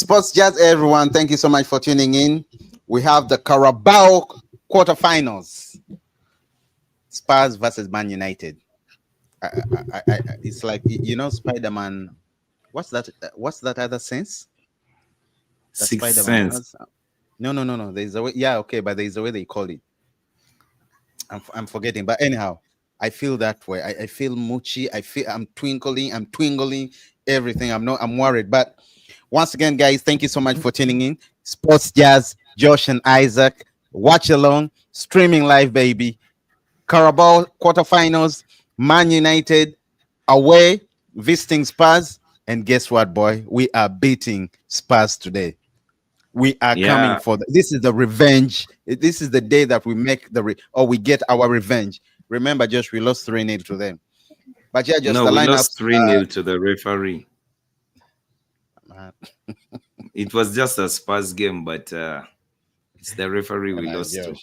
Sports Jazz, everyone. Thank you so much for tuning in. We have the Carabao quarterfinals. Spurs versus Man United. It's like Spider-Man. What's that? What's that other sense that Sixth Spider-Man Sense. has? No. There's a way. Yeah, okay, but there's a way they call it. I'm forgetting. But anyhow, I feel that way. I feel moochy. I'm twinkling. Everything. I'm worried. But once again, guys, thank you so much for tuning in. Sports Jazz, Josh and Isaac, watch along, streaming live, baby. Carabao quarterfinals, Man United away, visiting Spurs. And guess what, boy? We are beating Spurs today. We are coming for this is the revenge. This is the day that we make we get our revenge. Remember, Josh, we lost 3-0 to them. But yeah, just No, the we lineups. lost 3-0 to the referee. It was just a Spurs game, but it's the referee we lost Josh, to.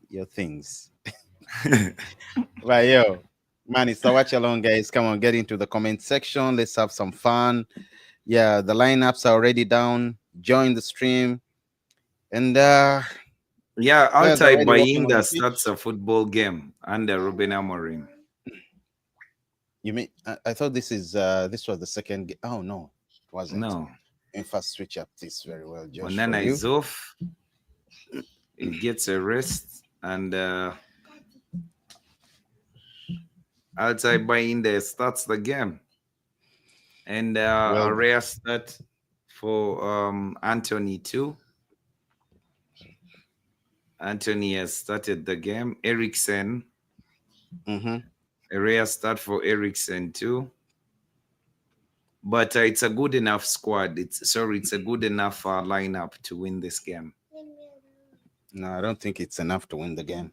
Your things. Right, yo. Man, it's the watch along, guys. Come on, get into the comment section. Let's have some fun. Yeah, the lineups are already down. Join the stream. And yeah, I'll type by that starts a football game under Ruben Amorim. You mean I thought this was the second game. Oh no, it wasn't. No. In fact, switch up this very well, Josh. Onana is off. He gets a rest, and I'll type by starts the game. And a rare start for Anthony too. Anthony has started the game. Eriksen. A rare start for Eriksen too. But it's a good enough squad. It's a good enough lineup to win this game. No, I don't think it's enough to win the game.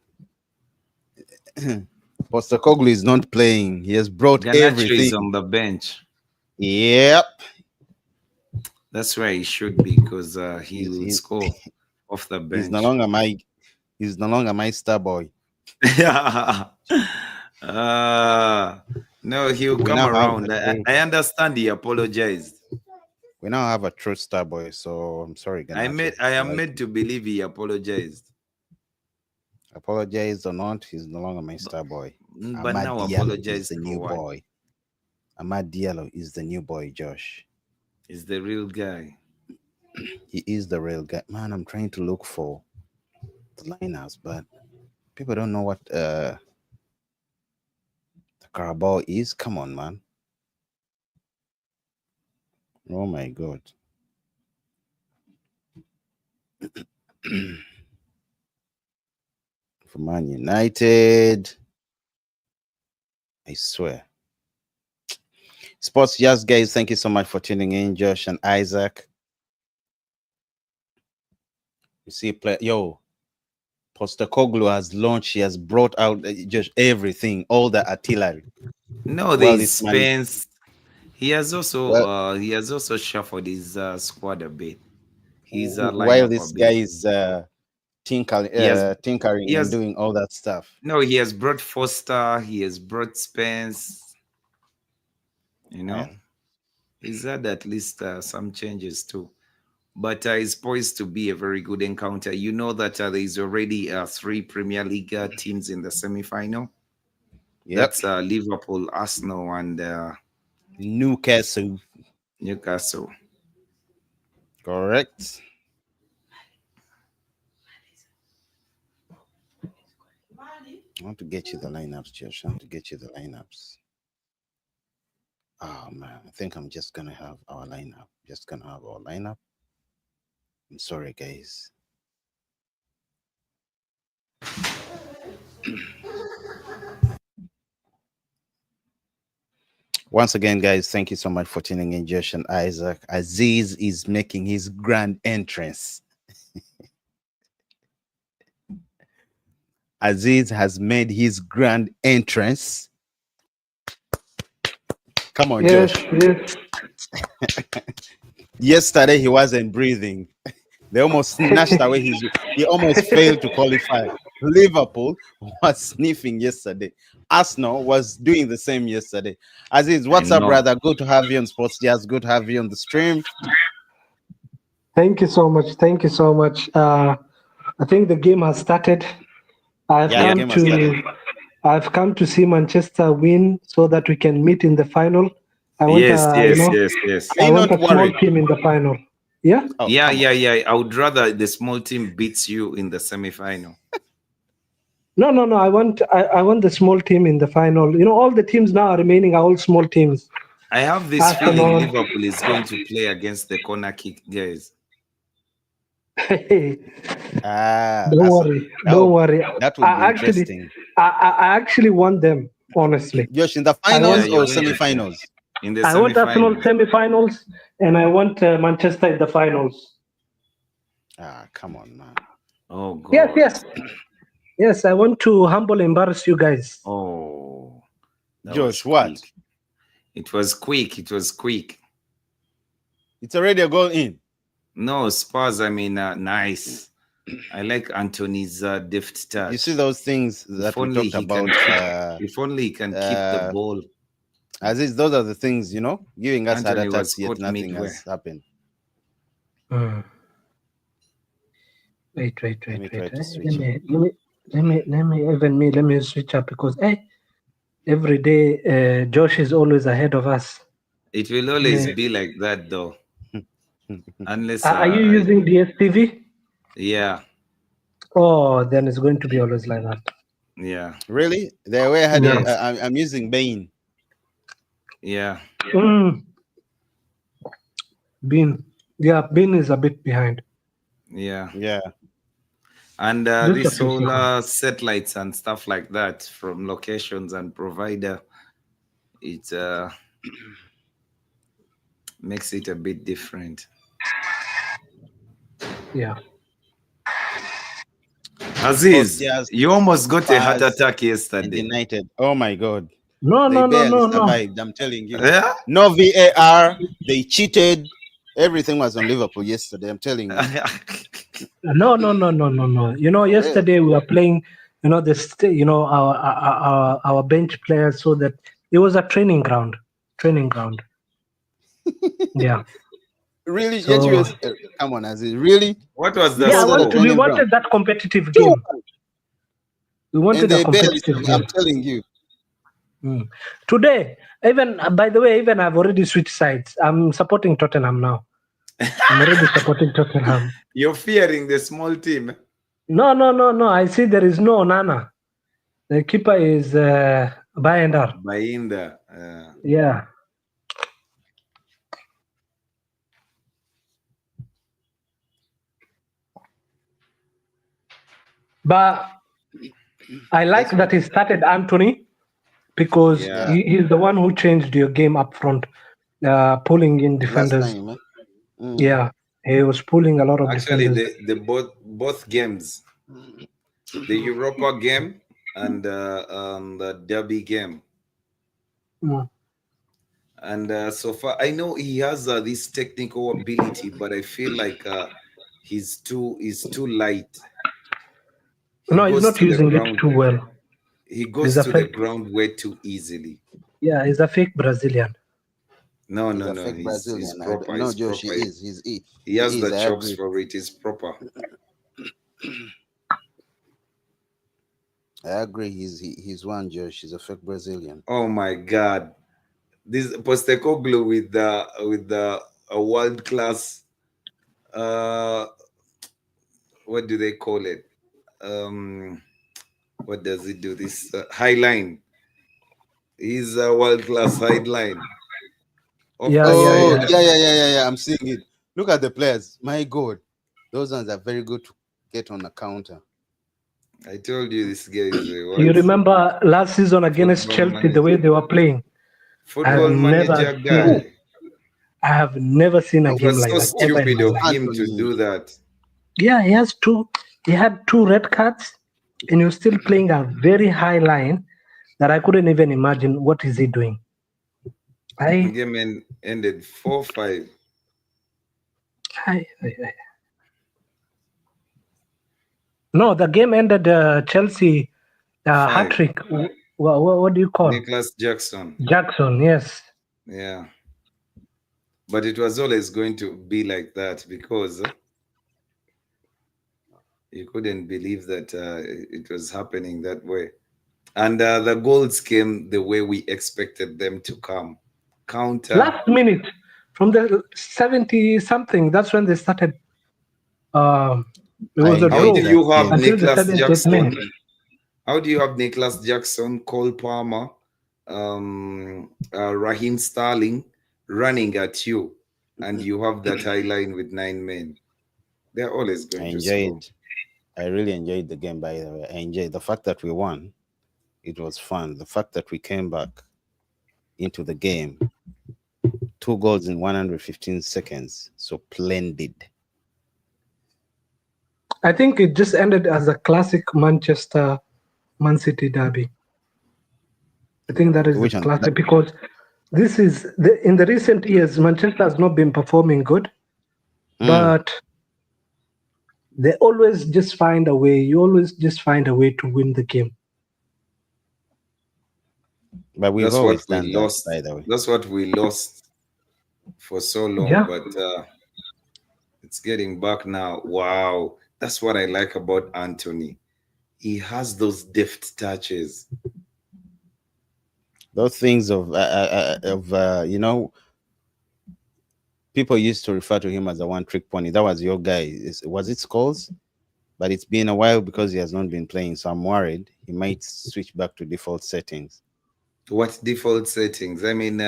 Postecoglou is not playing. He has brought everything. Is on the bench. Yep. That's where he should be, because he will score off the bench. He's no longer my star boy. No, he'll come around. I understand he apologized. We now have a true star boy, so I'm sorry. I am made to believe he apologized. Apologized or not, he's no longer my star boy. But now apologize the new boy. Amad Diallo is the new boy, Josh. He's the real guy. He is the real guy. Man, I'm trying to look for the lineups, but people don't know what the Carabao is. Come on, man. Oh my God. For Man United, I swear. Sports Jazz, guys, thank you so much for tuning in, Josh and Isaac. You see, Postecoglou has launched. He has brought out just everything, all the artillery. No, there's Spence. He has also shuffled his squad a bit. He's while this guy is tinkering and doing all that stuff. No, he has brought Foster. He has brought Spence. You know, he's had at least some changes too. But it's poised to be a very good encounter. You know that there is already 3 Premier League teams in the semi-final. Yep. That's Liverpool, Arsenal, and Newcastle. Correct. I want to get you the lineups, Josh. Oh man, I think I'm just gonna have our lineup. I'm sorry, guys. Once again, guys, thank you so much for tuning in, Josh and Isaac. Aziz is making his grand entrance. Aziz has made his grand entrance. Come on, yes, Josh. Yes. Yesterday, he wasn't breathing. They almost snatched away he almost failed to qualify. Liverpool was sniffing yesterday. Arsenal was doing the same yesterday. Aziz, what's up, brother? Good to have you on Sports Jazz. Good to have you on the stream. Thank you so much. Thank you so much. I think the game has started. I've Yeah, the come game has started. to I've come to see Manchester win so that we can meet in the final. I want Yes, yes, yes, yes. Are I you want not a small worried? team in the final. Yeah? Oh, Yeah, come on. yeah, yeah. I would rather the small team beats you in the semi-final. No, no, no. I want the small team in the final. All the teams now are remaining are all small teams. I have this feeling Arsenal. Liverpool is going to play against the corner kick guys. Don't worry. Don't worry. That would be I actually interesting. I actually want them, honestly. Josh, in the I Yeah, want finals you're or going to play semi-finals? in the I want Arsenal semi-finals. semi-finals and I want Manchester in the finals. Come on, man. Oh Yes, God. yes. Yes, I want to humble embarrass you guys. Oh, that was Josh, what? quick. It was quick. It was quick. It's already a goal in. No, Spurs, I mean, nice. I like Anthony's deft touch. You see those things that If we only talked he about. can if only he can keep the ball. Aziz, those are the things, giving us heart Anthony was attacks, yet caught nothing midway. has happened. Wait. Let me try to switch. Let me switch up because every day Josh is always ahead of us. It will always be like that, though. Unless Are you using DSTV? yeah. Oh, then it's going to be always like that. Yeah. Really? The way I had Yes. I'm using Bane. Yeah. Bean. Yeah, Bean is a bit behind. Yeah. Yeah. And Just a this few whole satellites and stuff like that from locations and provider, it makes it a bit different. Yeah. Aziz, Yes, you almost got a heart Spurs attack and yesterday. United. Oh my God. No, They no, no, barely no, no. survived. I'm telling you. Yeah? No VAR. They cheated. Everything was on Liverpool yesterday. I'm telling you. No. Yesterday we were playing. Our bench players, so that it was a training ground. Yeah. Really? So Come on, Aziz. Really? What was You the yeah, call that a score? we training ground? wanted that competitive 2-1. game. We And wanted a they barely competitive survived. I'm game. telling you. Today, even by the way, even I've already switched sides. I'm supporting Tottenham now. I'm already supporting Tottenham. You're fearing the small team. No. I see there is no Nana. The keeper is Bayender. Bayinda. Yeah. But I like that he started Anthony because Yeah. he's the one who changed your game up front, pulling in Last defenders. time, Yeah, he was pulling a lot of Actually, defenders. the both games, the Europa game and the Derby game. And so far, I know he has this technical ability, but I feel like he's too light. No, he's not using it too well. He goes to the ground way too easily. Yeah, he's a fake Brazilian. No. He's He's Brazilian. proper. No, He's Josh, proper. he is. He has is, the I chops agree. for it. He's proper. I agree. He's one, Josh. He's a fake Brazilian. Oh my God, this Postecoglou with the a world class. What do they call it? What does he do? This high line. He's a world class sideline. Yeah. I'm seeing it. Look at the players. My God, those ones are very good to get on a counter. I told you this guy is a what? You remember last season against Football Chelsea, manager. the way they were playing? Football manager guy. I have never seen a It game was like so that ever in stupid my of life. him to do that. Yeah, he had two red cards, and he was still playing a very high line that I couldn't even imagine what is he doing. The game ended 4-5. No, the game ended Chelsea hat trick. What do you call? Nicholas Jackson. Jackson, yes. Yeah. But it was always going to be like that because you couldn't believe that it was happening that way. And the goals came the way we expected them to come. Counter. Last minute, from the 70 something, that's when they started. It I was a How draw enjoyed do that you have game. until the Nicholas 70th minute. Jackson? How do you have Nicholas Jackson, Cole Palmer, Raheem Sterling running at you, and you have that high line with 9 men? They're always I going to score. enjoyed. I really enjoyed the game. By the way, I enjoyed the fact that we won. It was fun. The fact that we came back into the game, 2 goals in 115 seconds. So splendid. I think it just ended as a classic Manchester Man City derby. I think that is the Which one? classic because this is in the recent years Manchester has not been performing good, Mm, but they always just find a way. You always just find a way to win the game. but we've That's what always we done that, lost. by the way. That's what we lost for so long, Yeah, but it's getting back now. Wow. That's what I like about Anthony. He has those deft touches. Those things people used to refer to him as a one-trick pony. That was your guy. Was it Skulls? But it's been a while because he has not been playing, so I'm worried he might switch back to default settings. What default settings? I mean,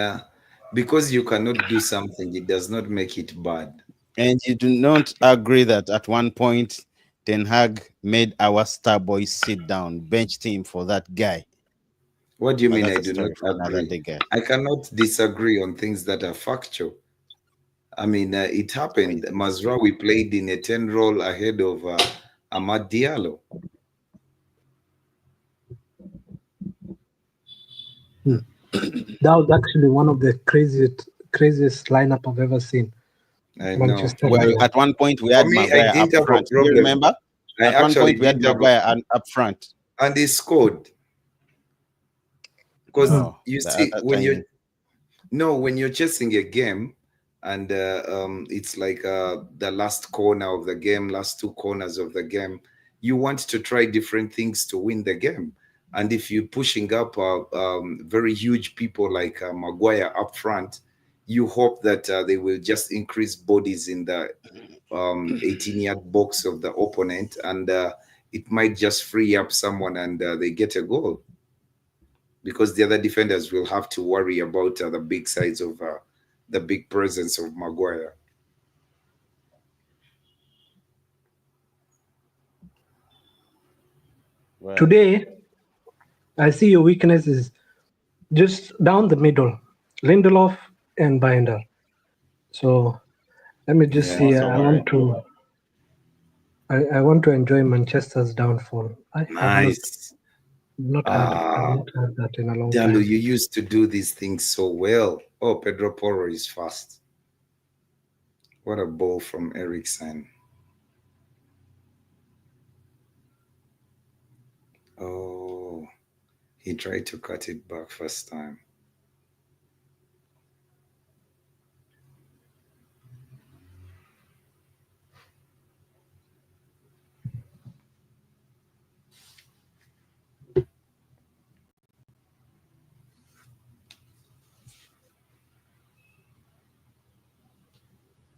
because you cannot do something, it does not make it bad. And you do not agree that at one point Ten Hag made our star boy sit down, benched him for that guy. What do you But mean that's I a do not story for another agree? day, guy. I cannot disagree on things that are factual. I mean, it happened. Mazraoui played in a 10 role ahead of Amad Diallo. that was actually one of the craziest lineup I've ever seen. I know. Manchester Well, lineup. at one point we For had me, I Maguire up didn't have a front. Do you problem. remember? I At one actually point we had didn't have a, Maguire up front. and he scored. Because No, you the see, other when you're time. no, when you're chasing a game, and it's like the last corner of the game, last two corners of the game, you want to try different things to win the game. And if you're pushing up very huge people like Maguire up front, you hope that they will just increase bodies in the 18-yard box of the opponent, and it might just free up someone and they get a goal because the other defenders will have to worry about the big size of the big presence of Maguire. Well, Today, I see your weakness is just down the middle, Lindelof and Binder. So let me just Yeah, I'm see. also worried. I want to enjoy Manchester's downfall. nice. I've Ah, not had that in a long Dalu, time. you used to do these things so well. Oh, Pedro Porro is fast. What a ball from Ericsson. Oh, he tried to cut it back first time.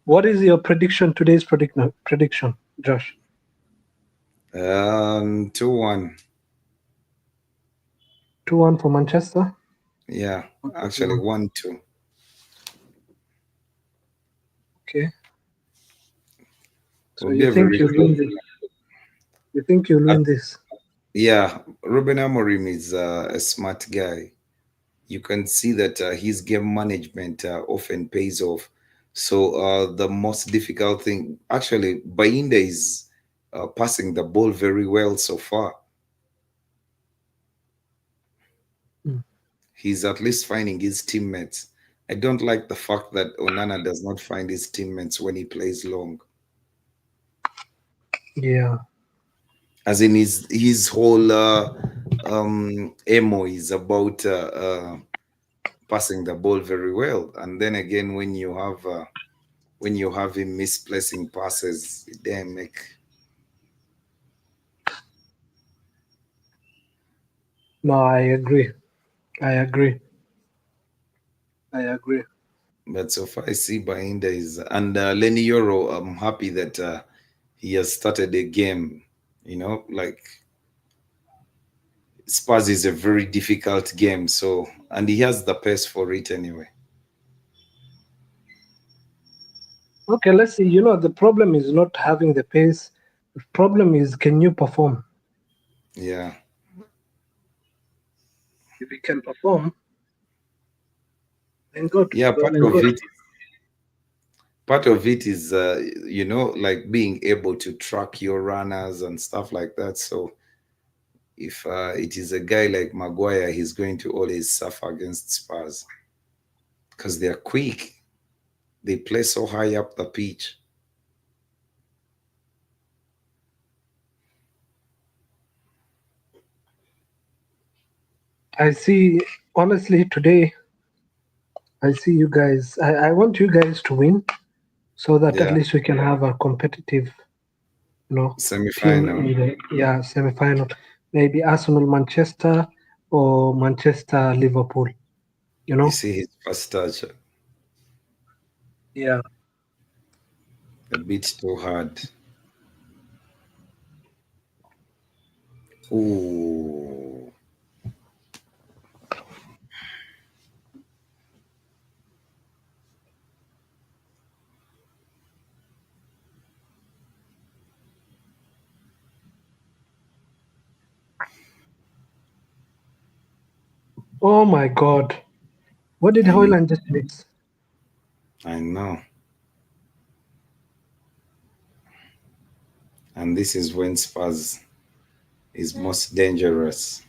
What is your prediction? Today's prediction, Josh. 2-1. 2-1 for Manchester. Yeah, actually 1-2. Okay. So Will be a very close. you think you'll Uh, win this? yeah, Ruben Amorim is a smart guy. You can see that his game management often pays off. So the most difficult thing, actually, Bainda is passing the ball very well so far. Hmm. He's at least finding his teammates. I don't like the fact that Onana does not find his teammates when he plays long. Yeah. As in his whole MO is about passing the ball very well. And then again, when you have him misplacing passes, it didn't make. No, I agree. I agree. I agree. But so far, I see Bainda is and Lenny Yoro. I'm happy that he has started a game. Like Spurs is a very difficult game, so and he has the pace for it anyway. Okay, let's see. You know, the problem is not having the pace. The problem is, can you perform? Yeah, If you can perform, then good. yeah. Well and good. Part of it is like being able to track your runners and stuff like that. So if it is a guy like Maguire, he's going to always suffer against Spurs because they're quick. They play so high up the pitch. I see, honestly, today, I see you guys. I want you guys to win so that at Yeah, least we can have a competitive, you know, team semi-final. in the semi-final. Maybe Arsenal, Manchester, or Manchester, Liverpool. You You know. see his first touch Yeah. a bit too hard. Ooh, Oh my God. What did I know. Hoyland just miss? I know. And this is when Spurs is most dangerous.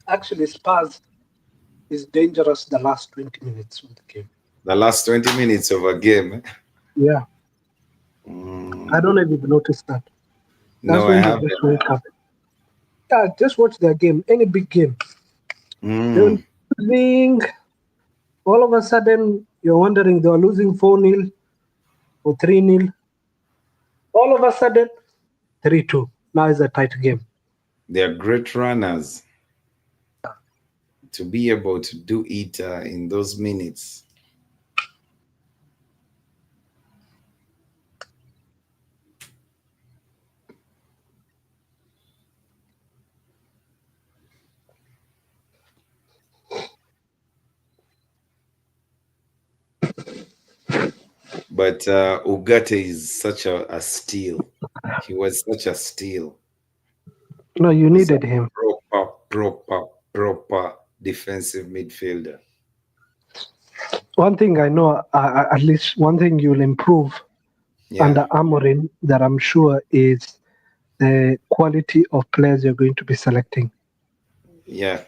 Actually, Spurs is dangerous the last 20 minutes of the game. The last 20 minutes of a game. Yeah. I Mm, don't know if you've noticed that. That's no, I when they haven't. just wake up. Yeah, just watch their game, any big game. They will Mm, be losing. All of a sudden, you're wondering they were losing 4-0 or 3-0. All of a sudden, 3-2. Now it's a tight game. they are great runners to be able to do it in those minutes. But Ugarte is such a steal. He was such a steal. No, you He's a needed him. proper defensive midfielder. One thing I know, at least one thing you'll improve Yeah, under Amorin that I'm sure is the quality of players you're going to be selecting. yeah.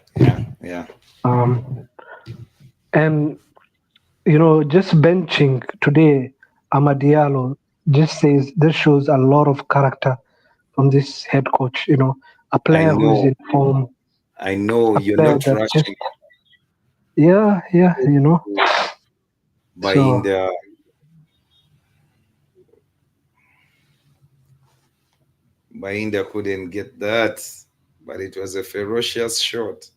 Um, and just benching today Amadialo just says this shows a lot of character from this head coach. A I player who's know. in form, I know a you're player not that just rushing yeah. by in So the by India couldn't get that, but it was a ferocious shot.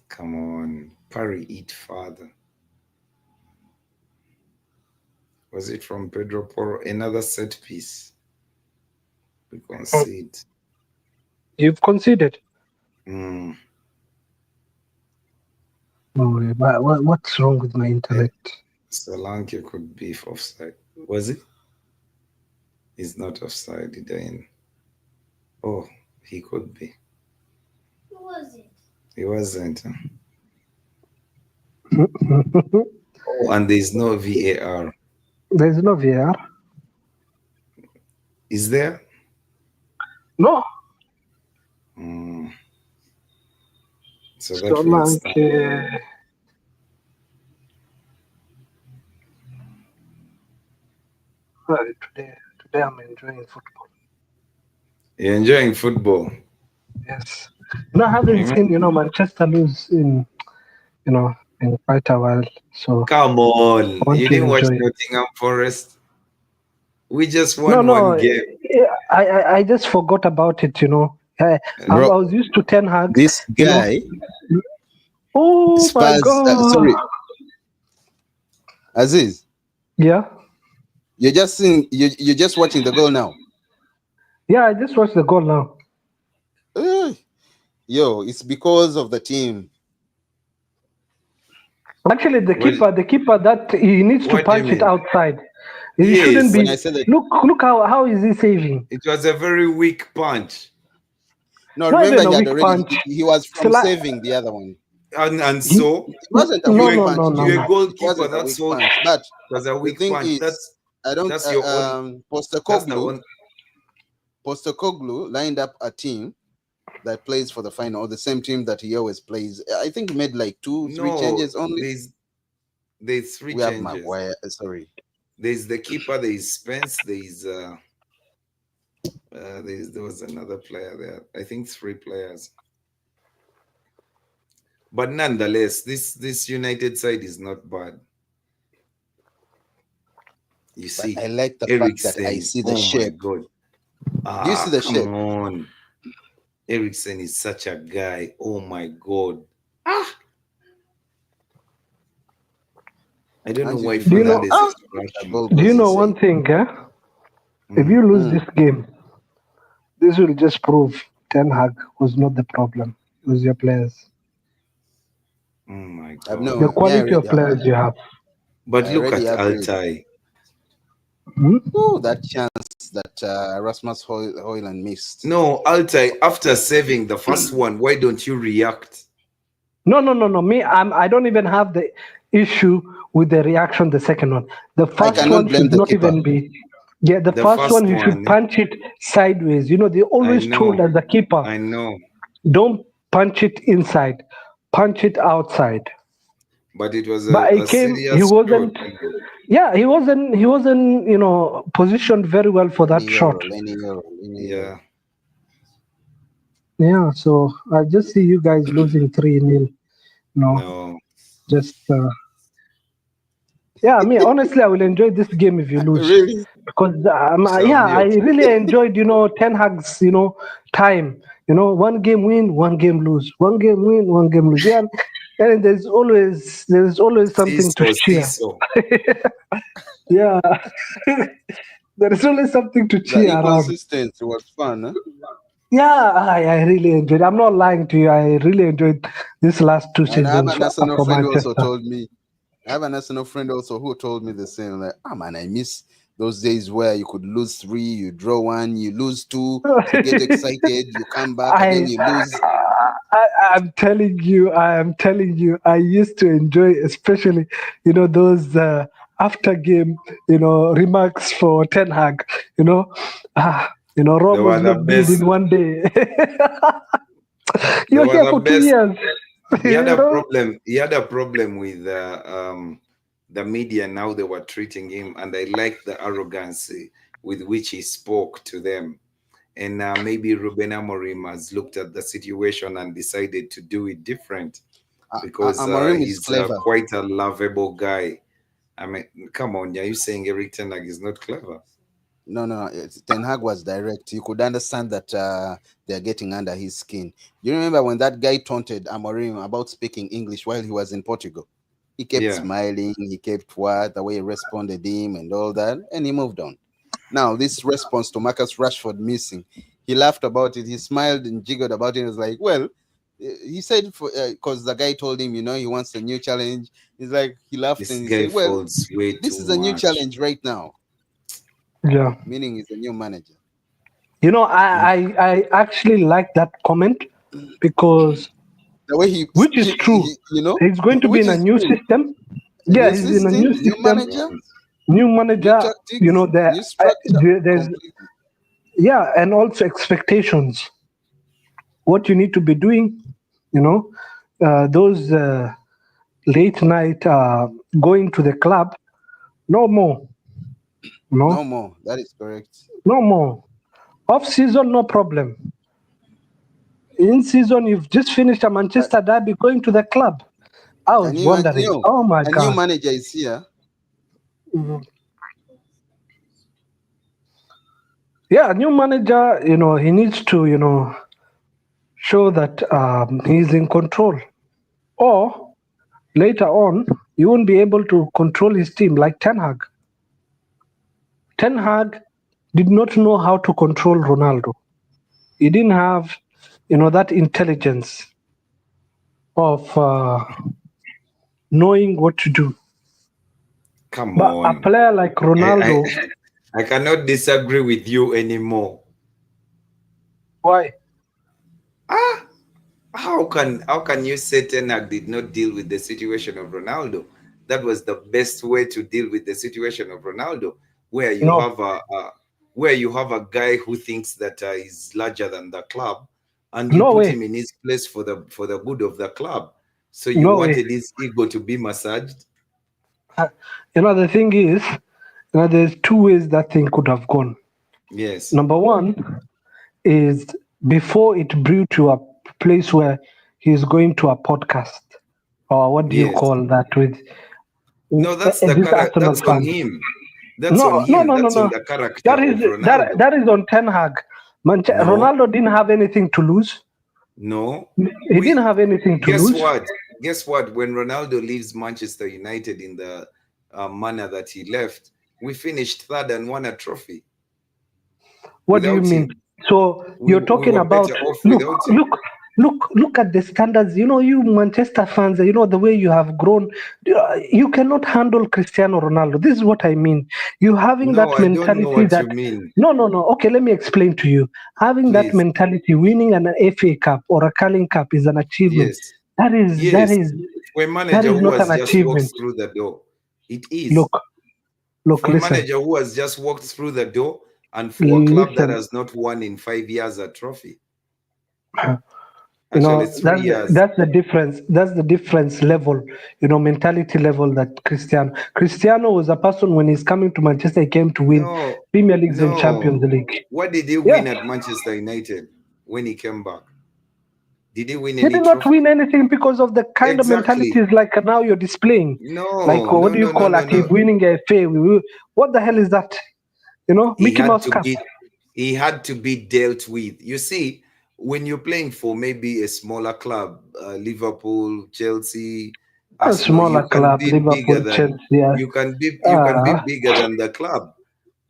Come on, Parry it farther. Was it from Pedro Porro? Another set piece. We concede. you've conceded. Mm. Oh, yeah, but what's wrong with my Eh, internet? Solanke could be offside. Was it? He's not offside. He didn't. Oh, he could be. He wasn't. Oh, and there's no VAR. There's no VR. Is there? No. Mm. So So that means like today I'm enjoying football. You're enjoying football. Yes. I haven't Mhm. seen Manchester lose in quite a while, so Come I on. want You to didn't watch enjoy. Nottingham Forest? We just No, won one no, game. I just forgot about it. I Bro, was used to Ten Hag. this You know. guy, Oh my Spurs. God. Sorry, Aziz. Yeah, You're just seeing. You're just watching the goal now. yeah. I just watched the goal now. Eh, Yo, it's because of the team. Actually, the What, keeper, that he needs to what do you punch it mean? outside. He shouldn't Yes, When I be. said that, Look how is he saving? it was a very weak punch. no, Not remember even a he had weak already. punch. He was from Sla- saving the other one. And he, so It wasn't a no, you're weak a, no, punch. no, no, you're a no. It goalkeeper. wasn't a That's weak all. punch. But It was a the weak thing punch. is, I don't. That's your own. That's the Postacoglu one. lined up a team that plays for the final, or the same team that he always plays. I think he made like two, three No, changes only. there's three We have changes. Maguire. Sorry, There's the keeper. There's Spence. There was another player there. I think three players. But nonetheless, this United side is not bad. You but I see, like the fact that I Eriksen. see the Oh my shape. God. Do you see the Come shape? on. Eriksen is such a guy. Oh my God. Ah, I don't know Can't why even Do you believe know? Fernandez ah is the rushing. goal Do you goes know one insane. thing? If Mm. you lose Mm. this game, this will just prove Ten Hag was not the problem. It was your players, Oh my I've God. the no, me, quality of players you have. But I look already at agreed. Altai. Hmm? Oh, that chance that Rasmus Hoyland missed. No, Altai, after saving the first one, why don't you react? No, no, no, no. Me, I don't even have the issue with the reaction. The second one, the I first cannot one blame should the not keeper. even be. Yeah, the The first first one you should one, punch it sideways. They I always told know, us the keeper, I know. don't punch it inside, punch it outside. But it was But he a came. He serious shot. wasn't. Yeah, he wasn't. He wasn't. Positioned very well for that Lenny shot. Euro, Lenny Euro, Lenny Yeah, Euro. Yeah. So I just see you guys losing 3-0. no. Just yeah. I mean, honestly, I will enjoy this game if you lose Really? because So yeah, I mute. really enjoyed Ten Hag's time. One game win, one game lose, one game win, one game lose. Yeah, and there's always something to Seesaw, cheer. seesaw. Yeah, there is always something to The cheer around. inconsistency was fun, huh? Yeah, I really enjoyed. I'm not lying to you. I really enjoyed these last two And I have seasons an for, Arsenal for friend who also Manchester. told me, I have an Arsenal friend also who told me the same. Like, ah man, I miss those days where you could lose three, you draw one, you lose two, you get excited, you come back again, I, you lose. I'm telling you, I used to enjoy, especially, those after game, remarks for Ten Hag. They Rome were was the not built best. in one day. They You're were here the for two best. years. He had you a know. problem. He had a problem with the media and how they were treating him, and I liked the arrogance with which he spoke to them. And maybe Ruben Amorim has looked at the situation and decided to do it different because Amorim is he's clever. quite a lovable guy. I mean, come on, are you saying Eric Ten Hag is not clever? No. Ten Hag was direct. You could understand that they're getting under his skin. You remember when that guy taunted Amorim about speaking English while he was in Portugal? He kept Yeah, smiling. He kept what the way he responded him and all that, and he moved on. Now this response to Marcus Rashford missing, he laughed about it. He smiled and jiggled about it. He was like, "Well," he said, "For because the guy told him, he wants a new challenge." He's like, he laughed this and he guy said, "Well, folds way this too is a new much. challenge right now," Yeah. meaning he's a new manager. I actually like that comment because, The way he which is speak, true, he's going to be which in a is new true. system. A Yeah, new he's in a system, new new system, manager, new new manager. tactics, new structure, There's completely. yeah, and also expectations. What you need to be doing, you know, those late night going to the club, no more, No no, more. That is correct. no more. Off season, no problem. In season, you've just finished a Manchester derby going to the club. I was wondering, oh my a God. new manager is here. Mhm. Yeah, a new manager, he needs to, show that he's in control. Or later on, he won't be able to control his team like Ten Hag. Ten Hag did not know how to control Ronaldo. He didn't have, that intelligence of knowing what to do. Come But a on. player like Ronaldo, I cannot disagree with you anymore. why? Ah, how can you say Ten Hag did not deal with the situation of Ronaldo? That was the best way to deal with the situation of Ronaldo, where you No, have a guy who thinks that is larger than the club, and you no put way, him in his place for the good of the club. So you no way. wanted his ego to be massaged. The thing is, there's two ways that thing could have gone. Yes, Number one is before it grew to a place where he's going to a podcast, or what do you yes. call that with No, this Arsenal that's on fans? him. That's on No, no, him. no, no, That's on no. the character That is of that Ronaldo. that is on Ten Hag. No, Ronaldo didn't have anything to lose. no. He didn't have anything to Guess lose. what? Guess what? When Ronaldo leaves Manchester United in the manner that he left, we finished third and won a trophy What do you without mean? him. So We you're we talking were better about off look, without him. look, look at the standards. You Manchester fans. The way you have grown. You cannot handle Cristiano Ronaldo. This is what I mean. You having No, that I don't know mentality what that you mean. no, no, no. Okay, let me explain to you. Having that Please. mentality, winning an FA Cup or a Carling Cup is an achievement. Yes. That is that Yes. is For a that manager is who not an has just walked achievement. through the door, it is. Look, look, For a listen, manager who has just walked through the door, and for a club that listen. has not won in 5 years a trophy. you Actually, know it's that's 3 years. that's the difference, level, mentality level, that Cristiano was a person. When he's coming to Manchester, he came to win No, Premier Leagues and no. Champions League. What did he Yes, win at Manchester United when he came back? Did he win he any did not trophy? win anything because of the kind of Exactly. mentalities like now you're displaying. Like, No, what no, do you no, no, call no, Akib no. winning a FA? What the hell is that? He Mickey had Mouse to Cup. be he had to be dealt with. You see, when you're playing for maybe a smaller club, Liverpool, Chelsea, A Arsenal, smaller club, Liverpool, Chelsea. Yeah. you can be Uh, bigger than the club.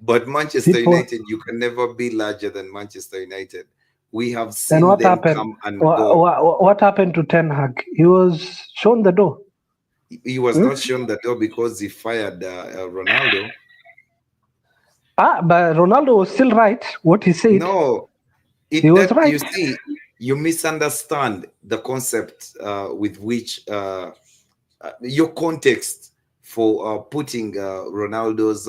But Manchester People. United, you can never be larger than Manchester United. We have Then seen what them happened? come and go. What happened to Ten Hag? He was shown the door. He was Hmm? not shown the door because he fired Ronaldo. But Ronaldo was still right. What he said, No, he it was that right. you see, you misunderstand the concept with which your context for putting Ronaldo's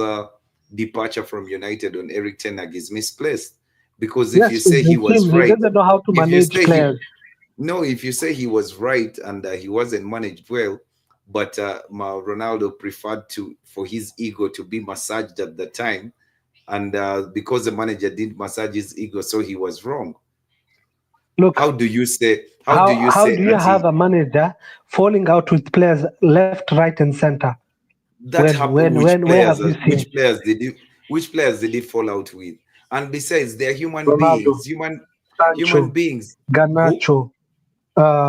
departure from United on Eric Ten Hag is misplaced. Because if Yes, you it's say he the was team. He right, doesn't know how to if you manage say he players. no, if you say he was right and he wasn't managed well, but Ronaldo preferred for his ego to be massaged at the time, and because the manager didn't massage his ego, so he was wrong. Look, How do you say? How do you how say do you that have a manager falling out with players left, right, and center? that happened? Where have you seen Which players did he fall out with? And besides, they're human Ronaldo, beings. Human Sancho, beings. Who? Garnacho?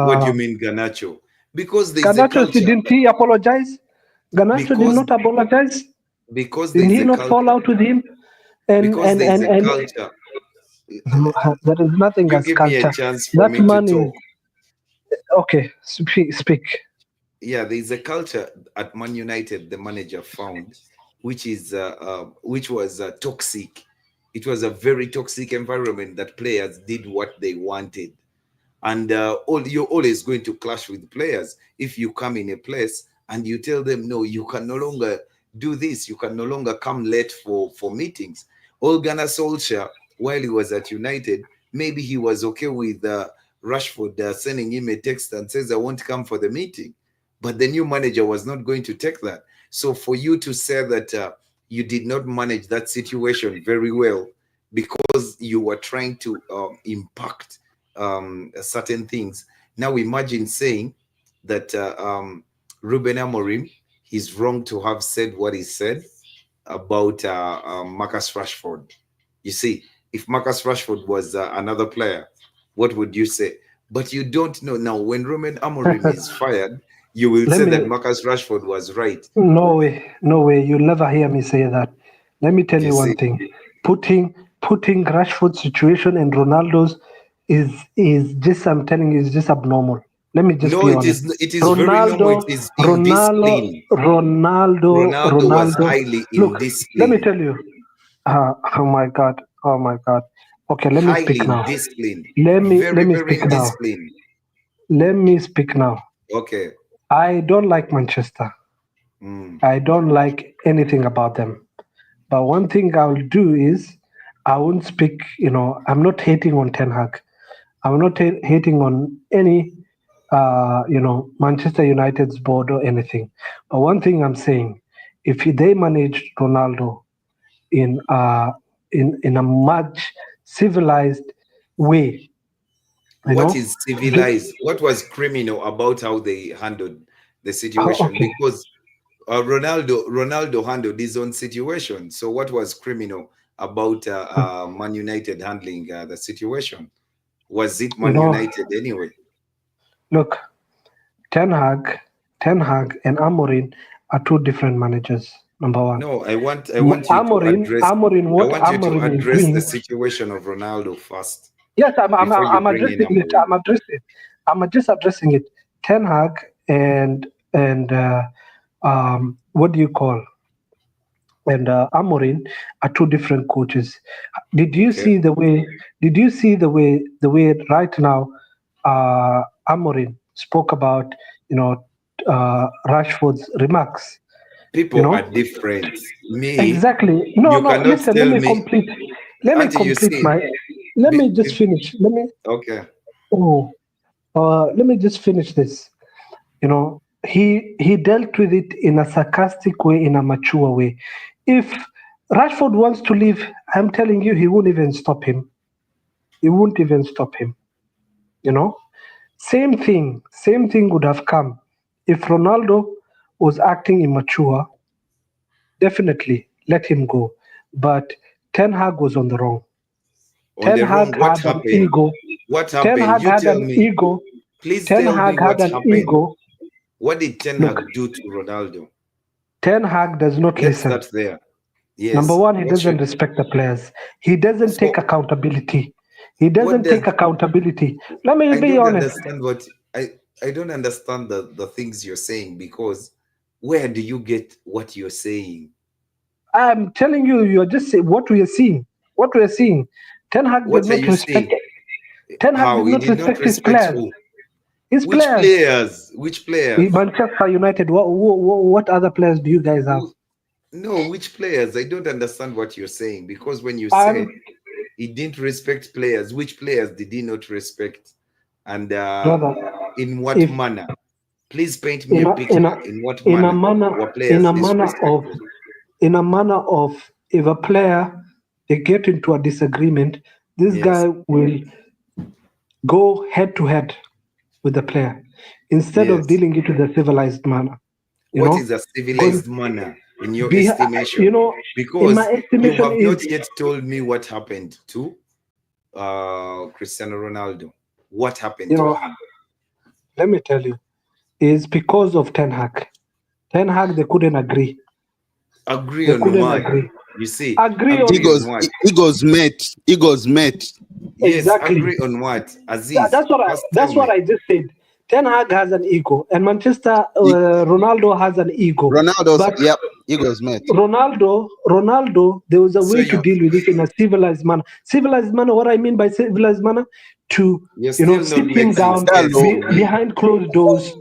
What do you Uh, mean, Ganacho? Because there's a Garnacho, culture. didn't he apologize? Garnacho did Because not apologize. because Did there's he a not fall culture. out with him? And Because and there's and a and culture. there is nothing You as give me a culture. chance for That me to man is talk. okay. Speak. Yeah, there's a culture at Man United the manager found, which was toxic. It was a very toxic environment that players did what they wanted, and you're always going to clash with players if you come in a place and you tell them no, you can no longer do this, you can no longer come late for meetings. Ole Gunnar Solskjaer, while he was at United, maybe he was okay with Rashford sending him a text and says I won't come for the meeting, but the new manager was not going to take that. So for you to say that you did not manage that situation very well, because you were trying to impact certain things. Now imagine saying that Ruben Amorim, he's wrong to have said what he said about Marcus Rashford. You see, if Marcus Rashford was another player, what would you say? But you don't know. Now, when Ruben Amorim is fired, you will say that Marcus Rashford was right. No way, no way. You'll never hear me say that. Let me tell you one thing. Putting Rashford's situation and Ronaldo's is just, I'm telling you, is just abnormal. Let me just be honest. It is very normal. It is indiscipline. Ronaldo was highly indisciplined. Let me tell you. Oh my God. Oh my God. Okay, let me speak now. Disciplined. Let me speak now. Let me speak now. Okay. I don't like Manchester. I don't like anything about them. But one thing I'll do is I won't speak, I'm not hating on Ten Hag. I'm not hating on any, Manchester United's board or anything. But one thing I'm saying, if they managed Ronaldo in a much civilized way. What is civilized? What was criminal about how they handled the situation? Okay. Because Ronaldo handled his own situation. So what was criminal about Man United handling the situation? Was it Man United anyway? Look, Ten Hag and Amorim are two different managers. Number one. No, I want you to address the situation of Ronaldo first. Yes, I'm addressing it. I'm just addressing it. Ten Hag and what do you call? And Amorim are two different coaches. Did you see the way? Did you see the way right now? Amorim spoke about Rashford's remarks. People are different. Me exactly. No. Listen. Let me complete. Let me just finish. Okay. Let me just finish this. He dealt with it in a sarcastic way, in a mature way. If Rashford wants to leave, I'm telling you, he won't even stop him. He won't even stop him. Same thing would have come if Ronaldo was acting immature. Definitely let him go. But Ten Hag was on the wrong. Ten Hag had an ego. What happened? Ten Hag had an ego. Please tell me what happened. What did Ten Hag do to Ronaldo? Ten Hag does not listen. Let's start there. Yes. Number one, he doesn't respect the players. He doesn't take accountability. He doesn't take accountability. Let me be honest. I don't understand the things you're saying, because where do you get what you're saying? I'm telling you, you're just saying what we are seeing. What we are seeing. Ten Hag did not respect. Ten Hag did not respect his players. Which players? Manchester United. What other players do you guys have? No, which players? I don't understand what you're saying, because when you said he didn't respect players, which players did he not respect? And in what manner? Please paint me a picture. In what manner? In a manner of if a player they get into a disagreement, this guy will go head to head with the player instead of dealing it with a civilized manner. What is a civilized manner in your estimation? Because in my estimation you have not yet told me what happened to Cristiano Ronaldo. What happened to him? Let me tell you. It's because of Ten Hag. Ten Hag, they couldn't agree. Agree on what? You see, agree on egos met. Yes, exactly. Agree on what? Aziz. That's what I just said. Ten Hag has an ego, and Manchester Ronaldo has an ego. Egos met. Ronaldo, there was a way to deal with it in a civilized manner. Civilized manner. What I mean by civilized manner, to sit him down behind closed doors,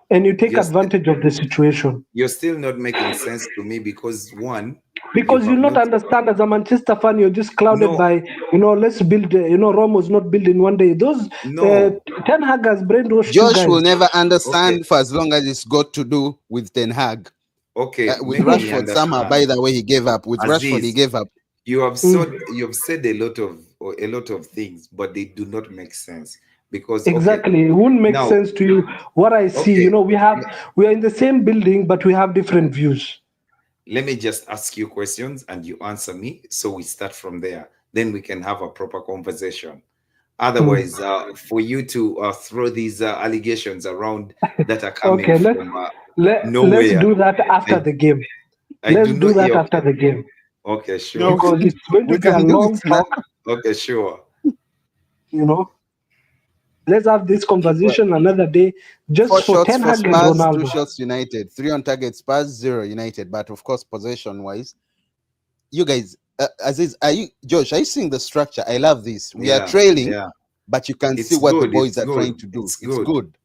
and you take advantage of the situation. You're still not making sense to me, because you not understand, as a Manchester fan, you're just clouded by let's build. Rome was not built in one day. Those Ten Hag has brainwashed you guys. Josh will never understand for as long as it's got to do with Ten Hag. Okay, with Rashford somehow. By the way, he gave up. With Rashford, he gave up. you have said a lot of things, but they do not make sense because okay, Exactly. It wouldn't make now sense to you. What I see, okay, we are in the same building, but we have different views. let me just ask you questions and you answer me, so we start from there. Then we can have a proper conversation. Hmm. Otherwise, for you to throw these allegations around that are coming Okay, from let's nowhere, do that after I the game. I do Let's do not. that Yeah, after the game okay, sure. No, because it's going to we be a can do long it now. talk. Okay, sure. You know, let's have this Well, conversation another day, four just for shots Ten for Hag and Spurs, two Ronaldo. shots United, three on target Spurs, zero United. But of course, possession wise, you guys, Aziz, are you Josh? Are you seeing the structure? I love this. We are Yeah, trailing, yeah. but you can see It's what the good. boys It's are trying good. to do. It's It's good. good.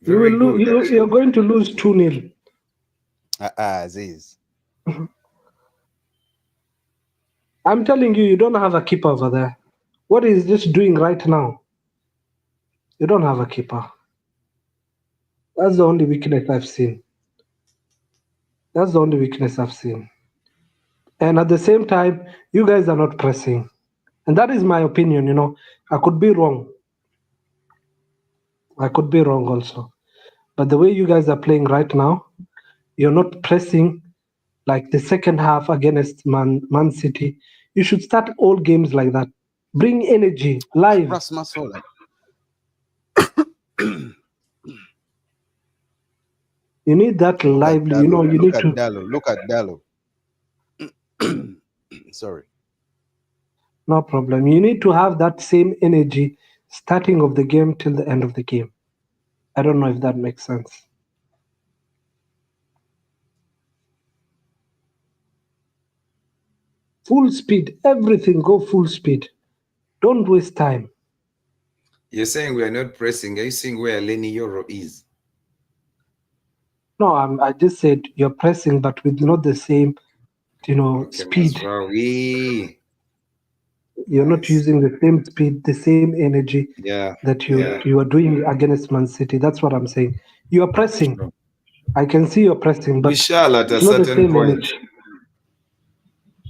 You will Very lose. good, You're actually. going to lose 2-0. Aziz. I'm telling you, you don't have a keeper over there. What is this doing right now? You don't have a keeper. That's the only weakness I've seen. That's the only weakness I've seen. And at the same time, you guys are not pressing. And that is my opinion, I could be wrong. I could be wrong also. But the way you guys are playing right now, you're not pressing like the second half against Man City. You should start all games like that. Bring energy, live. Ras Masola. You need that Look at lively, Dalo. you Look need at to. Dalo. Look at Dalo. Sorry. No problem. You need to have that same energy starting of the game till the end of the game. I don't know if that makes sense. Full speed, everything go full speed. Don't waste time. You're saying we are not pressing. Are you saying where Lenny Euro is? No, I just said you're pressing, but with not the same, Okay, speed. Masraoui. You're not Nice. using the same speed, the same energy Yeah, that you yeah. you are doing against Man City. That's what I'm saying. You are pressing. Sure. I can see you're pressing, We but shall at a it's not the certain same point. energy.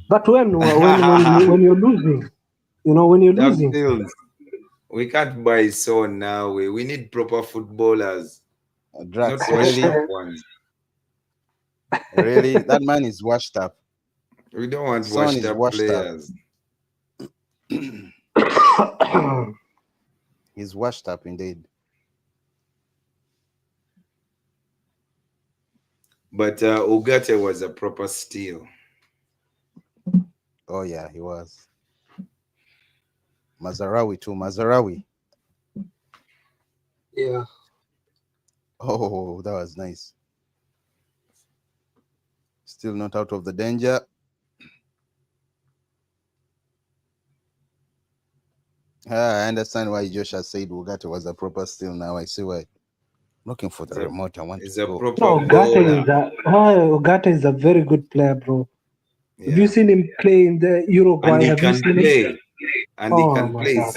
But when you're losing, when you're Dark losing, fields. We can't buy Son now. We need proper footballers, not Drax, washed up really? ones. Really? That man is washed up. We don't want Son washed is up washed up. players. He's washed up indeed. But Ugarte was a proper steal. Oh yeah, he was. Mazarawi too. Mazarawi. yeah. Oh, that was nice. Still not out of the danger. I understand why Joshua said Ugarte was a proper steal. Now I see why. Looking for the He's a, remote. I want to he's a go. proper No, baller. Ogata is a very good player, bro. Have you Yeah. seen him play in the And Uruguay? he Have you can seen him? play. And he Oh can my play. God.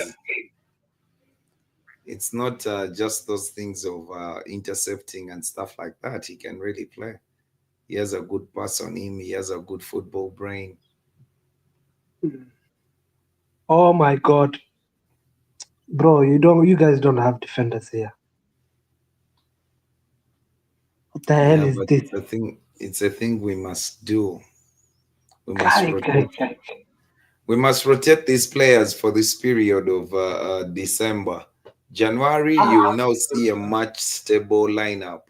It's not just those things of intercepting and stuff like that. He can really play. He has a good pass on him. He has a good football brain. Oh my God, bro. You guys don't have defenders here. What the hell Yeah, is but this? it's a thing we must do. We must Kai, kai, rotate. kai. We must rotate these players for this period of December. January, you will Ah, now see a much stable lineup.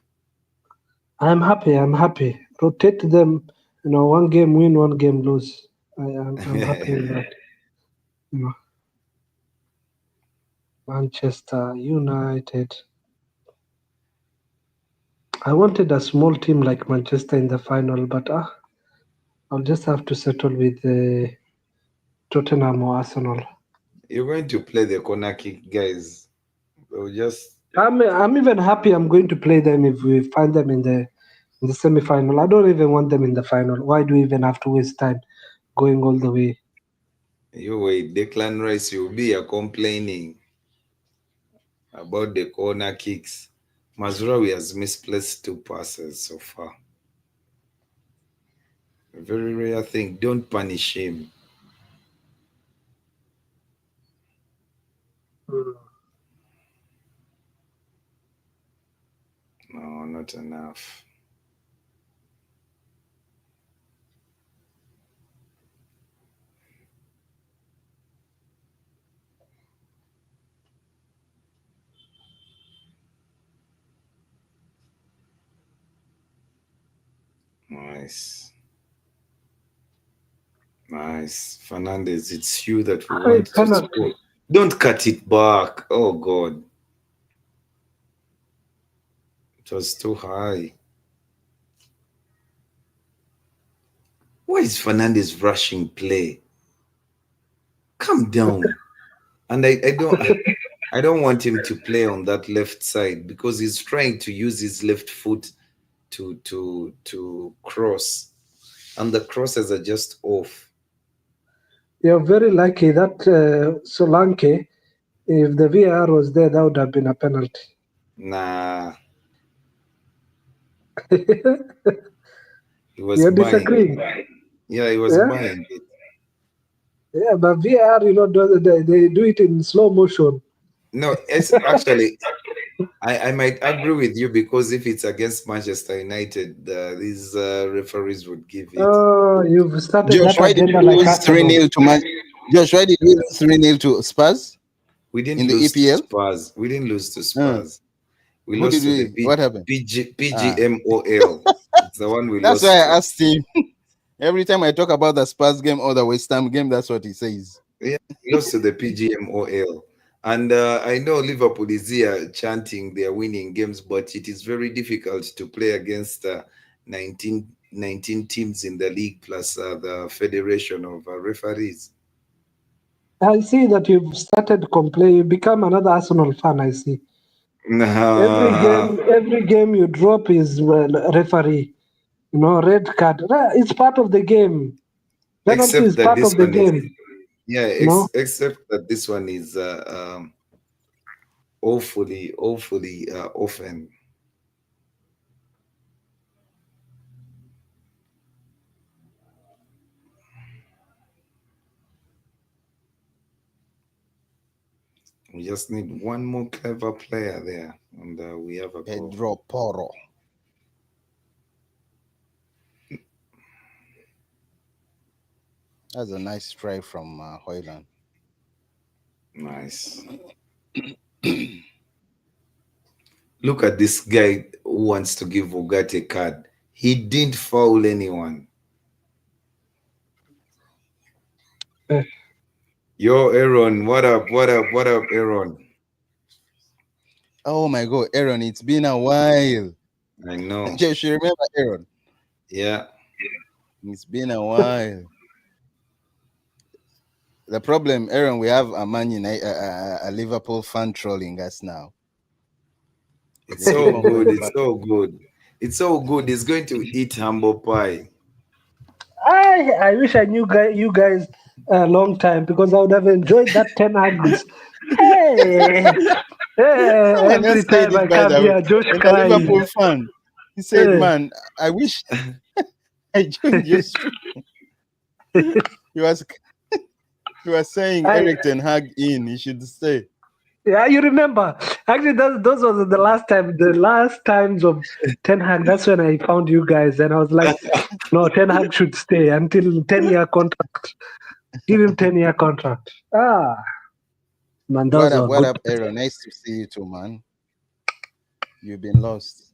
I'm happy. I'm happy. Rotate them. One game win, one game lose. I'm happy with that. You know, Manchester United. I wanted a small team like Manchester in the final, but I'll just have to settle with Tottenham or Arsenal. You're going to play the corner kick guys. We'll just I'm even happy I'm going to play them if we find them in the semi-final. I don't even want them in the final. Why do we even have to waste time going all the way? you wait. Declan Rice, you'll be complaining about the corner kicks. Mazraoui has misplaced two passes so far. A very rare thing. Don't punish him. No, not enough. Nice. Nice. Fernandez, it's you that we High want to penalty. score. Don't cut it back. Oh, God. It was too high. Why is Fernandez rushing play? Calm down. And I don't want him to play on that left side because he's trying to use his left foot to cross. And the crosses are just off. You're very lucky that Solanke, if the VAR was there, that would have been a penalty. Nah. He was You're buying. disagreeing. Yeah, he was Yeah? buying it. Yeah, but VAR, they do it in slow motion. No, it's actually I might agree with you because if it's against Manchester United, these referees would give it. Oh, you've started Josh, that why did we agenda like lose 3-0 Arsenal. to Man? Josh, why did we lose 3-0 to Spurs We didn't in the lose to EPL? Spurs. We didn't lose to Spurs. We Who lost did to the we? What happened? Ah, PGMOL. It's the one we that's lost why to. I asked him. Every time I talk about the Spurs game or the West Ham game, that's what he says. Yeah, we lost to the PGMOL. And I know Liverpool is here chanting they're winning games, but it is very difficult to play against 19 teams in the league plus the federation of referees. I see that you've started complaining. You become another Arsenal fan, I see. Nah, Every game you drop is referee. Red card. It's part of the game. Penalty except is that part this of the one is, game. yeah, No, except that this one is awfully, often. We just need one more clever player there, and we have a goal. Pedro Porro. That's a nice try from Hoyland. Nice. Look at this guy who wants to give Ugarte a card. He didn't foul anyone. Eh, Yo, Aaron, what up? What up? What up, Aaron? Oh my God, Aaron! It's been a while. I know. Josh, you remember Aaron? Yeah. It's been a while. The problem, Aaron, we have a Man United, a Liverpool fan trolling us now. It's They keep so on good. going It's back. so good. It's so good. He's going to eat humble pie. I wish I knew you guys a long time because I would have enjoyed that 10 August. Hey, Someone every else said time I it, by come the way, here, Josh and a crying. Liverpool fan. He said, Hey. "Man, I wish I joined your stream." He was saying Eric Ten Hag in. He should stay. Yeah, you remember. Actually, those were the last times of Ten Hag. That's when I found you guys, and I was like, no, Ten Hag should stay until 10-year contract. Give him 10-year contract. Man, those were What good. up, Aaron? Nice to see you too, man. You've been lost.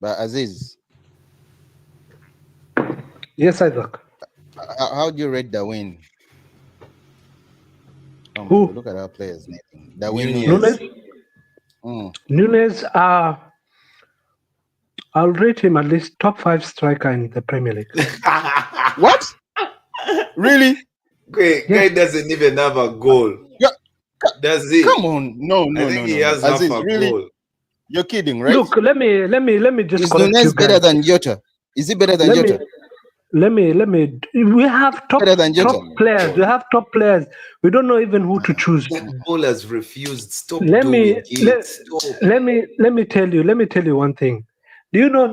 But Aziz, Yes, Isaac. how do you rate the win? Oh my Who? God, look at our players' name. The win Nunez. Nunes. Nunes, I'll rate him at least top 5 striker in the Premier League. What? Really? Guy doesn't even have a goal. Yeah. Does he? Come on. No. I think he has half Aziz, a really? goal. You're kidding, right? Look, let me just Is correct Nunez you guys. better than Jota? Is he better than Jota? Let me. We have top Better than Jota? players. We have top players. We don't know even who to choose. Football has refused. Stop Let doing me it. Stop. let me tell you one thing. Do you know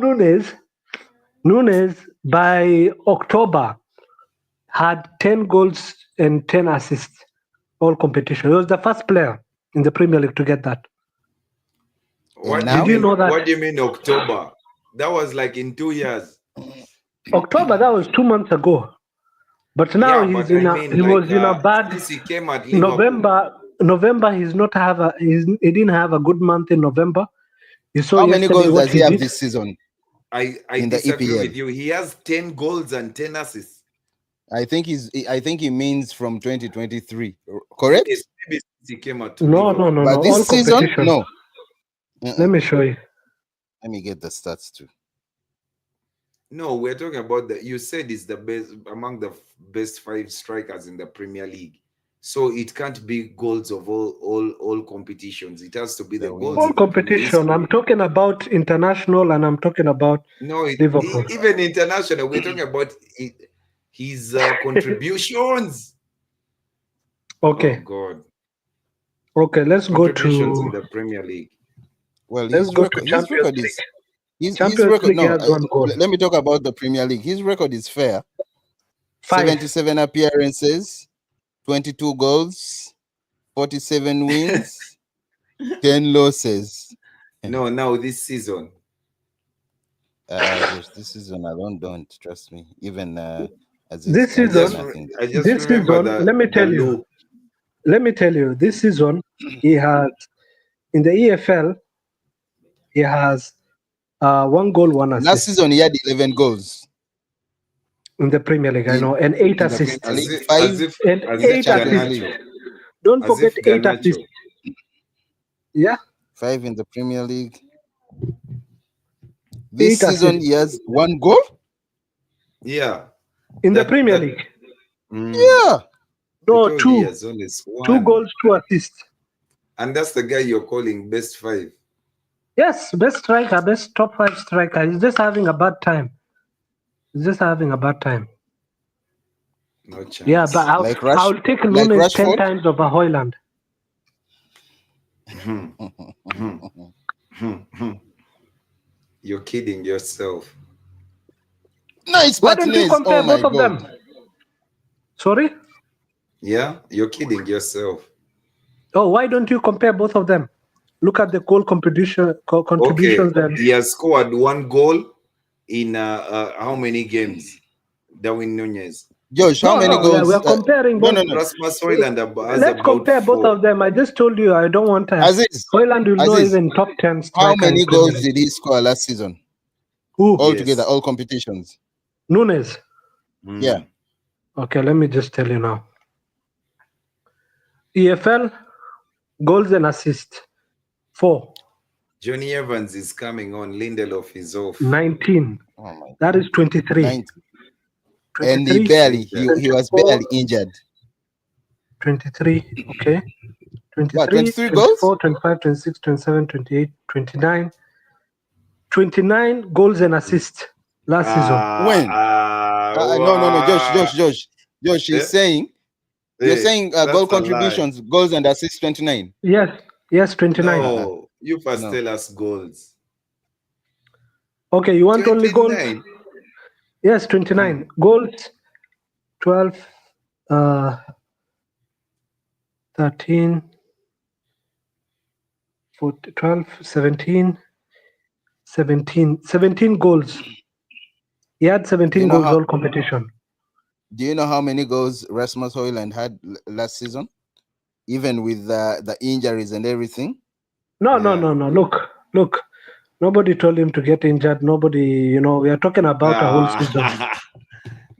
Nunez by October had 10 goals and 10 assists, all competition. He was the first player in the Premier League to get that. What now? do you Did you know that? What do you mean October? That was like in 2 years. October, that was 2 months ago. But now Yeah, he's but in I a mean, he like, was in a bad since he came at Liverpool, November he didn't have a good month in November. You saw How many yesterday goals what does he he have did. this season I in the disagree EPL? with you. He has 10 goals and 10 assists. I think he means from 2023, correct? Yes, maybe since he came at No, Liverpool. But all this season, competition. no. Let me show you. Let me get the stats too. No, we're talking about you said it's the best among the best 5 strikers in the Premier League. So it can't be goals of all competitions. It has to be the goals All in the Premier League. competition. I'm talking about international and I'm talking about Liverpool. Even international. We're talking about his contributions. Okay. Oh God. Okay, let's go Contributions in to the Premier League. Well, let's his go to record Champions is League. his Champions record. League No, has 1 goal. let me talk about the Premier League. His record is fair. 5. 77 appearances, 22 goals, 47 wins, 10 losses. No, now this season. Just this season don't trust me. Even Aziz This can say season, nothing. I just this remember season, let me tell you. loop. Let me tell you, this season he has in the EFL he has 1 goal, 1 Last assist. season he had 11 goals. In the Premier League, I know, and 8 in the assists. Premier League, As 5 if And in the 8 Champions assists. League, Don't As forget if 8 Garnacho. assists. Yeah, 5 in the Premier League. 8 This season assists he has 1 goal. Yeah. in the Premier League. Yeah. No, He 2 has only 2 1. goals, 2 assists. And that's the guy you're calling best 5. Yes, best striker, best top 5 striker. He's just having a bad time. No chance. Yeah, but I'll take Nunes 10 Rashford. times over Hoyland. You're kidding yourself. Nice Why don't you Martinez. compare Oh my both of God. them? Sorry? Yeah, you're kidding yourself. Oh, why don't you compare both of them? Look at the goal contributions. Okay, he has scored 1 goal in how many games? Darwin Nunez. Josh, how many goals? We are comparing both. No. Rasmus Højlund has Let's about compare 4. both of them. I just told you I don't want Aziz, Højland will not Aziz, even top 10 striker. how many in Premier goals League. did he score last season? Who? Altogether, all competitions. Nunes. Yeah. Okay, let me just tell you now. EFL goals and assists 4. Johnny Evans is coming on. Lindelof is off. 19. Oh my That is 23. 90. And he was barely injured. 23. Okay. 23, What, 23 24, goals? 25, 26, 27, 28, 29. 29 goals and assists last season. When? No. Josh, he's saying, you're saying goal contributions, goals and assists 29. Yes, 29. No, you first tell us goals. Okay, you want 29? Only goals? Yes, 29. Goals, 12, 13, 14, 12, 17, 17 goals. He had 17 goals all competition. Do you know how many goals Rasmus Højlund had last season? Even with the injuries and everything? No. Look. Nobody told him to get injured. Nobody, we are talking about a whole season.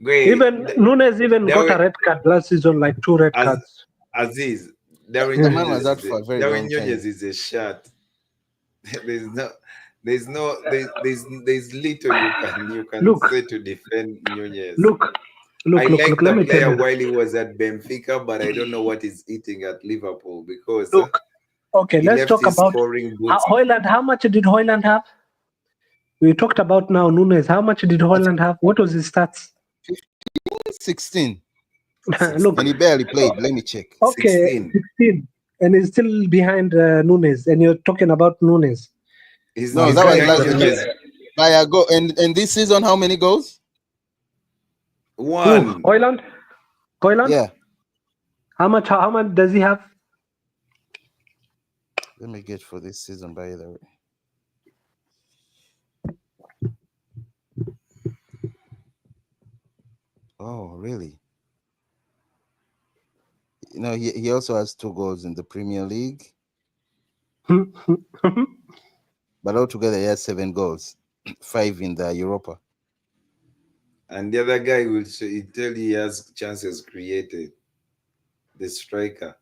Even Nunes got a red card last season, like 2 red cards. Aziz, the man was out for a very long time. Nunez is a shot. There's little you can say to defend Nunez. Look. Let me tell you. While he was at Benfica, but I don't know what he's eating at Liverpool because. Look, Okay, He let's left talk his about scoring boots. Hoyland. How much did Hoyland have? We talked about now Nunes. How much did Hoyland have? What was his stats? 16. Look, And he barely played. Let me check. okay, 16. 16. And he's still behind Nunes. And you're talking about Nunes. He's No, You that was guys behind are last really- Nunez. by a goal. And this season, how many goals? Who? One. Hoyland? Hoyland? Yeah. How much does he have? Let me get for this season, by the way. Oh, really? You know, he also has 2 goals in the Premier League, but altogether he has 7 goals, 5 in the Europa. And the other guy will tell you he has chances created. The striker.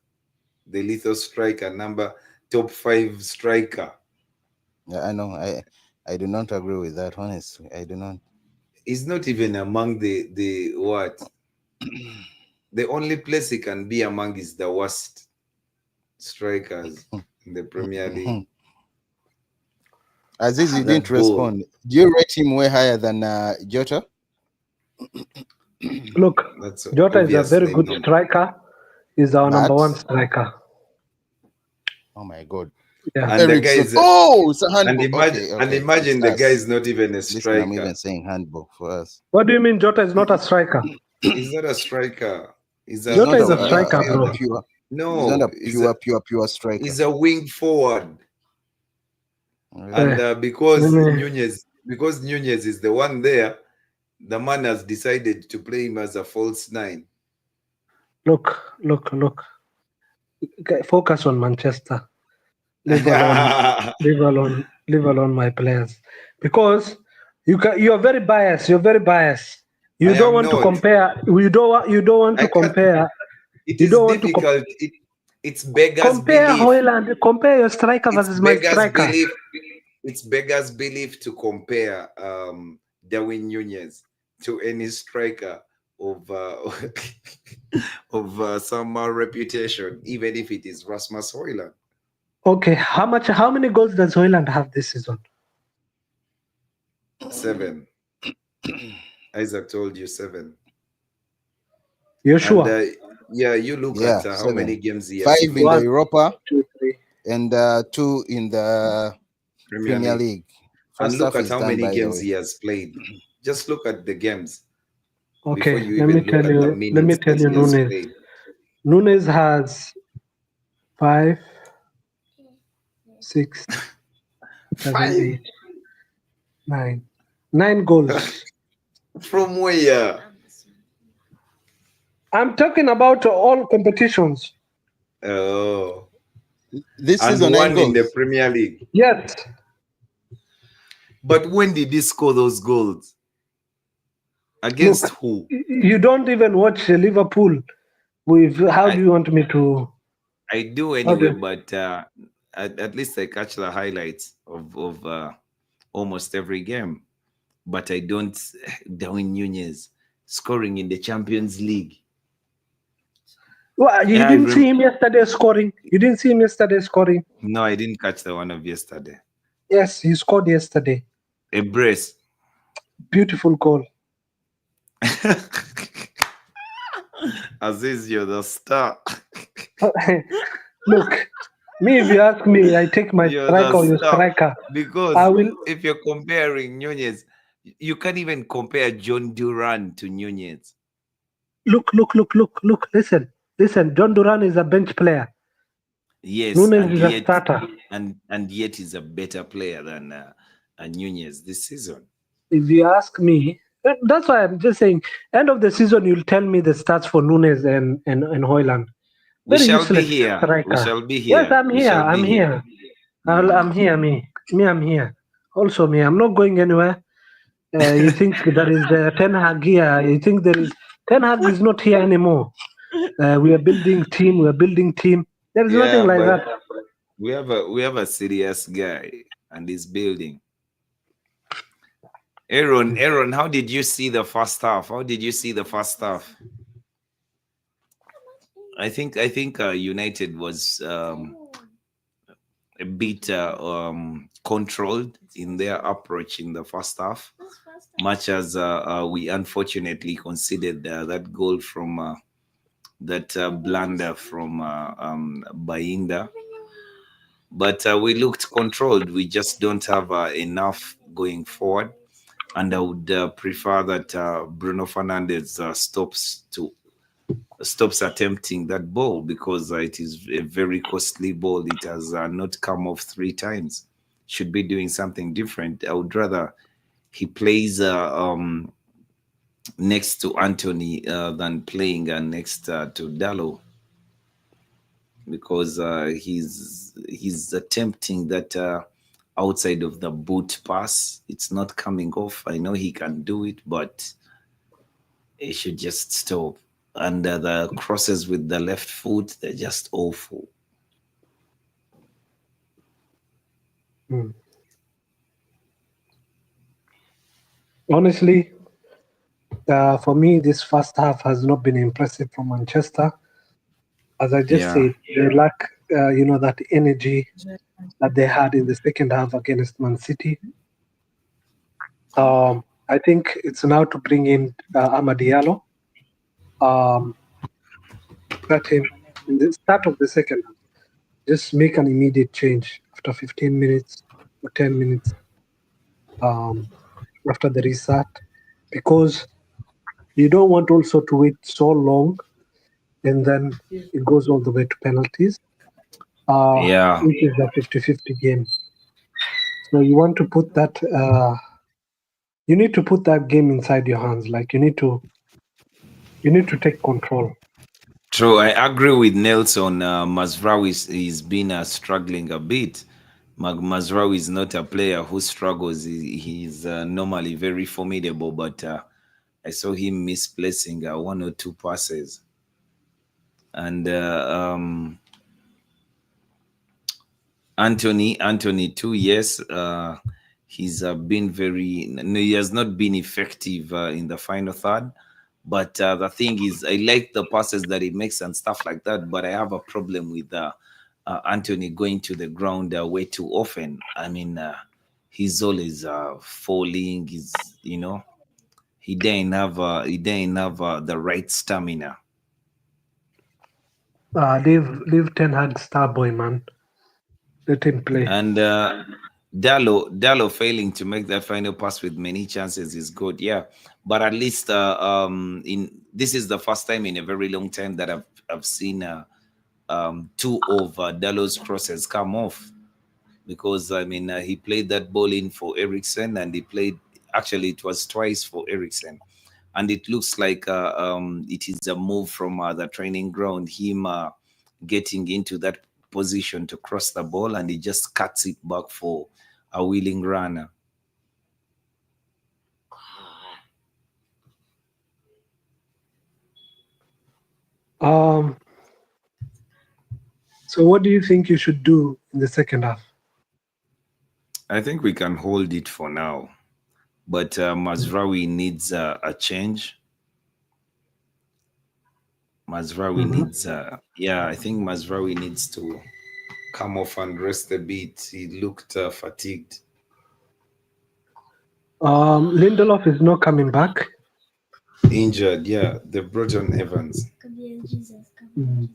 The lethal striker, top 5 striker. Yeah, I know. I do not agree with that, honestly. I do not. He's not even among the what? The only place he can be among is the worst strikers in the Premier League. Aziz, you That didn't goal. respond. Do you rate him way higher than Jota? Look, That's Jota is a very obviously good not. striker. He's our number But 1 striker. oh my God, Yeah. And the guy Ericsson. is Oh, it's a and handball. imagine Okay, okay. imagine the It's guy us. is not even a Listen, I'm striker. even saying handball for us. What do you mean Jota is not a striker? He's not a striker. He's He's Jota not is a striker, bro. pure. He's No, not a pure striker. he's a wing forward. Really? And because Really? Nunez is the one there, the man has decided to play him as a false 9. Look. Okay, focus on Manchester. Leave alone my players. Because you're very biased. You're very biased. You I don't am want to not. compare. You don't want I to can't. compare. It You is don't want to difficult. It's beggars compare belief. Hoyland. Compare your striker It's versus my beggars striker. belief. It's beggars belief to compare Darwin Nunez to any striker of of some reputation, even if it is Rasmus Hoyland. Okay, how many goals does Hoyland have this season? 7. Isaac told you 7. You're sure? And yeah, you look Yeah, at how 7. many games he has 5 in played. the Europa 2, 3. and 2 in the Premier League. And First look half at is how done, many by the games way. he has played. Just look at the games before Okay, you let me even look tell at the you. minutes Let me that tell you, he has Nunes. played. Nunes has 5, 6, 7, 5 8, 9. 9 goals. from where? I'm talking about all competitions. Oh, This and season, 9 1 in the goals. Premier League. Yes. But when did he score those goals? Against Look, who? you don't even watch Liverpool. How do you want me to? I do anyway, but at least I catch the highlights of almost every game. But I don't. Darwin Nunez scoring in the Champions League. Well, you didn't see him yesterday scoring. You didn't see him yesterday scoring. No, I didn't catch the one of yesterday. Yes, he scored yesterday. A brace. Beautiful goal. Aziz, you're the star. Look, me, if you ask me, I take my You're striker the or your star. striker. Because I will. if you're comparing Nunez, you can't even compare John Duran to Nunez. Look. Listen. John Duran is a bench player. Yes, Nunes is a starter. and yet he's a better player than Nunez this season. If you ask me, that's why I'm just saying. End of the season, you'll tell me the stats for Nunes and Hoyland. We Very shall be useless here. striker. We shall be here. Yes, I'm We here. shall be I'm here. I'm here. I'm here. Also, me. I'm not going anywhere. You think there is Ten Hag here? You think there is Ten Hag is not here anymore? We are building team. There is nothing like but that. we have a serious guy, and he's building. Aaron, how did you see the first half? I think United was a bit controlled in their approach in the first half, much as we unfortunately conceded that goal from that blunder from Bayinda. But we looked controlled. We just don't have enough going forward. And I would prefer that Bruno Fernandes stops attempting that ball, because it is a very costly ball. It has not come off 3 times. Should be doing something different. I would rather he plays next to Anthony than playing next to Dallo, because he's attempting that outside of the boot pass. It's not coming off. I know he can do it, but he should just stop. And the crosses with the left foot, they're just awful. Hmm. Honestly, for me, this first half has not been impressive from Manchester. As I just Yeah. said, they lack, that energy that they had in the second half against Man City. I think it's now to bring in Amad Diallo. Um, Let him in the start of the second half. Just make an immediate change after 15 minutes or 10 minutes um, after the restart, because you don't want also to wait so long and then it goes all the way to penalties, Yeah. which is a 50-50 game. So you want to put that, you need to put that game inside your hands. Like you need to take control. True. I agree with Nelson. Mazraoui is been struggling a bit. Mazraoui is not a player who struggles. He's normally very formidable, but I saw him misplacing 1 or 2 passes. And Anthony too. Yes, he's been very. No, he has not been effective in the final third. But the thing is, I like the passes that he makes and stuff like that. But I have a problem with Anthony going to the ground way too often. I mean, he's always falling. He didn't have the right stamina. Leave Ten Hag Starboy, man. Let him play. And Dallo failing to make that final pass with many chances is good, yeah. But at least in this is the first time in a very long time that I've seen 2 of Dallo's crosses come off, because I mean he played that ball in for Ericsson, and he played, actually it was twice for Ericsson, and it looks like it is a move from the training ground, him getting into that position to cross the ball, and he just cuts it back for a willing runner. Um, so what do you think you should do in the second half? I think we can hold it for now, but Mazraoui needs a change. Mazraoui Mhm. needs, yeah, I think Mazraoui needs to come off and rest a bit. He looked fatigued. Lindelof is not coming back. Injured, yeah. They brought on Evans. Mm.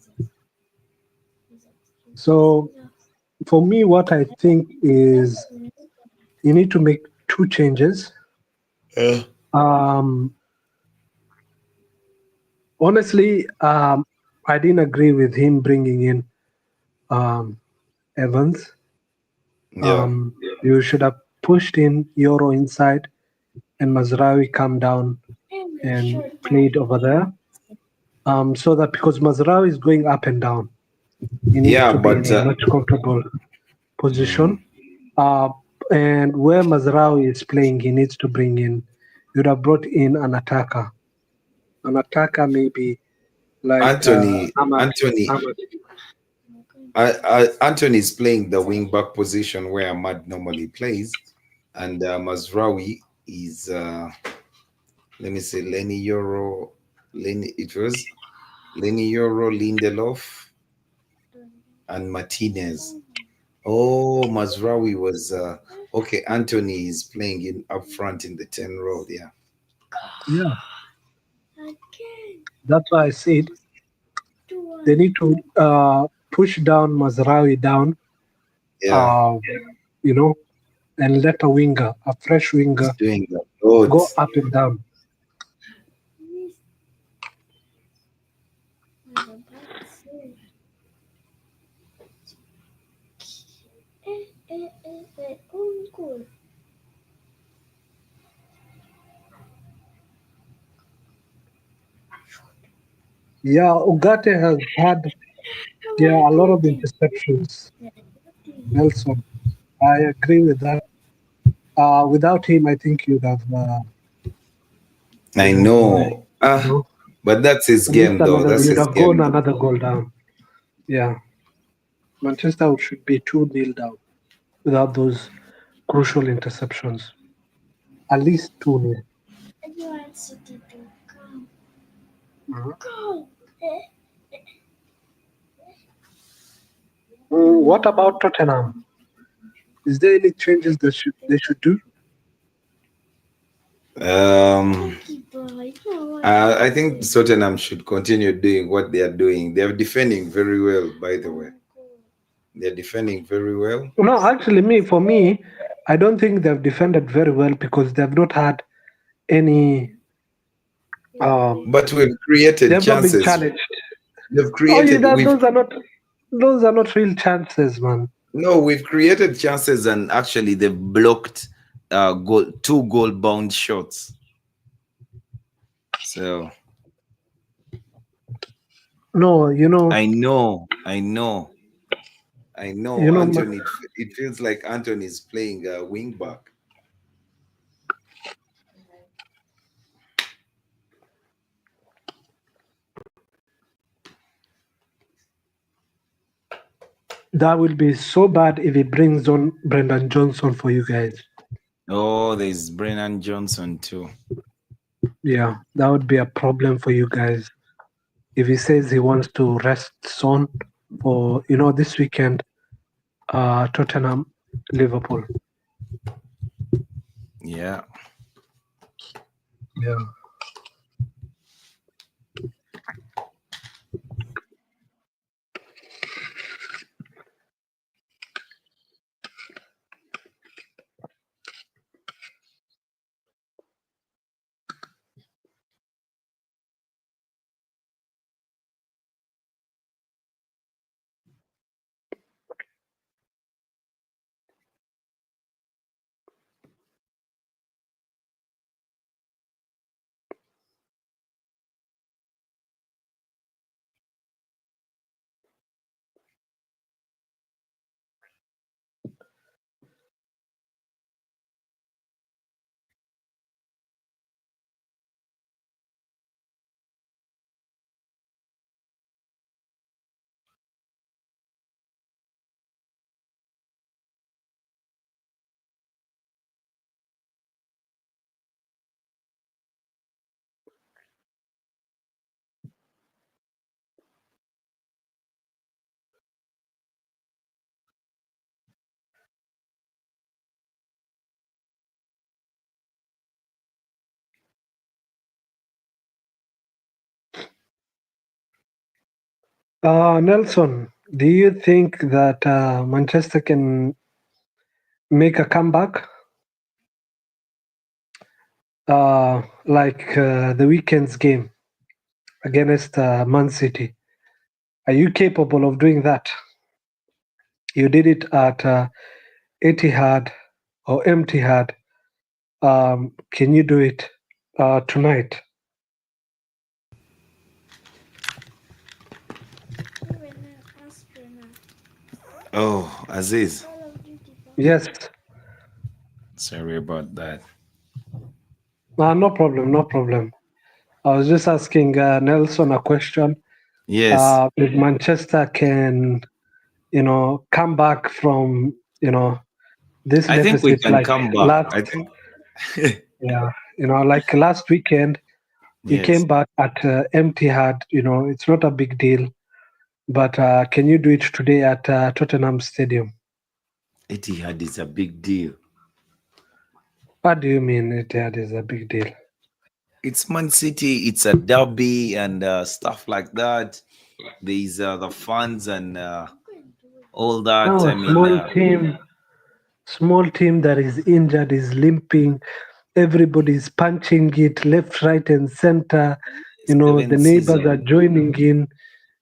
So for me, what I think is you need to make two changes. Uh, Um, Honestly, I didn't agree with him bringing in um, Evans. yeah. You should have pushed in Euro inside and Mazraoui come down and played over there. So that because Mazraoui is going up and down, he needs Yeah, to be in but a much comfortable mm, position. Uh, and where Mazraoui is playing, he needs to bring in. You'd have brought in an attacker maybe like Anthony, Ahmad. Anthony, Ahmad. Anthony is playing the wing back position where Ahmad normally plays, and Mazraoui is let me say Lenny Euro, Lenny it was Lenny Euro, Lindelof, and Martinez. Oh, Mazraoui was okay. Anthony is playing in up front in the 10 role. Yeah. Yeah, that's why I said they need to push down Mazraoui down, Yeah. uh, you know, and let a fresh He's winger, doing that. Oh, go up and down. Yeah, Ugarte has had a lot of interceptions. Nelson, I agree with that. Without him, I think I you'd have, know. you know, But that's his missed game, though. another. That's You'd his have gone game. another goal down. Yeah, Manchester should be 2-0 down without those crucial interceptions. At least 2-0. What about Tottenham? Is there any changes they should do? I think Tottenham should continue doing what they are doing. They're defending very well, by the way. They're defending very well. No, actually, for me, I don't think they've defended very well because they've not had any. But we've created They've not been chances. challenged. We've Oh, yeah, created. We've those are not real chances, man. No, we've created chances, and actually they've blocked two goal bound shots. So No, I know. Anthony, it feels like Anthony is playing wing back. that will be so bad if he brings on Brendan Johnson for you guys. Oh, there's Brennan Johnson too. Yeah, that would be a problem for you guys. If he says he wants to rest Son for this weekend, Tottenham, Liverpool. Yeah. Yeah. Nelson, do you think that Manchester can make a comeback? Like the weekend's game against Man City. Are you capable of doing that? You did it at Etihad or Etihad. Can you do it tonight? Oh, Aziz. Yes. Sorry about that. No problem. No problem. I was just asking Nelson a question. Yes. If Manchester can, come back from, this I think we deficit can like come back. last, I think. yeah, like last weekend, we Yes. came back at Etihad. It's not a big deal, but can you do it today at Tottenham Stadium? Etihad is a big deal. What do you mean Etihad is a big deal? It's Man City. It's a derby and stuff like that. There's the fans and all that. No, I mean, small team that is injured, is limping. Everybody's punching it left, right, and center. The seven neighbors are season. joining in.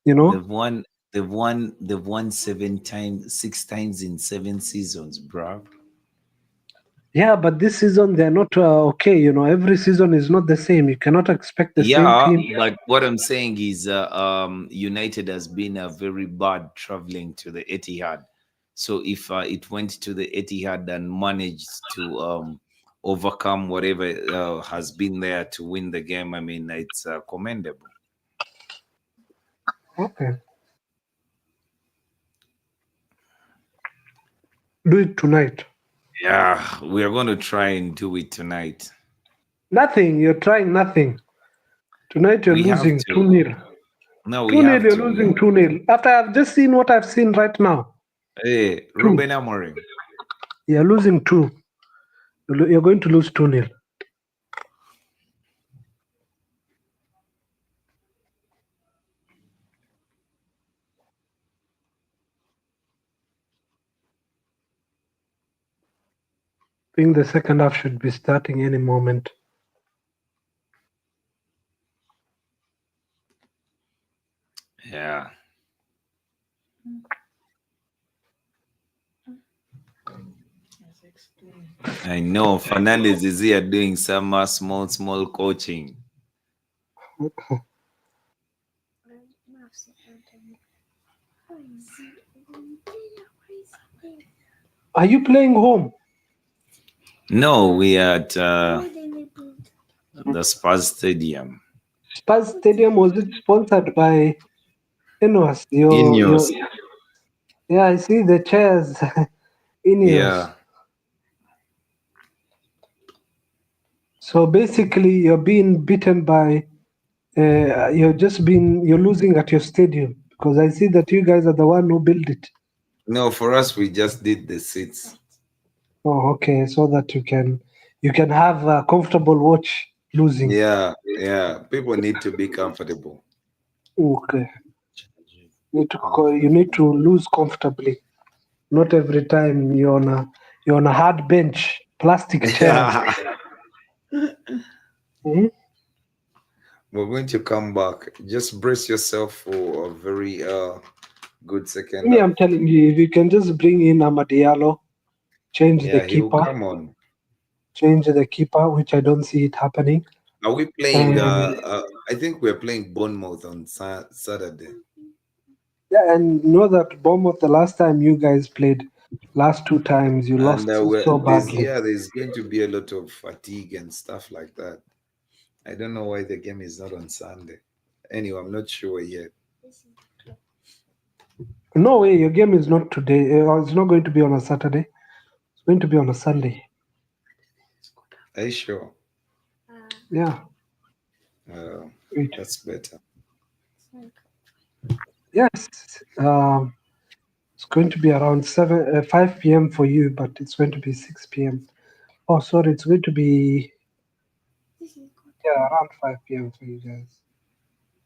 They've won. They've won 7 times, 6 times in 7 seasons, bro. Yeah, but this season they're not okay. Every season is not the same. You cannot expect the same Yeah, team. but what I'm saying is, United has been very bad traveling to the Etihad. So if it went to the Etihad and managed to overcome whatever has been there to win the game, I mean, it's commendable. Okay, do it tonight. Yeah, we are going to try and do it tonight. Nothing. You're trying nothing. Tonight you're We have losing to. 2-0. No, we 2-0, have you're to. losing 2-0. After I've just seen what I've seen right now. Hey, 2. Ruben Amorim. You're losing 2. You're going to lose 2-0. I think the second half should be starting any moment. Yeah. I know Fernandez is here doing some small coaching. Are you playing home? No, we are at the Spurs Stadium. Spurs Stadium, was it sponsored by Ineos? Ineos. Yeah, I see the chairs. Ineos. Yeah. So basically, you're being beaten by. You're losing at your stadium because I see that you guys are the one who built it. No, for us we just did the seats. Oh, okay, so that you can have a comfortable watch losing. Yeah. People need to be comfortable. Okay, you need to lose comfortably. Not every time you're on a hard bench, plastic chairs. Hmm? We're going to come back. Just brace yourself for a very good second Me, half. I'm telling you, if you can just bring in Amadialo, change the Yeah, he'll keeper, come on. which I don't see it happening. Are we playing? And I think we're playing Bournemouth on Saturday. yeah, and know that Bournemouth, the last time you guys played, last 2 times you And lost so badly. there's going to be a lot of fatigue and stuff like that. I don't know why the game is not on Sunday. Anyway, I'm not sure yet. No way, your game is not today. It's not going to be on a Saturday. It's going to be on a Sunday. Are you sure? Yeah. Wait. That's better. Yes. It's going to be around 5 p.m. for you, but it's going to be 6 p.m. Oh, sorry, it's going to be around 5 p.m. for you guys.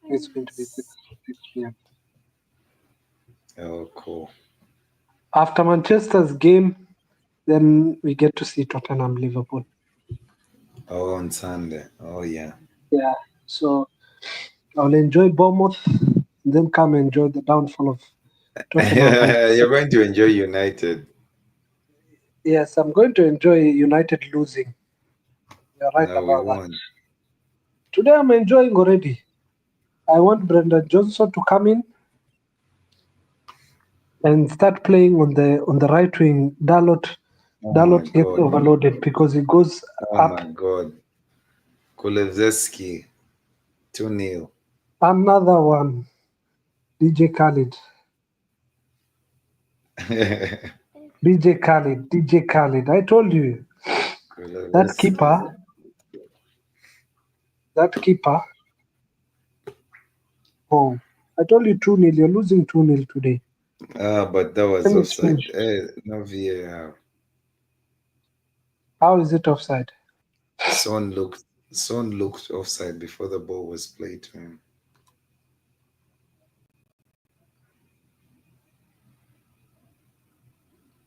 It's going to be 6 p.m. Oh, cool. After Manchester's game, then we get to see Tottenham Liverpool. Oh, on Sunday. Oh, yeah. Yeah. So I'll enjoy Bournemouth, then come enjoy the downfall of Tottenham. You're going to enjoy United. Yes, I'm going to enjoy United losing. You're right No, we about that. won. Today I'm enjoying already. I want Brendan Johnson to come in and start playing on the right wing. Oh my Dalot gets God. overloaded because he goes Oh up. my God. Kulevski, 2-0. Another one, DJ Khaled. DJ Khaled. I told you that keeper. Oh, I told you 2-0. You're losing 2-0 today. But that was Let me offside. screenshot. No VAR. How is it offside? Son looked offside before the ball was played to him.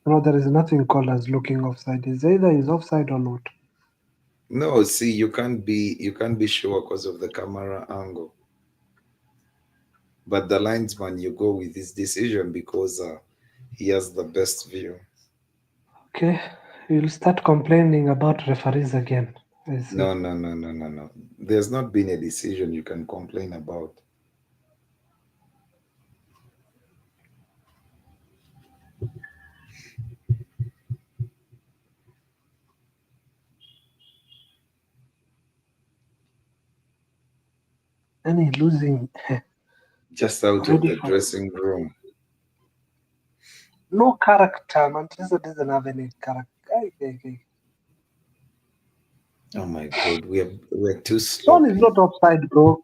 No, there is nothing called as looking offside. It's either he's offside or not. No, see, you can't be sure because of the camera angle. But the linesman, you go with his decision because he has the best view. Okay, you'll start complaining about referees again. I see. No. There's not been a decision you can complain about. Any losing Just out of already the for dressing room. no character. Manchester doesn't have any character. Oh my God, we're too Son is sloppy. not offside, bro.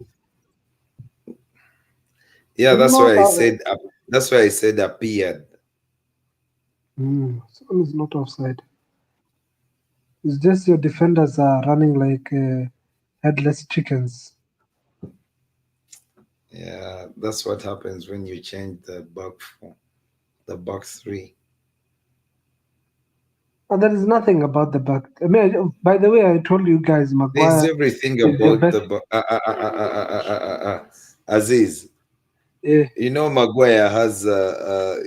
Yeah, It's that's not. why I said. That's why I said appeared. Son is not offside. It's just your defenders are running like headless chickens. Yeah, that's what happens when you change the back three. And there is nothing about the back. I mean, by the way, I told you guys, There's Maguire everything is your about best. the Aziz. Yeah. You know, Maguire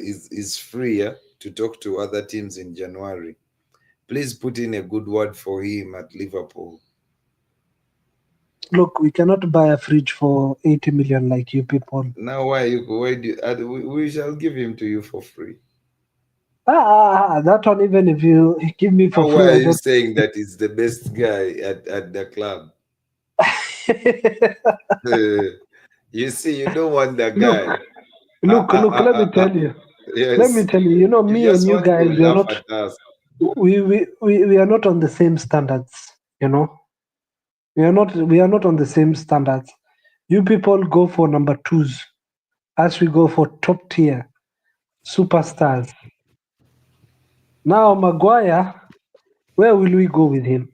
is free to talk to other teams in January. Please put in a good word for him at Liverpool. Look, we cannot buy a fridge for 80 million like you people. Now, why do you, we shall give him to you for free. That one, even if you give me for Now, free, why are I you don't. saying that he's the best guy at the club? You see, you don't want the look, guy. look, let me tell you. Let me Yes, tell you, you me and just you want to guys, we are laugh not, at us. we are not on the same standards, you know. We are not on the same standards. You people go for number twos, as we go for top tier superstars. Now Maguire, where will we go with him?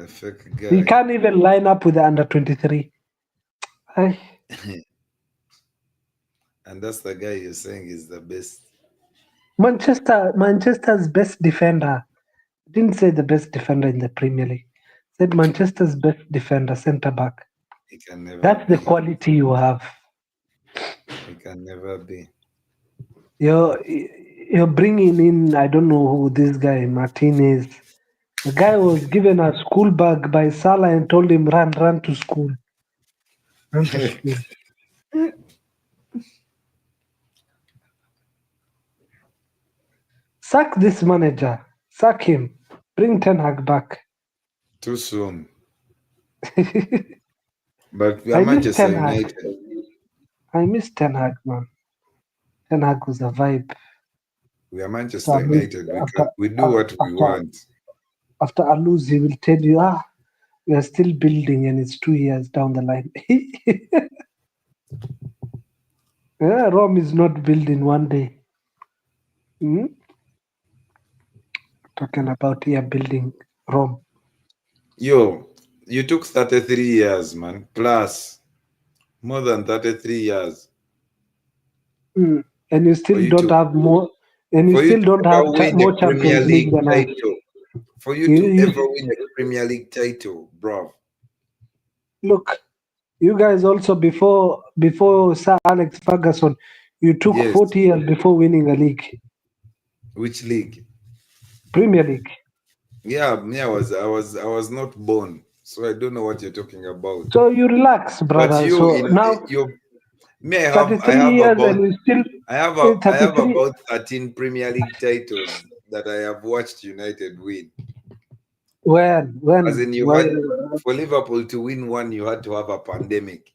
Fake He guy. can't even line up with the under 23. Aye. And that's the guy you're saying is the best. Manchester's best defender. Didn't say the best defender in the Premier League. Said Manchester's best defender, centre back. He can never That's the be. quality you have. He can never be. You're bringing in, I don't know who this guy Martinez. The guy was given a school bag by Salah and told him run to school, run to school. Sack this manager, sack him, bring Ten Hag back. Too soon. But we are I miss Manchester Ten Hag. United. I miss Ten Hag, man. Ten Hag was a vibe. We are Manchester After United. We do what we want. after I lose, he will tell you, we are still building and it's 2 years down the line. Yeah, Rome is not built in one day. Hmm? Talking about here building Rome. Yo, you took 33 years, man. Plus, more than 33 years And you for still you don't to have more, and you for you still to don't have ever win a more Premier Champions League League than us. title. For you You, to you ever win a Premier League title, bro. look, you guys also before Sir Alex Ferguson, you took Yes. 40 years before winning a league, Which league? Premier League. Yeah, me, I was not born, so I don't know what you're talking about. So you relax, But brother. you So in now you me, I 33 have years about and you still I have 33. about 13 Premier League titles that I have watched United win. As in, you had When for Liverpool to win one, you had to have a pandemic.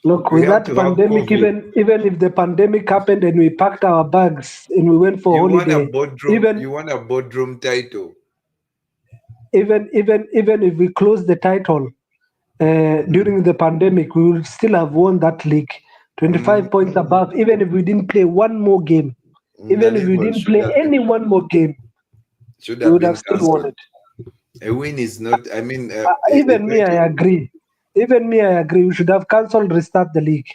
look We with have that to have pandemic, COVID. even if the pandemic happened and we packed our bags and we went for holiday, You won a boardroom title. even if we close the title during the pandemic, we will still have won that league 25 points above, even if we didn't play one more game. Even if we didn't play any one more game, should we have would been have still won cancelled. it. A win is not. I mean, Even me, I agree. Even me, I agree. We should have cancelled, restart the league.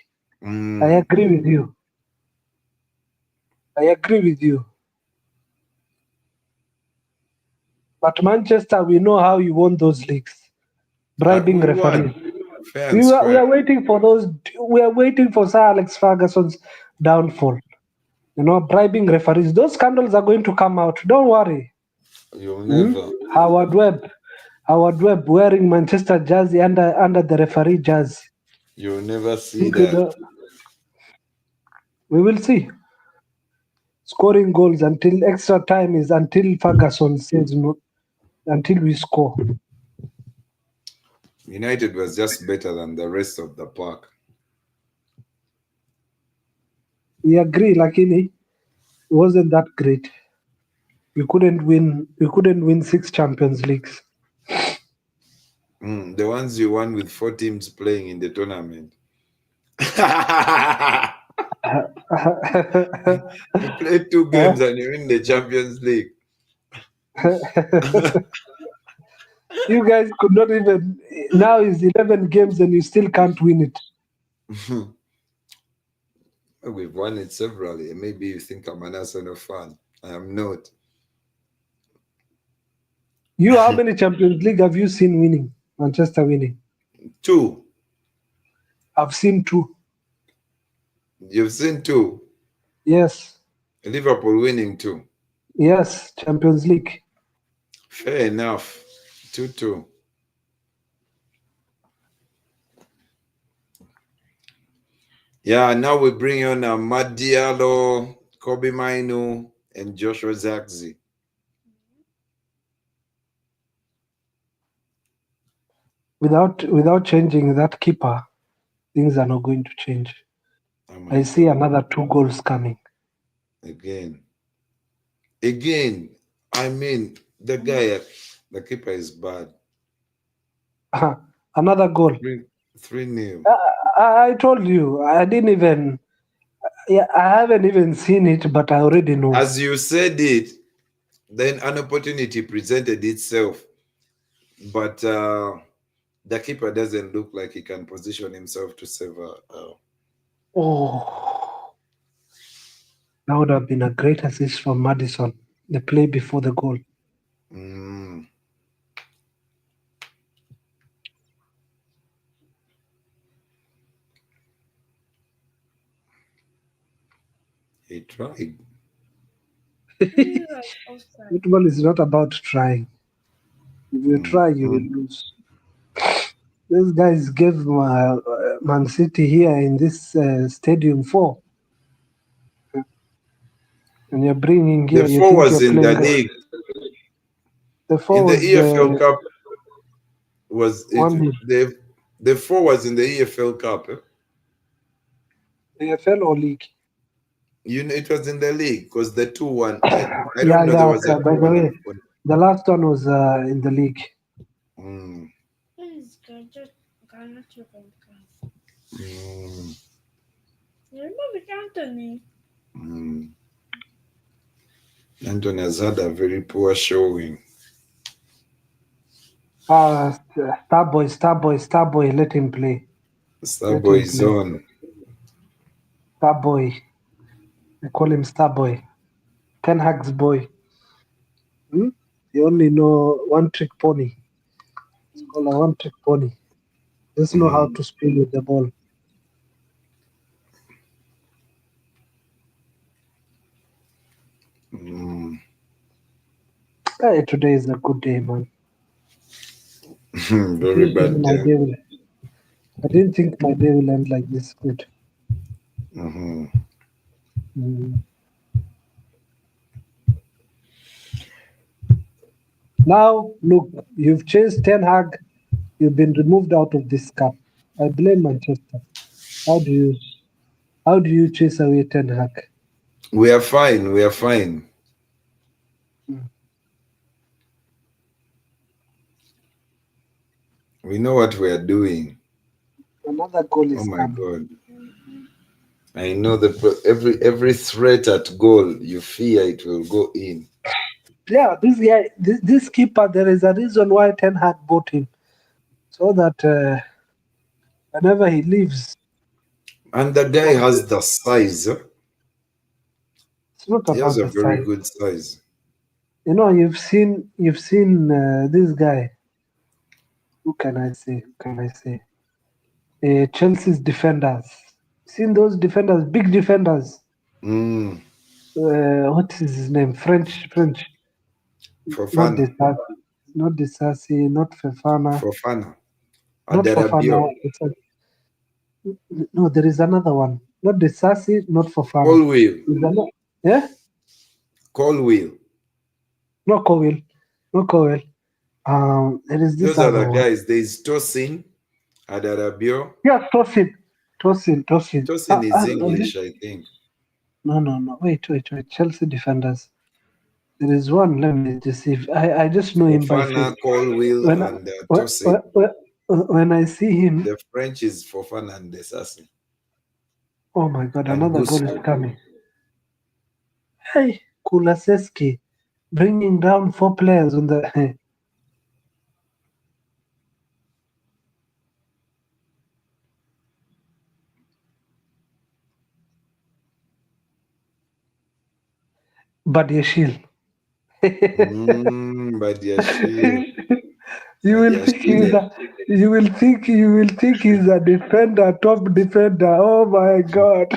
I agree with you. I agree with you. But Manchester, we know how you won those leagues. Bribing we referees. won. Fair We and are square. waiting for those. We are waiting for Sir Alex Ferguson's downfall. You know, bribing referees. Those scandals are going to come out. Don't worry. You'll never. Howard Webb wearing Manchester jersey under the referee jersey. You'll never see that. We will see. Scoring goals until extra time is until Ferguson says no, until we score. United was just better than the rest of the park. We agree, Lakini, it wasn't that great. We couldn't win 6 Champions Leagues. The ones you won with 4 teams playing in the tournament. You played 2 games and you win the Champions League. You guys could not even. Now is 11 games and you still can't win it. We've won it severally. Maybe you think I'm an Arsenal fan. I am not. You, how many Champions League have you seen winning? Manchester winning? 2. I've seen 2. You've seen 2. Yes. Liverpool winning 2. Yes, Champions League. Fair enough. 2-2. Yeah, now we bring on Madialo, Kobe Mainu, and Joshua Zagzi. Without changing that keeper, things are not going to change. I see another 2 goals coming. Again. I mean, the keeper is bad. Another goal. 3-0. I told you, I didn't even. Yeah, I haven't even seen it, but I already know. As you said it, then an opportunity presented itself, but the keeper doesn't look like he can position himself to save Oh, that would have been a great assist from Madison. The play before the goal. He tried. Football is not about trying. If you try, you will lose. These guys gave Man City here in this stadium 4. And you're bringing here, The you 4 think was you're in the playing. league. The 4 In the was EFL Cup was it? 1-0. The 4 was in the EFL Cup. EFL or league? It was in the league because the 2-1. I don't Yeah, know. yeah. There was Okay. a By the 2-1 way, the last one was in the league. Anthony has had a very poor showing. Starboy, let him play. Starboy is on. Starboy. I call him Starboy. Ten Hag's boy. You only know one trick pony. It's called a one trick pony. Just know how to spin with the ball. Hey, today is a good day, man. Very bad day. I didn't think my day will end like this good. Now, look, you've chased Ten Hag. You've been removed out of this cup. I blame Manchester. How do you chase away Ten Hag? We are fine. We are fine. We know what we are doing. Another goal is Oh my coming. God. I know every threat at goal, you fear it will go in. Yeah, this guy, this keeper, there is a reason why Ten Hag bought him, so that whenever he leaves, And the guy has the size. it's not He has about a the very size. good size. You know, you've seen this guy. Who can I say? Who can I say? Chelsea's defenders. Seen those defenders, big defenders. Mm, What is his name? French. Not Fofana. Desasi, not Desasi, not Fefana, Fofana. not Adarabio. Fofana. No, there is another one. Not Desasi, not Fofana. Colwill. Yeah, Colwill. not Cowell, not Cowell. There is this Those are other the one. guys. There is Tosin, Adarabio. Yeah, Tosin. Tosin is English, I think. No. Wait. Chelsea defenders. There is one. Let me just see. I just know him by face. Fofana, Colwill, When and Tosin. when I see him, The French is Fofana and Desasi. oh my God, And another goal is Gusto. coming. Hey, Kulasevski bringing down 4 players on the. Badiashile. Badiashile. You will think Badiashile. you will think he's a defender, top defender. Oh my God.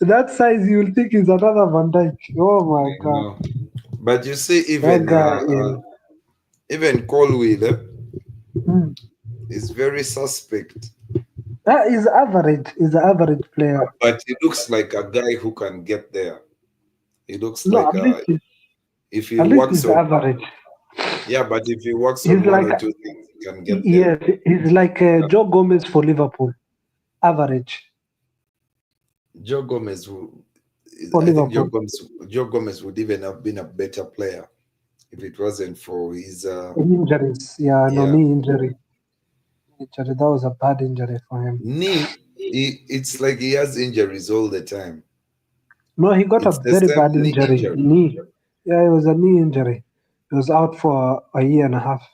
That size you will think he's another Van Dijk. Oh my I God. know. But you see, That guy is even Colwill mm, is very suspect. he's average. He's an average player. But he looks like a guy who can get there. He looks No, like if he at least works he's on, average. yeah, but if he works He's on one like or two things, he can get there. yes, he's like Joe Gomez for Liverpool. Average Joe Gomez, for I think Liverpool. Joe Gomez would even have been a better player if it wasn't for his, Injuries. Yeah, no yeah, knee injury. That was a bad injury for him. knee. It's like he has injuries all the time. No, he got a It's the very same bad knee injury. injury. Knee. Yeah, it was a knee injury. He was out for a year and a half.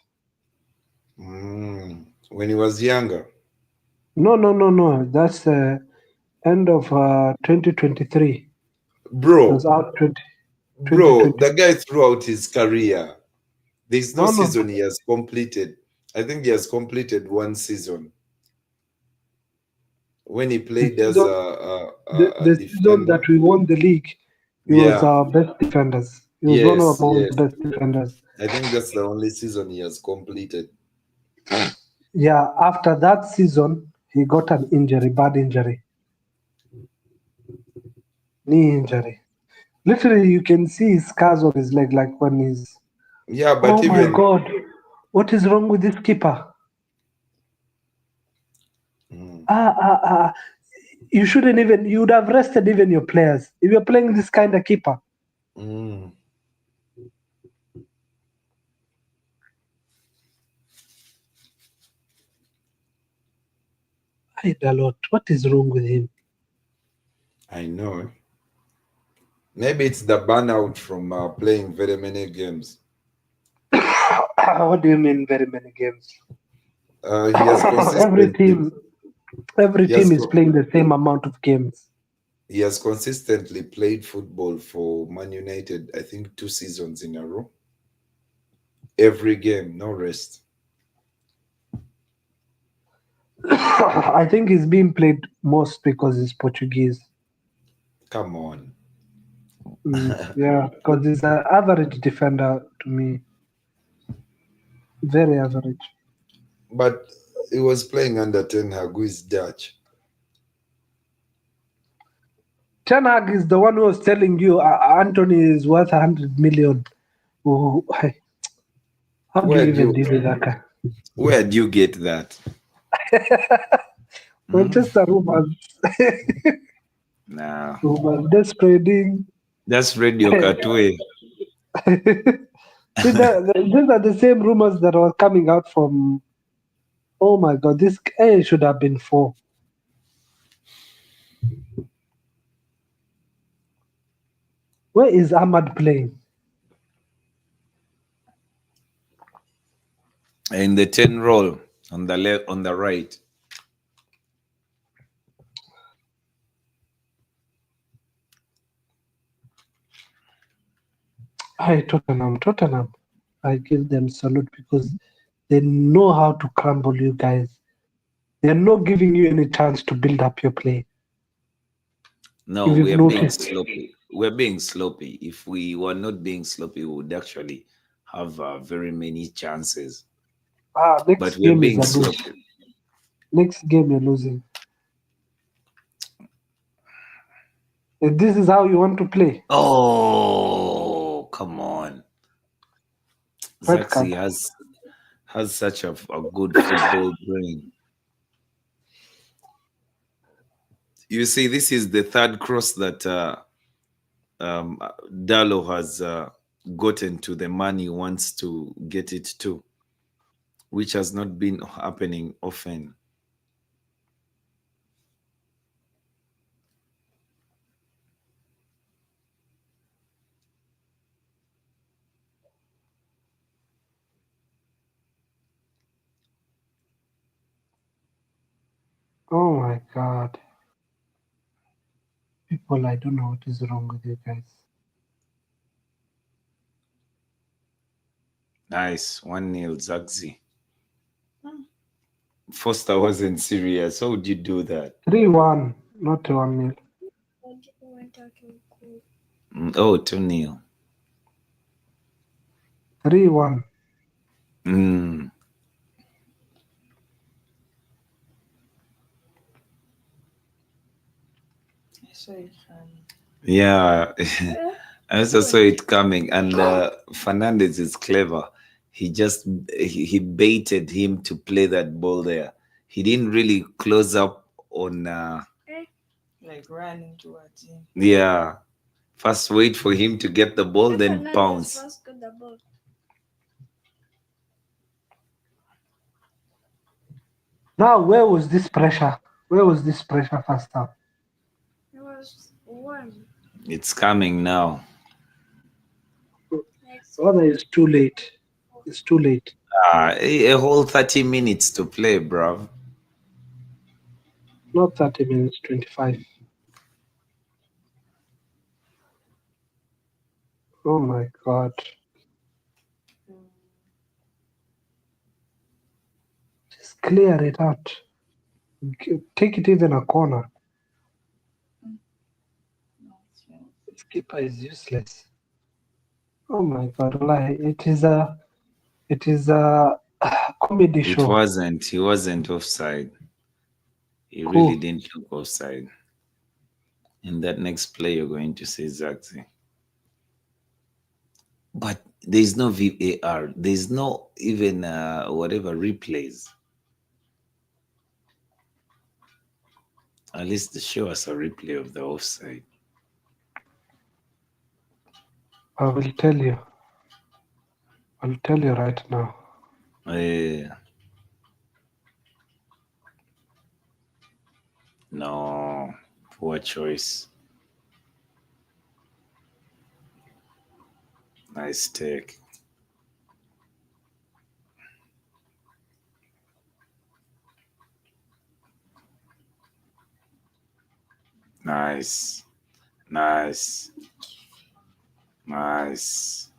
When he was younger. No. That's end of 2023. He was Bro, out 2020. the guy throughout his career, there's no No. season he has completed. I think he has completed one season when he The played as season, a the season defender. that we won the league, he was Yeah. our best defenders. He was one of Yes. our Yes. best defenders. I think that's the only season he has completed. Yeah, after that season, he got an injury, bad injury, knee injury. Literally, you can see his scars on his leg, like when he's. Yeah, but Oh my even God, what is wrong with this keeper? mm, You shouldn't even. You would have rested even your players if you're playing this kind of keeper. mm, Dalot, what is wrong with him? I know. Maybe it's the burnout from playing very many games. What do you mean, very many games? He has consistently. Every He has, team is playing the same amount of games. he has consistently played football for Man United, I think 2 seasons in a row. Every game, no rest. I think he's being played most because he's Portuguese. Come on. Yeah, because he's an average defender to me. Very average. But he was playing under Ten Hag, who is Dutch. Ten Hag is the one who was telling you Anthony is worth 100 million. Oh, how do you even deal with that guy? Where do you get that? Manchester rumors. No. Rumors. They're spreading. That's Radio Katwe. See, these are the same rumors that were coming out from. Oh my God, this guy should have been 4. Where is Ahmad playing? In the 10 role on the left, on the right. Hey, Tottenham. I give them salute because they know how to crumble you guys. They're not giving you any chance to build up your play. No, If we you've are being noticed. sloppy. We're being sloppy. If we were not being sloppy, we would actually have very many chances. But Next we're game is being a lose. sloppy. Next game you're losing. If this is how you want to play, Oh, come on. red Zaxi card. has such a good football brain. You see, this is the third cross that um, Dalo has gotten to the man he wants to get it to, which has not been happening often. Oh my god. People, I don't know what is wrong with you guys. Nice. 1-0 Zaxi. Foster wasn't serious. How would you do that? 3-1, not 1-0. Oh, 2-0. 3-1. Mm. Yeah. I also saw it coming, and Fernandez is clever. He just he baited him to play that ball there. He didn't really close up on like running towards him. yeah. First wait for him to get the ball, then bounce. Now, where was this pressure? Where was this pressure first half? It's coming now. Rather, it's too late. It's too late. A whole 30 minutes to play, bro. Not 30 minutes, 25. Oh my god. Just clear it out. Take it even a corner. This keeper is useless. Oh my god, wallahi, it is a comedy It show. wasn't. He wasn't offside. He really Cool. didn't look offside. In that next play, you're going to say Zaxi. But there's no VAR. There's no even whatever replays. At least show us a replay of the offside. I will tell you. I'll tell you right now. Yeah. No, poor choice. Nice take. Nice. Nice. Nice.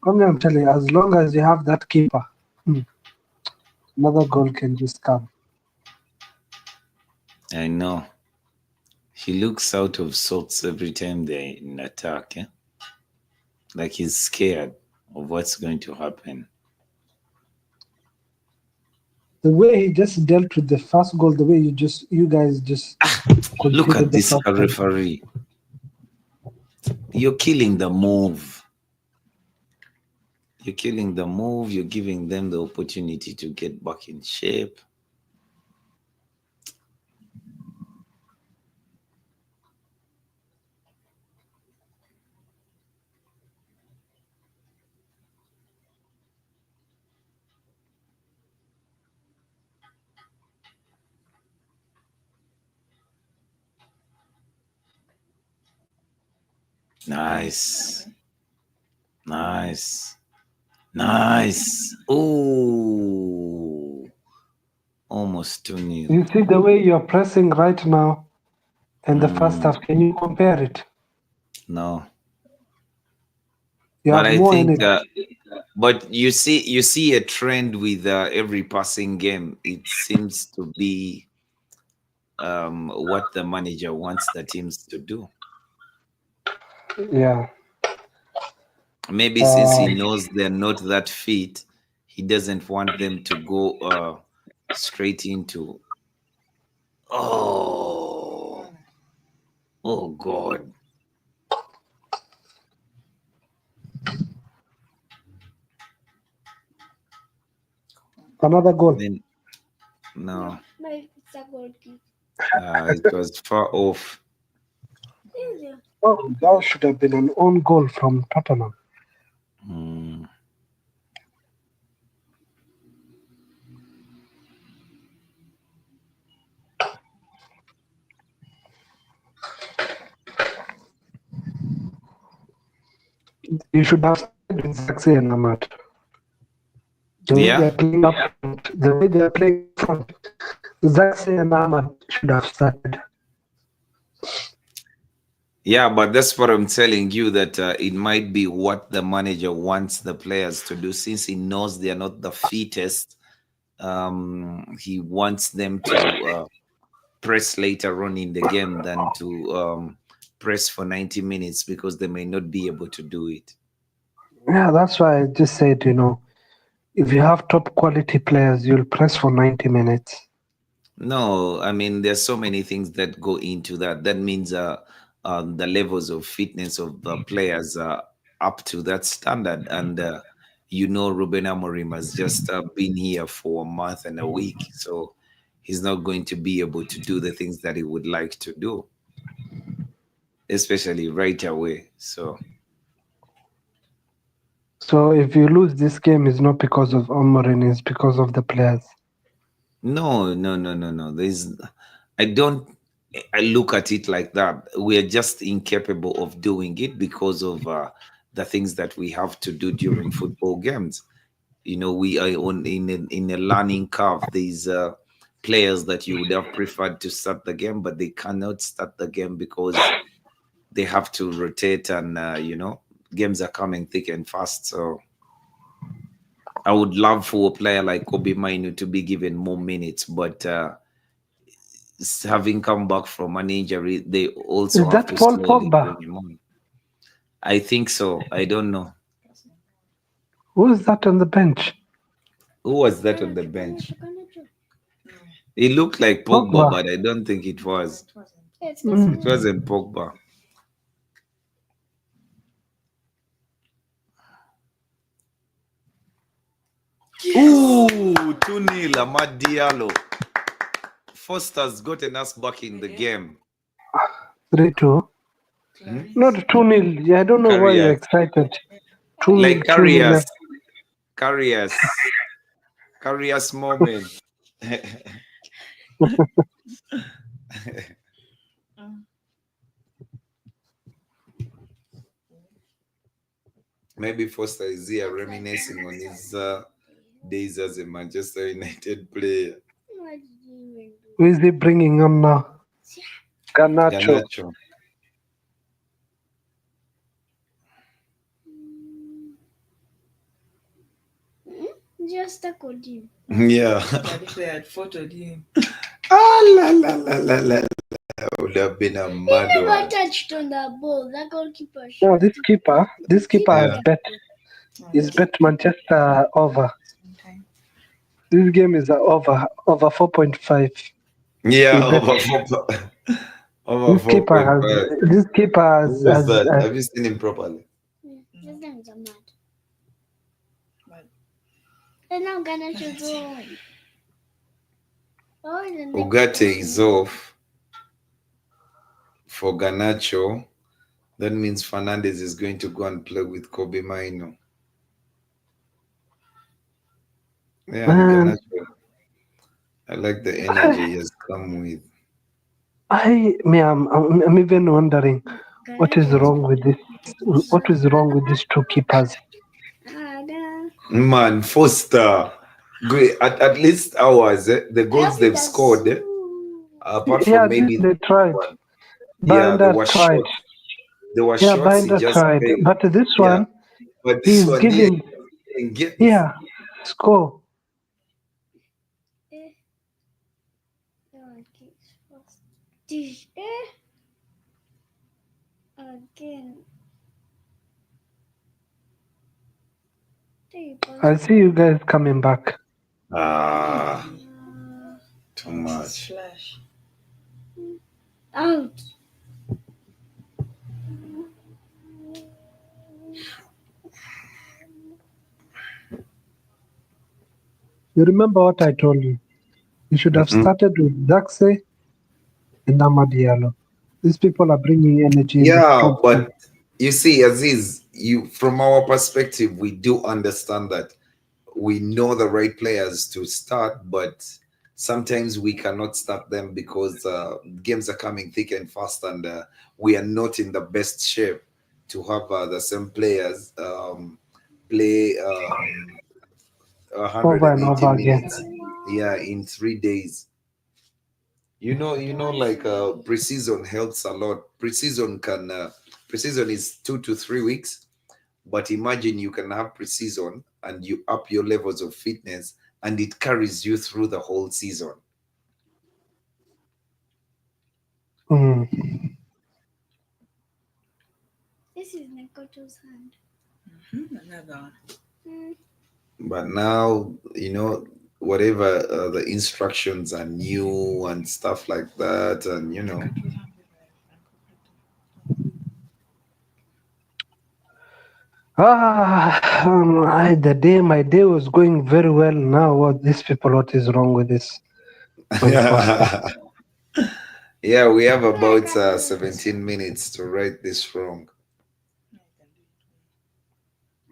Only I'm telling you, as long as you have that keeper, another goal can just come. I know. He looks out of sorts every time they're in attack. Eh? Like he's scared of what's going to happen. The way he just dealt with the first goal, the way you guys just Look conceded at the this first one. referee. You're killing the move. You're killing the move. You're giving them the opportunity to get back in shape. Nice. Nice. Nice. Oh, almost 2-0. You see the way you're pressing right now and the first Mm, half. Can you compare it? no. You But have I more think energy. but you see a trend with every passing game. It seems to be what the manager wants the teams to do. Yeah. Maybe since he knows they're not that fit, he doesn't want them to go straight into oh oh God. Another goal. Then no, it was far off. Oh, that should have been an own goal from Tottenham. Mm. You should have started with Zaxi and Ahmad. The way Yeah. they're playing up front, the way they're playing up front, Zaxi and Ahmad should have started. Yeah, but that's what I'm telling you, that it might be what the manager wants the players to do, since he knows they are not the fittest. He wants them to press later on in the game than to press for 90 minutes, because they may not be able to do it. Yeah, that's why I just said, if you have top quality players, you'll press for 90 minutes. No, I mean, there's so many things that go into that. That means the levels of fitness of the players are up to that standard. And Ruben Amorim has just been here for a month and a week, so he's not going to be able to do the things that he would like to do, especially right away. So if you lose this game, it's not because of Amorim, it's because of the players. No. I look at it like that. We are just incapable of doing it because of the things that we have to do during football games. We are in a learning curve. These players that you would have preferred to start the game, but they cannot start the game because they have to rotate, and games are coming thick and fast. So I would love for a player like Kobe Mainu to be given more minutes, but having come back from an injury, they also Is have that to Paul slowly Pogba? bring him on. I think so. I don't know. Who is that on the bench? Who was that on the bench? It looked like Pogba, Pogba. but I don't think it was. Mm. It wasn't Pogba. Ooh, 2-0, Amad Diallo. Foster's gotten us back in the game. 3-2. Not 2-0. I don't know why you're excited. 2-0. Like Carriers. Carriers moment. Maybe Foster is here reminiscing on his days as a Manchester United player. Who is he bringing on now? Garnacho. Just a him. Yeah. If they had photoed him. La. Would have been a mad He never one. touched on the ball. That goalkeeper. No, this keeper has bet. He's bet Manchester over. This game is over 4.5. Yeah, over This keeper 4.5. This keeper has. Who is that? Have you seen him properly? His name is Ahmad. And now Garnacho's on. Ugarte is off for Garnacho. That means Fernandez is going to go and play with Kobe Maino. Yeah, Garnacho. I like the energy he has come with. I'm even wondering what is wrong with this. What is wrong with these two keepers? Man, Foster. Great. At least ours, the goals they've scored, apart Yeah, from at least maybe they tried. one. Yeah, they Binder were tried. short. They were Yeah, shots, he Binder just tried. failed. But this Yeah. one, But this he's one here, giving. he didn't get Yeah, score. Again. I see you guys coming back. Too much. Flash. Out. You remember what I told you? You should have started with Daxe and Amadialo. These people are bringing energy in the Yeah, front. but you see, Aziz, from our perspective, we do understand that we know the right players to start, but sometimes we cannot start them because games are coming thick and fast, and we are not in the best shape to have the same players play Over and 180 over again. minutes. Yeah, in 3 days. Like preseason helps a lot. Preseason is 2 to 3 weeks, but imagine you can have preseason and you up your levels of fitness, and it carries you through the whole season. This is Nekoto's hand. Another one. But now, whatever the instructions are new and stuff like that, and my day was going very well. Now, what is wrong with this? Yeah, we have about 17 minutes to right this wrong.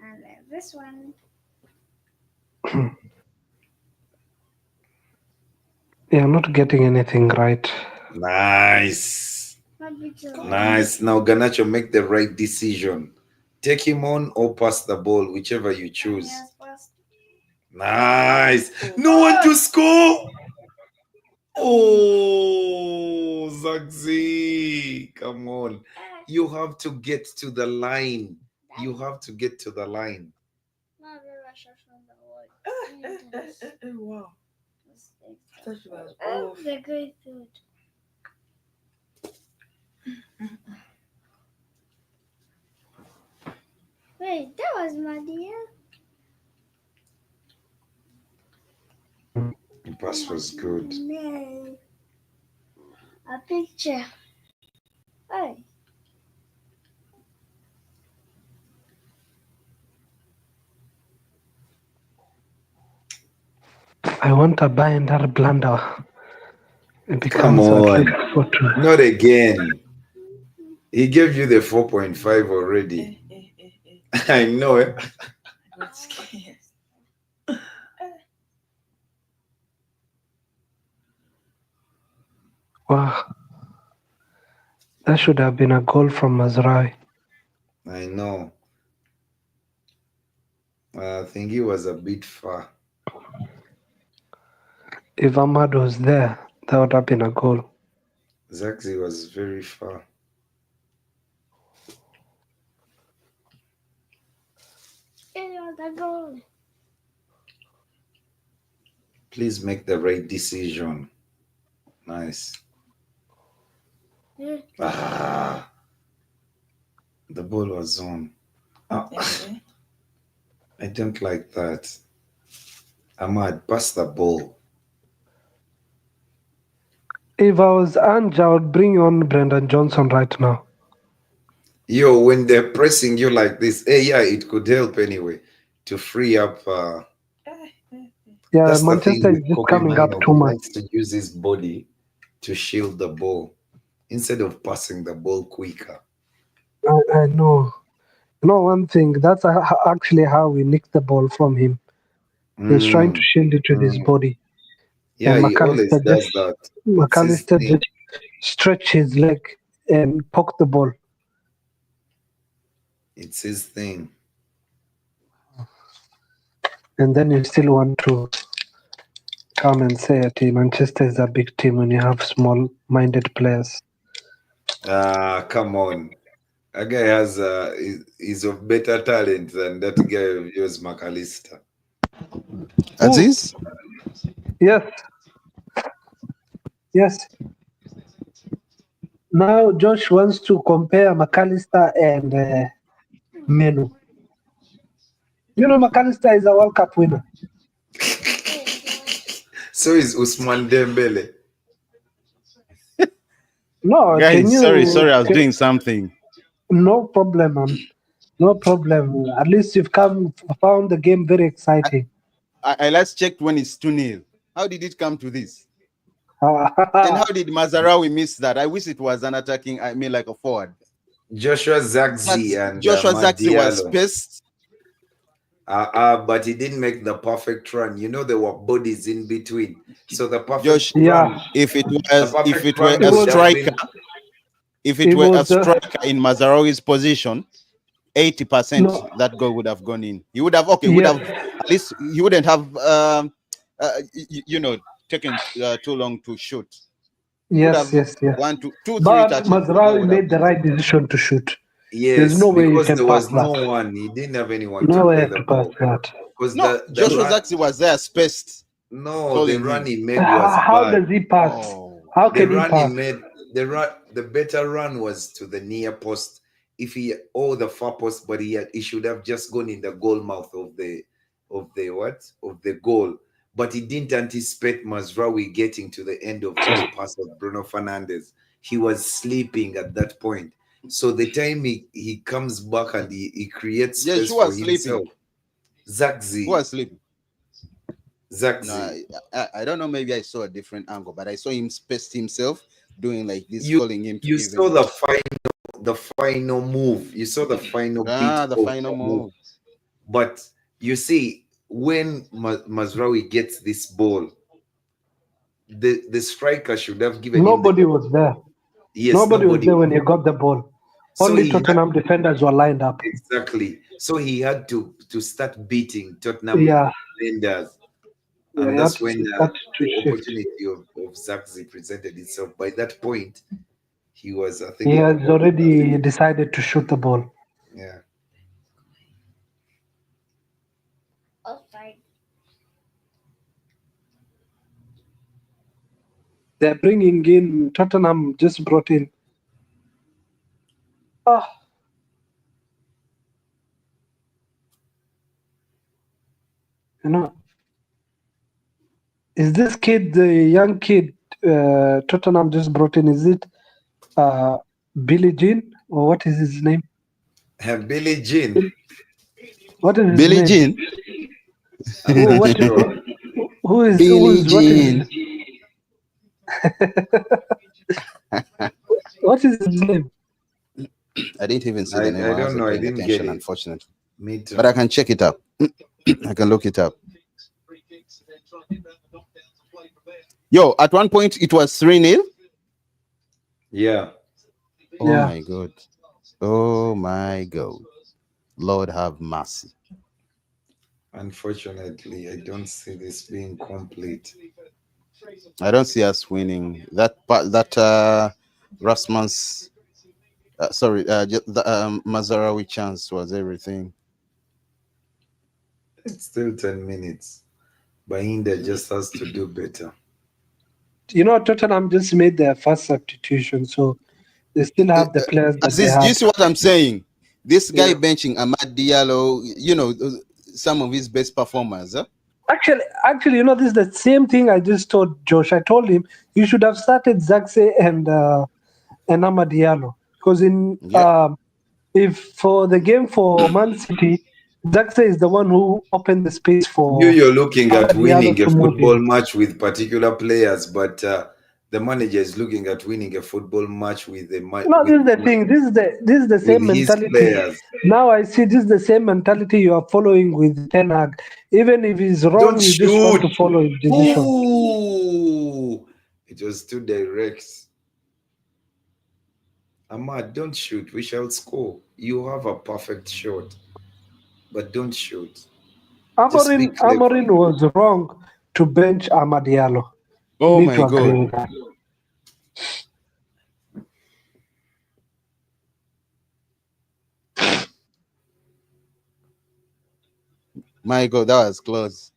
And then this one. Yeah, I'm not getting anything right. Nice. Nice. Now, Ganacho, make the right decision. Take him on or pass the ball, whichever you choose. Nice. No one to score. Oh, Zagzi. Come on. You have to get to the line. You have to get to the line. Wow. I thought she was off. They're going through it. Wait, that was my dear. The pass was good. No. A picture. Hey. I want a Binder blunder. It Come becomes at on. least 4-2. Not again. He gave you the 4.5 already. I know it. I got scared. Wow. That should have been a goal from Mazrai. I know. I think he was a bit far. If Ahmad was there, that would have been a goal. Zagzi was very far. It was a goal. Please make the right decision. Nice. The ball was on. I don't like that. Ahmad, pass the ball. If I was Anja, I would bring on Brendan Johnson right now. Yo, when they're pressing you like this, yeah, it could help anyway to free up. Yeah, That's Manchester is just coming up too much. He likes to use his body to shield the ball instead of passing the ball quicker. I know. You know one thing, that's actually how we nicked the ball from him. He's trying to shield it with his body. Yeah, and he always does that. McAllister just stretch his leg and poke the ball. It's his thing. And then you still want to come and say that Manchester is a big team when you have small-minded players. Come on. That guy has is of better talent than that guy of yours, McAllister. Aziz? Yes. Yes. Now Josh wants to compare McAllister and Menu. You know McAllister is a World Cup winner. So is Usman Dembele. No, Guys, can you? sorry, I was doing something. No problem, man. No problem. At least you've found the game very exciting. I last checked when it's 2-0. How did it come to this? And how did Mazarawi miss that? I wish it was an attacking, I mean, like a forward. Joshua Zagzi and Joshua Zagzi was Madialo. pissed. But he didn't make the perfect run. You know, there were bodies in between. So the perfect Josh, run, if it were run a would have striker, been- if it were a striker in Mazarawi's position, 80% that goal would have gone in. He would have would have at least he wouldn't have taken too long to shoot. Yes. 1, 2, 3 But touches. Mazraoui made the right decision to shoot. Yes, There's no way you because can there pass was no that. one. He didn't have anyone No to way play to the pass ball. that. Because No, Joshua Zagzi was there spaced. No, the run he made was How bad. does he pass? Oh. How The can he run he pass? made, the better run was to the near post. If he the far post, but he should have just gone in the goal mouth of the goal. But he didn't anticipate Mazraoui getting to the end of the pass of Bruno Fernandes. He was sleeping at that point. So the time he comes back and he creates space for himself. Zagzi. Who was sleeping? Zagzi. No, I don't know. Maybe I saw a different angle, but I saw him spaced himself doing like this, calling him. You saw the final move. You saw the final beat. The final move. But you see, when Mazraoui gets this ball, the striker should have given Nobody was there. Yes, nobody was there when he got the ball. So Only Tottenham defenders were lined up. Exactly. So he had to start beating Tottenham defenders. And that's when the opportunity of Zagzi presented itself. By that point, he was, I think... He has already decided to shoot the ball. Yeah. They're bringing in, Tottenham just brought in. You know, is this kid, the young kid Tottenham just brought in, is it Billie Jean? Or what is his name? Billie Jean. What is his Billie name? Jean? Who is Billie Jean? What is his name? I didn't even see the name. I don't know. I didn't get it. Unfortunately. Me too. But I can check it up. I can look it up. Yo, at one point it was 3-0. Yeah. Oh my God. Oh my God. Lord have mercy. Unfortunately, I don't see this being complete. I don't see us winning. That Rasmus, the Mazaraoui chance was everything. It's still 10 minutes. Bahinda just has to do better. You know, Tottenham just made their first substitution, so they still have the players that they have. Do you see what I'm saying? This guy benching Amad Diallo, you know, some of his best performers. Huh? Actually, you know, this is the same thing I just told Josh. I told him you should have started Zagze and Amad Diallo, because if for the game for Man City, Zagze is the one who opened the space for. You're looking at winning a football in. match with particular players, but the manager is looking at winning a football match with the. No, this is the thing. This is the same mentality. Now I see this is the same mentality you are following with Ten Hag. Even if he's wrong, you just want to follow his decision. Ooh, it was too direct. Ahmad, don't shoot. We shall score. You have a perfect shot, but don't shoot. Just be clever. Amorin was wrong to bench Amad Diallo. Oh Need to my agree God. with that. My God, that was close.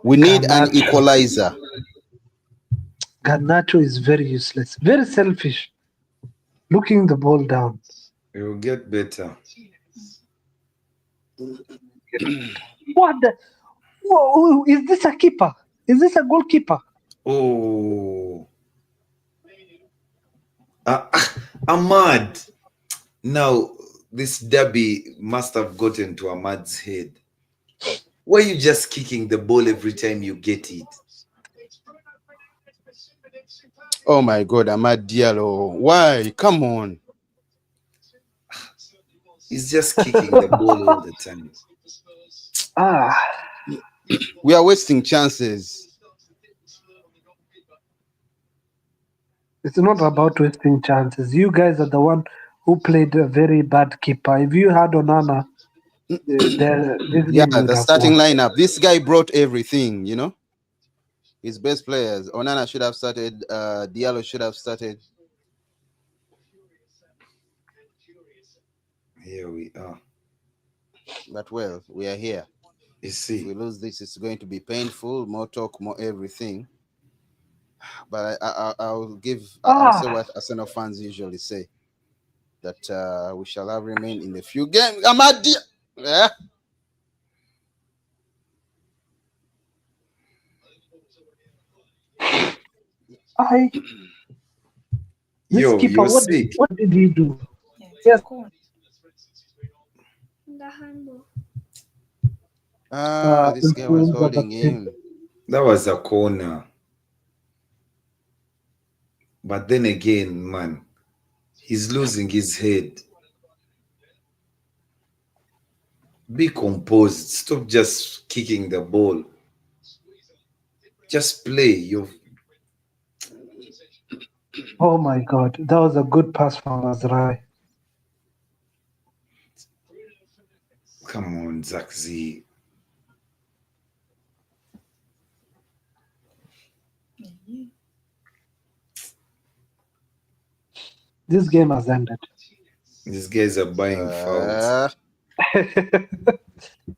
We need an Garnacho. equalizer. Garnacho is very useless, very selfish, looking the ball down. It will get better. What the? Whoa, is this a keeper? Is this a goalkeeper? Oh. Ahmad. Now, this derby must have gotten to Ahmad's head. Why are you just kicking the ball every time you get it? Oh my God, Amad Diallo. Why? Come on. He's just kicking the ball all the time. Ah, We are wasting chances. it's not about wasting chances. You guys are the one who played a very bad keeper. If you had Onana, this Yeah, game would the have starting won. lineup. This guy brought everything, you know. His best players. Onana should have started. Diallo should have started. Here we are. But well, we are here. You If see. we lose this, it's going to be painful. More talk, more everything. But I'll say what Arsenal fans usually say, that we shall have remain in the few games. Amad Diallo. Yeah. This Yo, keeper, you're sick. what did he do? Yeah, it's Yes. cool. The handball. This guy was Influenza holding vaccine. him. That was a corner. But then again, man, he's losing his head. Be composed. Stop just kicking the ball. Just play. Oh my God, that was a good pass from Azrai. Come on, Zach Z. Yeah. This game has ended. These guys are buying fouls.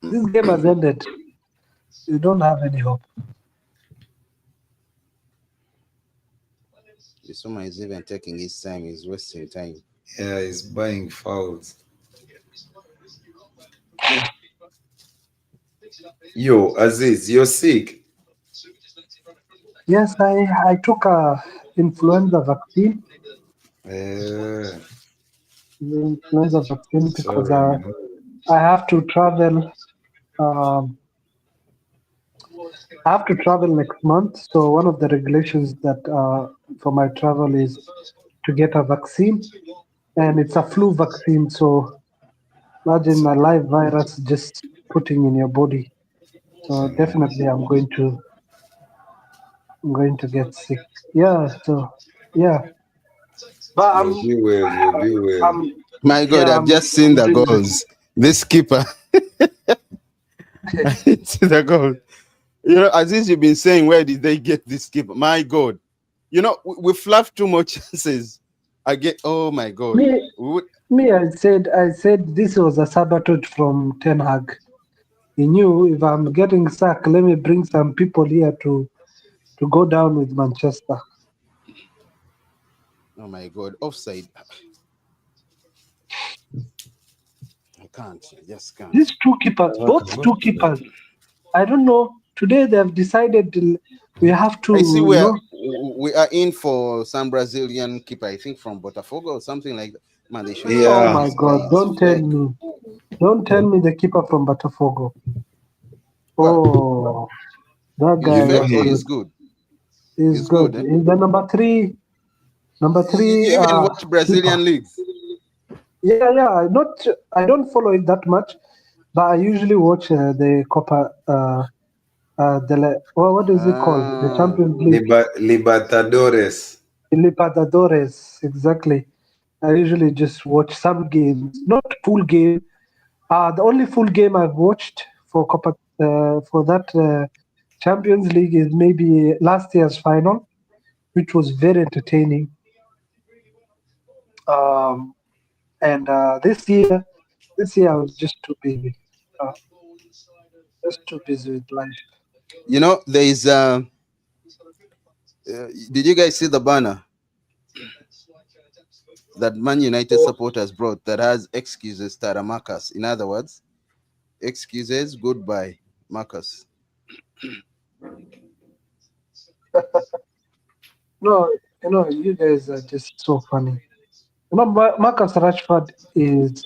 This game has ended. You don't have any hope. Bissouma is even taking his time. He's wasting time. Yeah, he's buying fouls. Yo, Aziz, you're sick. Yes, I took a influenza vaccine. Uh, The influenza vaccine because sorry, man. I have to travel. I have to travel next month. So one of the regulations that for my travel is to get a vaccine, and it's a flu vaccine. So imagine a live virus just putting in your body. So definitely, I'm going to get sick. Yeah. So yeah, but You'll be well. You'll be well. My God, I've just seen the goals. This keeper. It's the goal. You know, Aziz, you've been saying, where did they get this keeper? My God. You know, we fluffed too much chances. Oh my God. I said this was a sabotage from Ten Hag. He knew if I'm getting sacked, let me bring some people here to go down with Manchester. Oh my God, offside. I can't. I just can't. These two keepers, both two keepers. I don't know. Today they have decided we have to. I see we are in for some Brazilian keeper, I think from Botafogo or something like that. Man, they should. Yeah. Oh my God! Don't tell me. Don't tell me the keeper from Botafogo. Oh, that guy You know is he good. is good. He's good. Eh? He's the number 3 Number You three, even watch keeper. Brazilian league? Yeah. Not. I don't follow it that much, but I usually watch the Copa. What is it called? The Ah, Champions League. Libertadores. Libertadores. Exactly. I usually just watch some games, not full game. The only full game I've watched for Copa for that Champions League is maybe last year's final, which was very entertaining. Um, and this year I was uh, just too busy with life. you know, there is. Did you guys see the banner that Man United supporters brought that has excuses Taramarcus? In other words, excuses goodbye, Marcus. No, you guys are just so funny. Marcus Rashford is,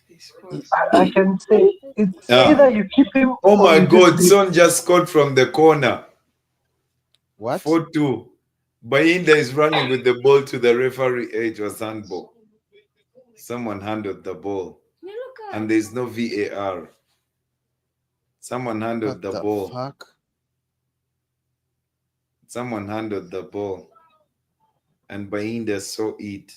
This was I can say, it's Ah. either you keep him Oh or my you just God, leave. Son just scored from the corner. What? 4-2. Bayinda is running with the ball to the referee. It was handball. Someone handled the ball. And there's no VAR. Someone handled What the the ball. fuck? Someone handled the ball. And Bayinda saw it.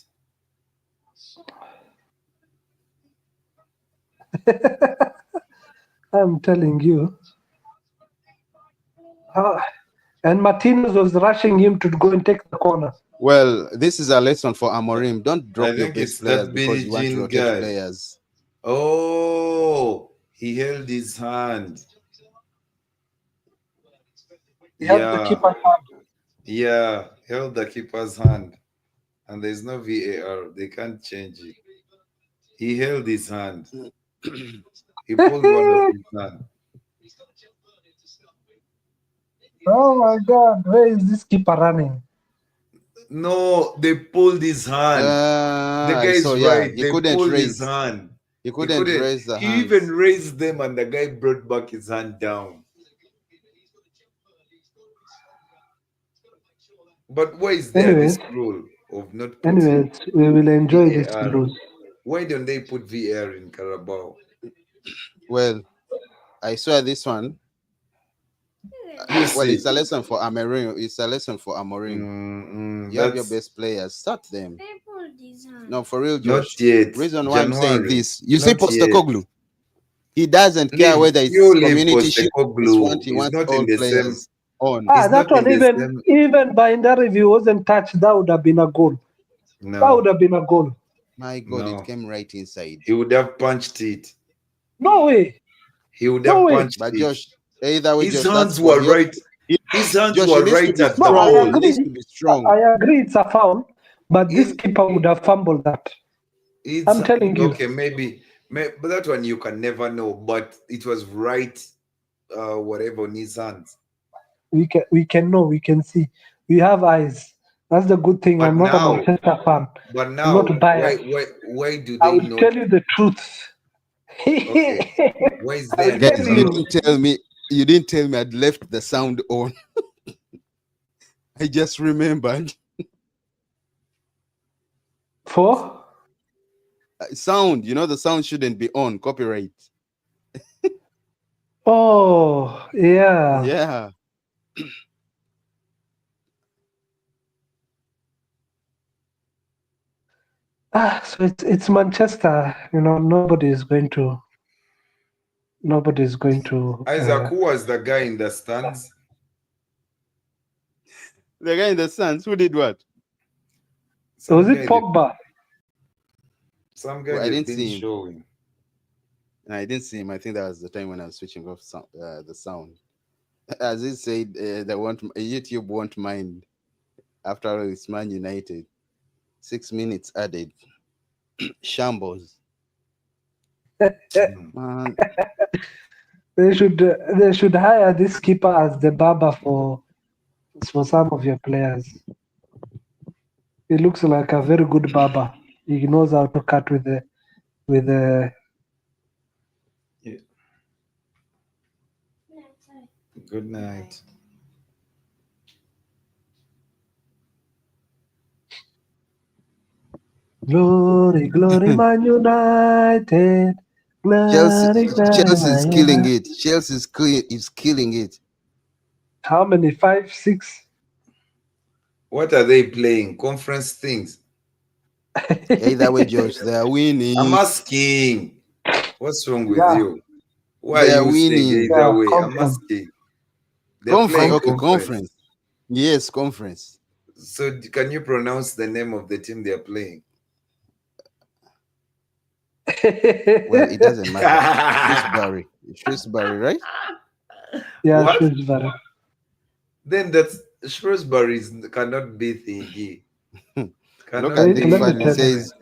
I'm telling you. Ah, and Martinez was rushing him to go and take the corner. Well, this is a lesson for Amorim. Don't I drop your think best it's players that because Billie you want to Jean rotate guy. players. Oh, he held his hand. He had the Yeah, keeper's hand. yeah, held the keeper's hand. And there's no VAR. They can't change it. He held his hand. He pulled one of his hand. Oh my God, where is this keeper running? No, they pulled his hand. The I saw, guy's yeah. right. He They couldn't pulled his raise. hand. He He couldn't couldn't. raise the He even hands. raised them, and the guy brought back his hand down. But why is there Anyways, this rule of not putting anyways, we will enjoy this VAR? lose. Why don't they put VAR in Carabao? Well, I saw this one. You Well, see, it's a lesson for Amorim. It's a lesson for Amorim. You have your that's best players. Start them. No, for real, not Josh. yet. Reason why I'm saying January, this. You see, not yet. Postecoglou. He doesn't care Leave whether you it's leave community shield. Postecoglou. He Is wants not in all the same. players on. He's That not in one, the even same. even Binder, if he wasn't touched, that would have been a goal. That would No, have been a goal. My God, it no. came right inside. He would have punched it. No way. He would No have way. punched But it. Josh, either way, His Josh, that's hands for were you. right. His hands Josh, he were needs to right be at the No, I strong. ball. He needs to agree. be strong. I agree it's a foul, but this In keeper would have fumbled that. it's I'm telling you. okay, maybe, but that one you can never know. But it was right, whatever on his hands. We can know, we can see. We have eyes. That's the good thing. I'm But not a now, Manchester fan. but I'm not now, biased. why do I they will not? tell you the truth. Okay, why is I there will tell Guys, VAR? you. you didn't tell me I'd left the sound on. I just remembered. For? Sound, the sound shouldn't be on. Copyright. Oh, yeah. Yeah. So it's Manchester. Nobody's going to. Isaac, who was the guy in the stands? The guy in the stands, who did what? Was Some it guy they, Pogba? some guy Well, I they've didn't been see him. showing. No, I didn't see him. I think that was the time when I was switching off the sound. As he said, YouTube won't mind. After all, it's Man United. 6 minutes added. Shambles. Hmm. Man, They should hire this keeper as the barber for some of your players. He looks like a very good barber. He knows how to cut with the. Yeah. Good night. Glory, glory, Man United. Glory, Chelsea glory, is Man killing United. it. Chelsea is killing it. How many? 5, 6? What are they playing? Conference things. Either way, Josh, they are I'm winning. asking. What's wrong with Yeah, you? Why are They are you saying winning. either yeah, way? I'm conference. asking. They're Conference. playing Okay, conference. conference. Yes, conference. So can you pronounce the name of the team they're playing? Well, it doesn't matter. Shrewsbury. Shrewsbury, right? Yeah, What? Shrewsbury. Then that's Shrewsbury cannot be thingy. Look Cannot at Wait, Nick let me Fadley be. tell you. says.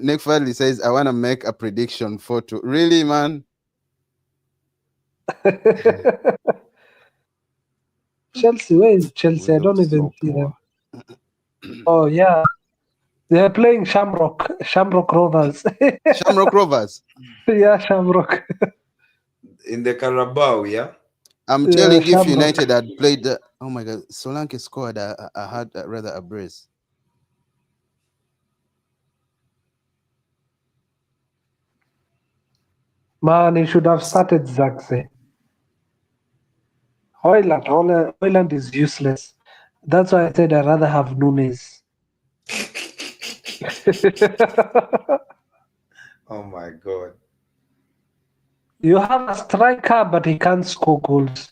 Nick Fadley says, "I want to make a prediction for two." Really, man? Chelsea, where is We Chelsea? I look don't even so see them. poor. Oh, yeah. They're playing Shamrock Rovers. Shamrock Rovers. Yeah, Shamrock. In the Carabao, yeah? I'm Yeah, telling you, if Shamrock. United had played, oh my God, Solanke scored. I had rather a brace. Man, he should have started Zaxe. Hoyland is useless. That's why I said I'd rather have Nunes. Oh my God. You have a striker, but he can't score goals.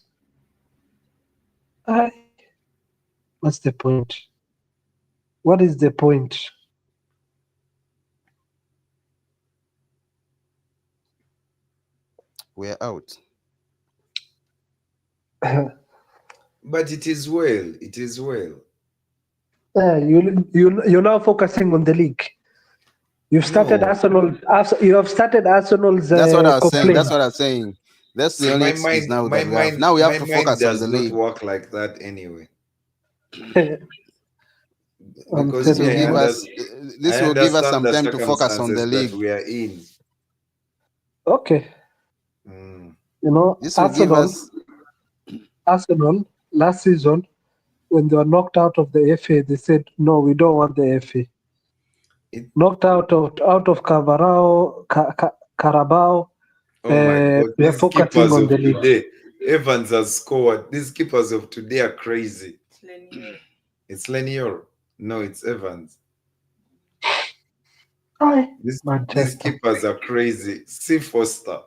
What's the point? What is the point? We're out. But it is well. It is well. You're now focusing on the league. You've started No. Arsenal. You have started Arsenal's That's what I was saying. complaint. That's what I'm saying. That's the See, only excuse now that we have. Now we have my to mind focus on does the not league. work like that anyway. I'm Because This telling will me, give you. us. I This will give us understand some the time to focus on the circumstances that league. we are in. Okay. Mm. You know, This will give us. Arsenal last season, when they were knocked out of the FA, they said, no, we don't want the FA. Knocked out of Carabao. Oh my God, We are these focusing keepers on of the league. today. Evans has scored. These keepers of today are crazy. It's Lenior. No, it's Evans. Aye, These Manchester. keepers are crazy. See Foster.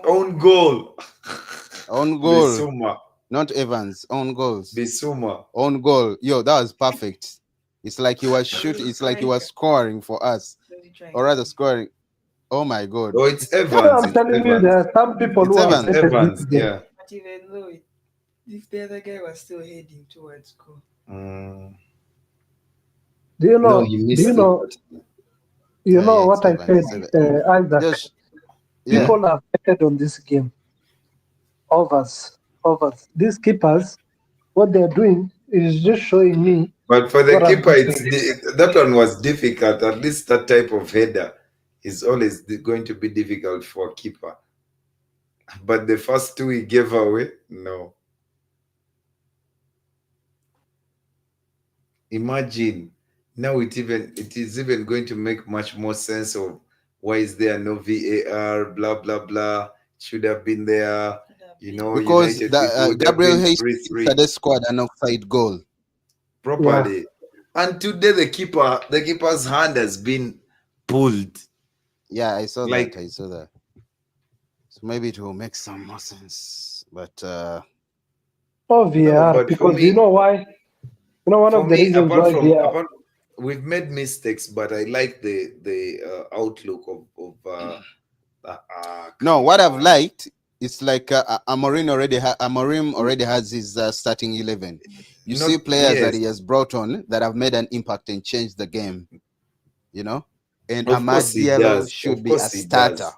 Own goal. Own goal. Bissouma. Not Evans. Own goals. Bissouma. Own goal. Yo, that was perfect. It's like he was shooting. It's like he was scoring for us, or rather scoring. Oh my God. Oh, it's Evans. I'm It's telling you, Evans. there are some people It's who have Evans. It's betted Evans. this game. Yeah. But even though if the other guy was still heading towards goal. Mm. Do you No, know? he Do missed you know? it. You know It's what I Evans. said, It's Evans. Isaac? Just yeah. People have betted on this game. Overs. These keepers, what they're doing is just showing me But for the what I'm keeper, not saying. that one was difficult. At least that type of header is always going to be difficult for a keeper. But the first two he gave away, no. Imagine now it is even going to make much more sense of why is there no VAR, blah blah blah. Should have been there. You know, Because United it would have Gabriel been Hayes 3-3 scored an offside goal. properly. And today the keeper's hand has been pulled. Yeah, I saw Like, that. I saw that. So maybe it will make some more sense. But Oh, no, VAR, but for because you me, know why? You know one of the reasons why VAR. we've made mistakes, but I like the outlook of no, what I've liked is like Amorim already has his starting 11. You see players that he has brought on that have made an impact and changed the game. You know, and of course Amad he Diallo does. should Of be course a he starter. does.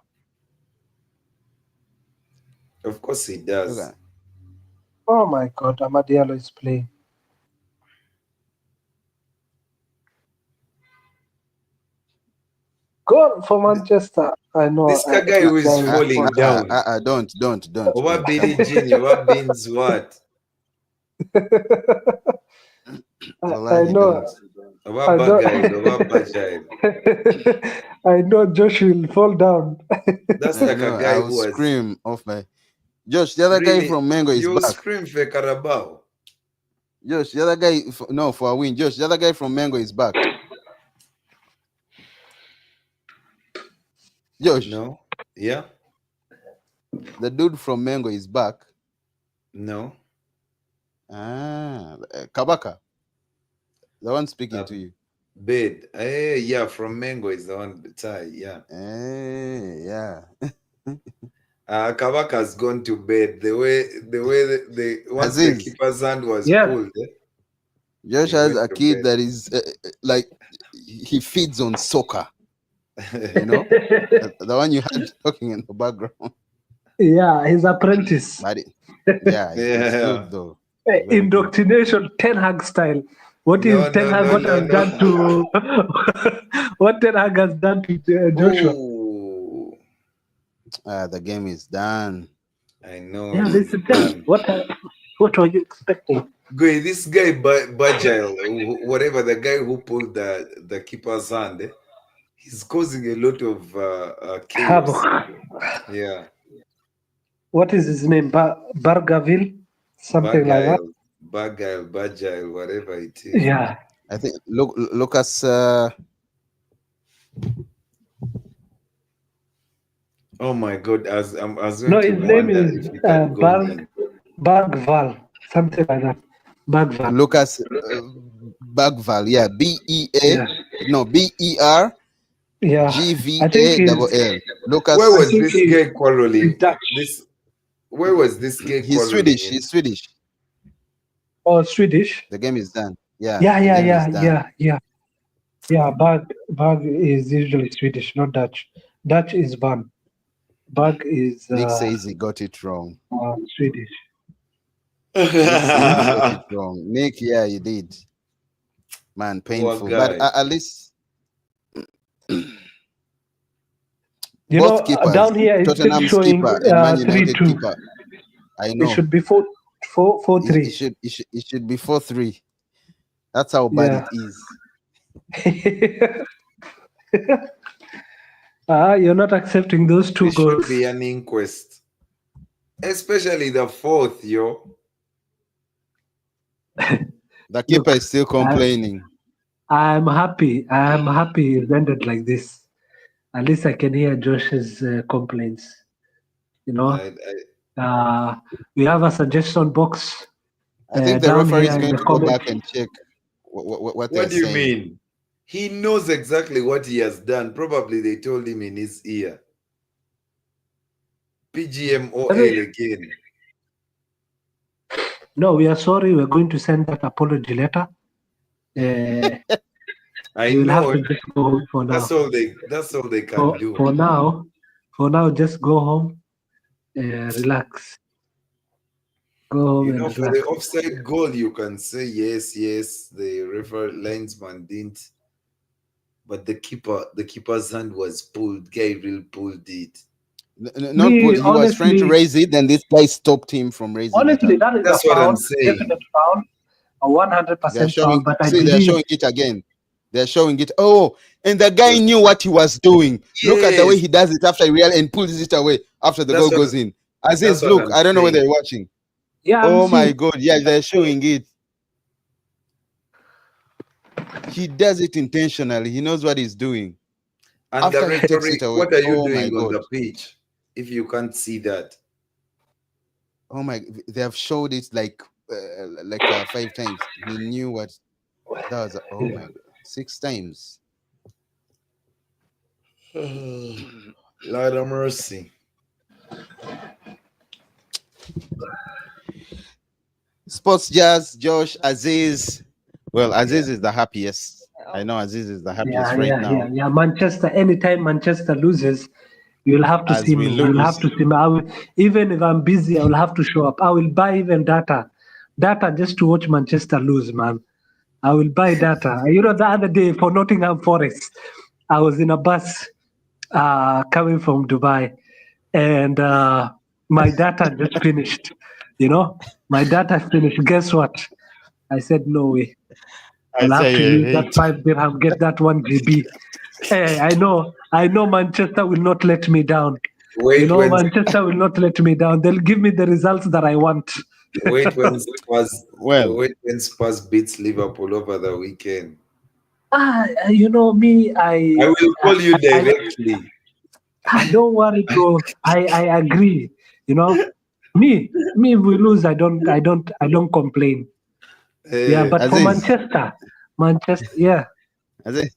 Of course he does. Okay. Oh my God, Amadialo is playing. Goal for Manchester. I know. This guy who is falling down. Don't. What Billie Jean? What beans? What? I Wallahi, know. don't. I know. I know Josh will fall down. That's I like know. a guy I who will was scream off my. Josh, the other guy really. from Mango is You back. scream for Carabao. Josh, the other guy. No, for a win. Josh, the other guy from Mango is back. Josh, No. Yeah. the dude from Mango is back. No. Kabaka, the one speaking to you. Bed. Yeah, from Mango is the one. Tie. Yeah. Yeah. Kabaka's gone to bed. The way the once the Aziz, keeper's hand was Yeah. pulled, Josh he has went a to kid bed. that is like he feeds on soccer. You know, the one you had talking in the background. Yeah, his apprentice. But it's Yeah. good though. Very good. Indoctrination, Ten Hag style. What No, is Ten no, Hag? no, What no, has no. done to what Ten Hag has done to Joshua? Oh, The game is done. I know. Yeah, It's this is done. done. What were you expecting? Guy, this guy Bajile, whatever the guy who pulled the keeper's hand, he's causing a lot of chaos. Havoc. Yeah. What is his name? Bargaville? Something like that. Bajile, whatever it is. Yeah. I think Lucas. Oh my God! As I was No, going his to name wonder is if he can go in. Bargval. Something like that. Bargval. Lucas Bagval, yeah, Yeah. BER Yeah. I think GVALL. Lucas. Where was think this he's- guy quarreling? Dutch. Where was this guy He's quarreling? Swedish. He's Swedish. Oh, Swedish. The game is done. Yeah. Yeah. The game is done. Yeah, Bug is usually Swedish, not Dutch. Dutch is Van. Bug is Nick says he got it wrong. Swedish. Nick says he got it wrong. Nick, yeah, you did. Man, painful. But at least You both know, keepers, down here it's still Tottenham's showing keeper and Man United 3-2. keeper. I know. It should be 4-3. It should be 4-3. That's how bad it is. You're not accepting those two It goals. should be an inquest, especially the fourth, yo. The keeper is still complaining. I'm happy. It's ended like this. At least I can hear Josh's complaints. You know, we have a suggestion box. I think the down referee is here in going the to go comments. back and check what What they're do you saying. mean? He knows exactly what he has done. Probably they told him in his ear. PGMOL again. No, we are sorry. We're going to send that apology letter. I You will know. have to just go home for now. That's all they can do. For now, just go home, relax. Go home You know, and for relax. the offside goal, you can say yes, the referee linesman didn't, but the keeper's hand was pulled. Gabriel pulled it. Not pulled. He was trying to raise it, and this guy stopped him from raising honestly, it. that is That's a what foul, I'm saying. definite foul, a 100% foul. But I they're believe showing it again. They're showing it. Oh, and the guy knew what he was doing. Look at the way he does it after real and pulls it away after the goal goes in. Aziz, look, I don't know whether you're watching. Yeah. Oh my God. Yeah, they're showing it. He does it intentionally. He knows what he's doing. And After the he takes referee, it away. what are you Oh my doing on God. the pitch if you can't see that? Oh my! They have showed it like 5 times. He knew what that was. Oh my God, 6 times. Lord of mercy. Sports Jazz, Josh, Aziz. Well, Aziz is the happiest. I know Aziz is the happiest now. Yeah. Manchester. Anytime Manchester loses, you'll have to see me. You'll have to see me. I will, even if I'm busy, I will have to show up. I will buy even data just to watch Manchester lose, man. I will buy data. You know, the other day for Nottingham Forest, I was in a bus coming from Dubai, and my data just finished. You know, my data finished. Guess what? I said, no way. You'll have say to you use that hate. 5 dirham, get that 1 GB. Hey, I know Manchester will not let me down. Wait when Manchester will not let me down. They'll give me the results that I want. wait when Spurs Well, wait when Spurs beats Liverpool over the weekend. Me, I will call you directly. don't worry, bro. I agree. Me, if we lose, I don't complain. Yeah, but for Aziz, Manchester, yeah. Aziz,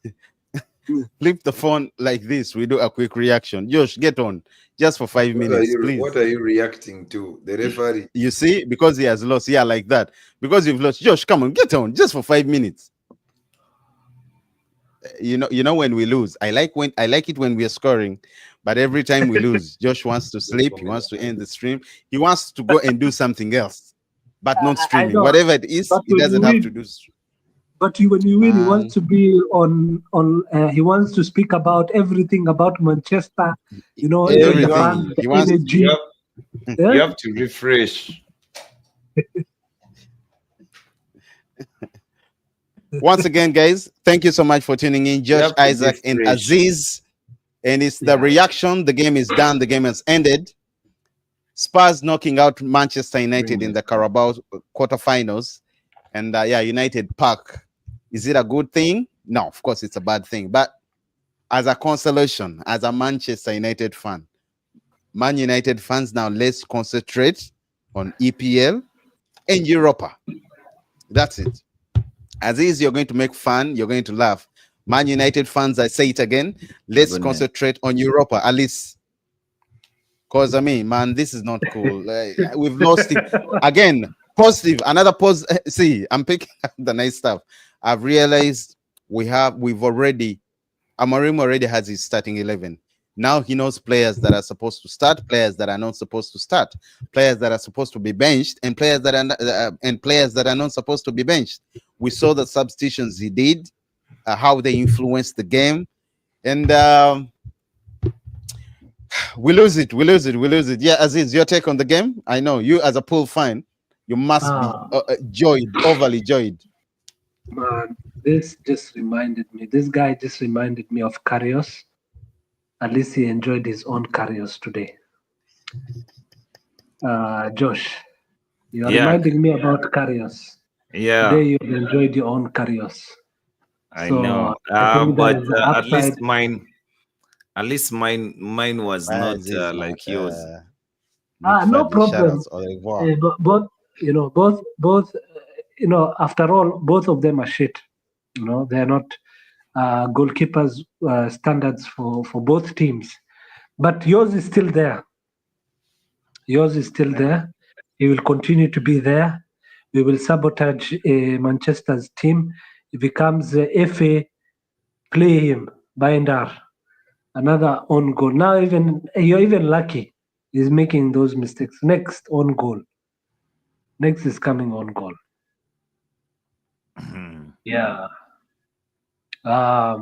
flip the phone like this. We do a quick reaction. Josh, get on just for 5 minutes, What please. are you reacting to? The referee. You see, because he has lost. Yeah, like that. Because you've lost. Josh, come on, get on just for 5 minutes. You know when we lose. I like it when we are scoring, but every time we lose, Josh wants to sleep. He wants to end the stream. He wants to go and do something else, but not I streaming. know. Whatever it is, But he when you doesn't have to win, do. when you win, he wants Man, to be on. He wants to speak about everything about Manchester. Even the You fans, everything the he wants. energy. you Yeah? have to refresh. Once again, guys, thank you so much for tuning in. You Josh, have to Isaac, and refresh. Aziz. And it's the Yeah. reaction. The game is done. The game has ended. Spurs knocking out Manchester United in the Carabao quarterfinals. And United Park. Is it a good thing? No, of course it's a bad thing. But as a consolation, as a Manchester United fan, Man United fans, now let's concentrate on EPL and Europa. That's it. Aziz, you're going to make fun. You're going to laugh. Man United fans, I say it again. Let's concentrate on Europa, at least. Because, man, this is not cool. We've lost it. Again, positive. Another positive. See, I'm picking up the nice stuff. I've realized we've already, Amorim already has his starting 11. Now he knows players that are supposed to start, players that are not supposed to start, players that are supposed to be benched, and players that are not supposed to be benched. We saw the substitutions he did, how they influenced the game, and we lose it. Yeah, Aziz, your take on the game? I know you, as a pool fan, you must be overly joyed. Man, this guy just reminded me of Karius. At least he enjoyed his own Karius today. Josh, you are reminding me about Karius. Yeah. Today you enjoyed your own Karius. I know. I think But at least mine was not like yours. No problem. But both after all, both of them are shit. They're not goalkeepers standards for both teams. But yours is still there. He will continue to be there. We will sabotage Manchester's team. If he comes FA, play him, Binder. Another own goal. Now you're even lucky he's making those mistakes. Next own goal. Next is coming on goal. Yeah. I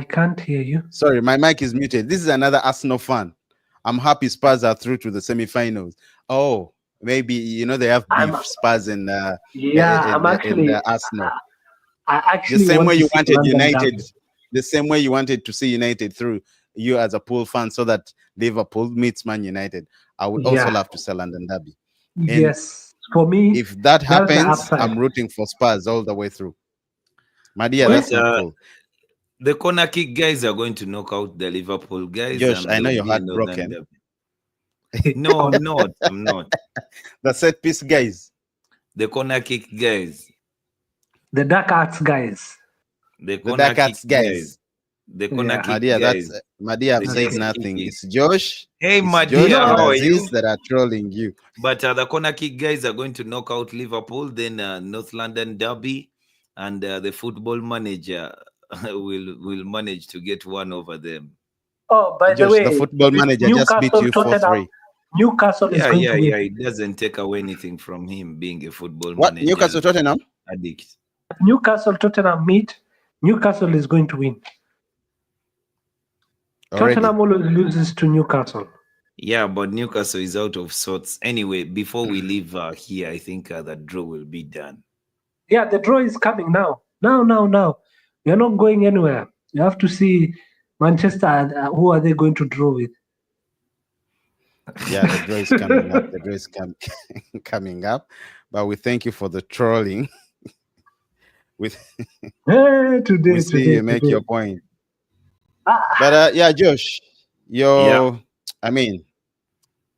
can't hear you. Sorry, my mic is muted. This is another Arsenal fan. I'm happy Spurs are through to the semi-finals. Oh, maybe they have beef, Spurs and Arsenal. I actually the same way you wanted London United, Derby. the same way you wanted to see United through, you as a pool fan, so that Liverpool meets Man United. I would also love to sell London Derby. And yes, for me, if that happens, I'm rooting for Spurs all the way through. My dear, that's not cool. The corner kick guys are going to knock out the Liverpool guys. Josh, I know you're heartbroken. No, I'm not. I'm not. The set piece guys. The corner kick guys. The dark arts guys. The corner kick guys. The corner kick guys. Madia, I've said nothing. It's Josh. Hey, Madia, how are you? That are trolling you. But the corner kick guys are going to knock out Liverpool, then North London Derby, and the football manager will manage to get one over them. Oh, by Josh, the way, the football manager just beat you 4-3. Newcastle is going to win. Yeah. It doesn't take away anything from him being a football manager. Newcastle Tottenham? Addict. Newcastle Tottenham meet. Newcastle is going to win. Already. Tottenham always loses to Newcastle. Yeah, but Newcastle is out of sorts. Anyway, before we leave here, I think the draw will be done. Yeah, the draw is coming now. Now. We're not going anywhere. You have to see Manchester. Who are they going to draw with? Yeah, the draw is coming up. The draw is coming up. But we thank you for the trolling. With Hey, we today, see today, you make today. your point. Ah, But yeah, Josh, Yeah. I mean,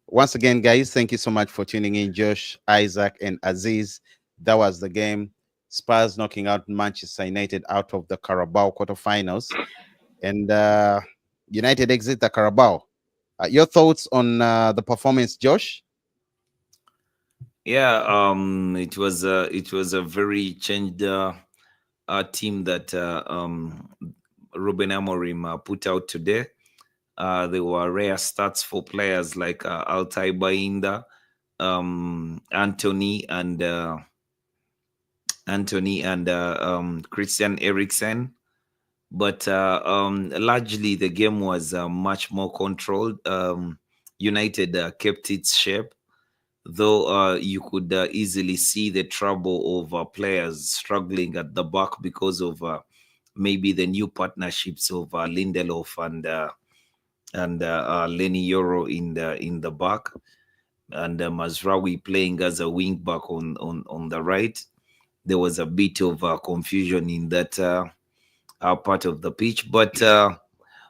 once again, guys, thank you so much for tuning in. Josh, Isaac, and Aziz. That was the game. Spurs knocking out Manchester United out of the Carabao quarterfinals, and United exit the Carabao. Your thoughts on the performance, Josh? Yeah, it was a very changed team that Ruben Amorim put out today. There were rare stats for players like Altai Bainda, Anthony and Christian Eriksen. But largely the game was much more controlled. United kept its shape, though you could easily see the trouble of players struggling at the back because of maybe the new partnerships of Lindelof and Lenny Euro in the back, and Mazraoui playing as a wing back on the right. There was a bit of confusion in that part of the pitch, but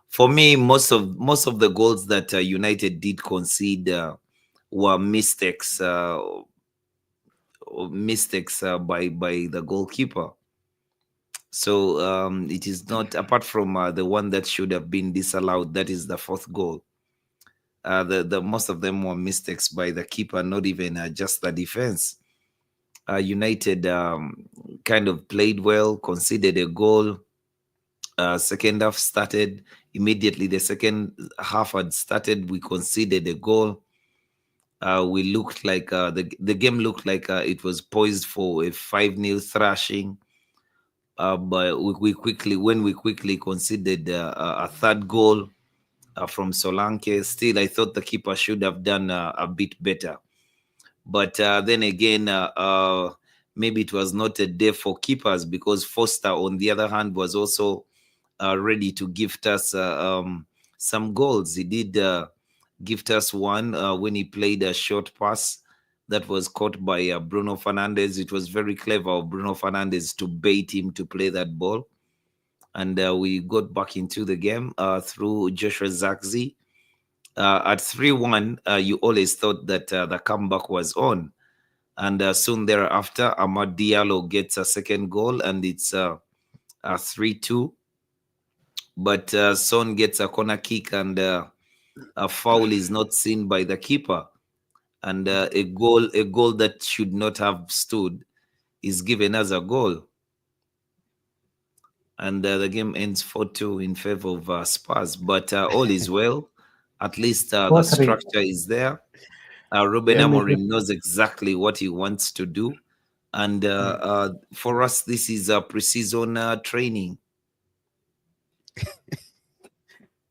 for me, most of the goals that United did concede were mistakes by the goalkeeper. So it is not, apart from the one that should have been disallowed. That is the fourth goal. The most of them were mistakes by the keeper, not even just the defense. United kind of played well, conceded a goal. Second half started immediately. The second half had started. We conceded a goal. We looked like the game looked like it was poised for a 5-0 thrashing. But we quickly conceded a third goal from Solanke. Still, I thought the keeper should have done a bit better. But then again, maybe it was not a day for keepers, because Foster, on the other hand, was also ready to gift us some goals. He did gift us one when he played a short pass that was caught by Bruno Fernandes. It was very clever of Bruno Fernandes to bait him to play that ball. And we got back into the game through Joshua Zirkzee. At 3-1, you always thought that the comeback was on. And soon thereafter, Amad Diallo gets a second goal, and it's 3-2. But Son gets a corner kick, and a foul is not seen by the keeper. And a goal that should not have stood is given as a goal. And the game ends 4-2 in favor of Spurs. But all is well. At least the 4-3. structure is there. Ruben Let me Amorim knows exactly what he wants to do. And for us, this is a pre-season training.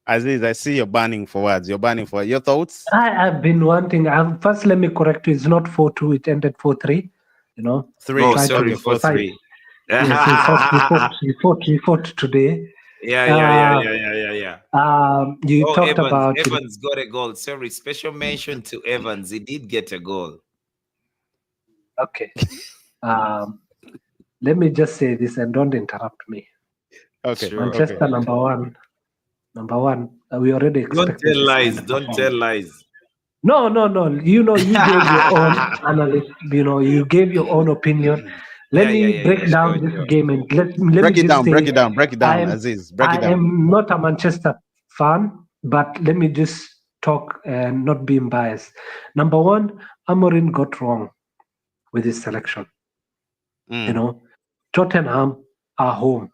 Aziz, I see you're burning for words. You're burning for your thoughts. I've been wanting. First, let me correct you. It's not 4-2. It ended 4-3. You know. Three. Oh, Try to sorry, Okay, 4-3. 4-3. Yes, we fought today. Yeah. You Oh, talked about Evans got a goal. Sorry, special mention to Evans. He did get a goal. Okay. Let me just say this and don't interrupt me. Okay. Sure. Manchester Okay. number one. We already Don't expected tell this lies. kind of Don't tell lies. No. You know, you gave your own analysis. You know, you gave your own opinion. Let me break down Sure, this sure. game and let Break me it just down. say Break it down. Break it down, I Aziz. Break it down. am not a Manchester fan, but let me just talk and not being biased. Number one, Amorim got wrong with his selection. You know, Tottenham are home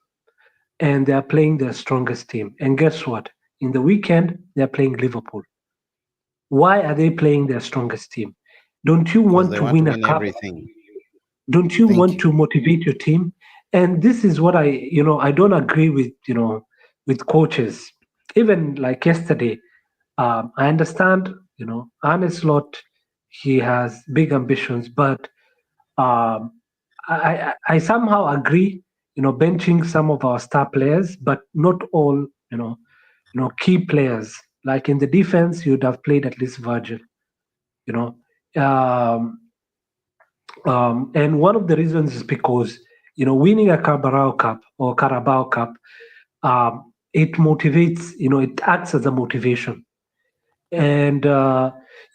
and they are playing their strongest team. And guess what? In the weekend, they are playing Liverpool. Why are they playing their strongest team? Don't you Because want they to want to win a win cup? everything. Don't you Thank want you. to motivate your team? And this is what I don't agree with, with coaches. Even like yesterday, I understand, Arne Slot, he has big ambitions, but I somehow agree, benching some of our star players, but not all, key players. Like in the defense, you'd have played at least Virgil, you know. Um, and one of the reasons is because, winning a Carabao Cup, it motivates, it acts as a motivation. And,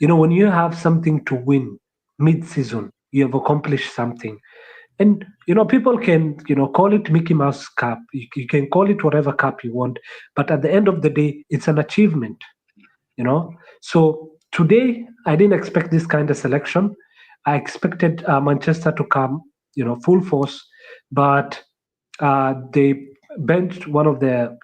when you have something to win mid-season, you have accomplished something. And, people can, call it Mickey Mouse Cup. You can call it whatever cup you want. But at the end of the day, it's an achievement, So today, I didn't expect this kind of selection. I expected Manchester to come, full force. But they benched one of the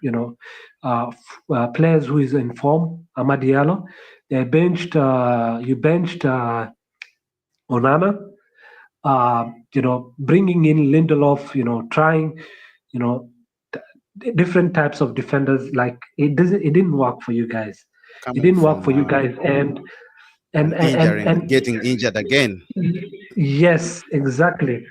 players who is in form, Amad Diallo. They benched you benched Onana. Bringing in Lindelof. Trying you know different types of defenders. Like it didn't work for you guys. It Coming didn't work from for you guys, and injury and and getting injured again. yes, exactly.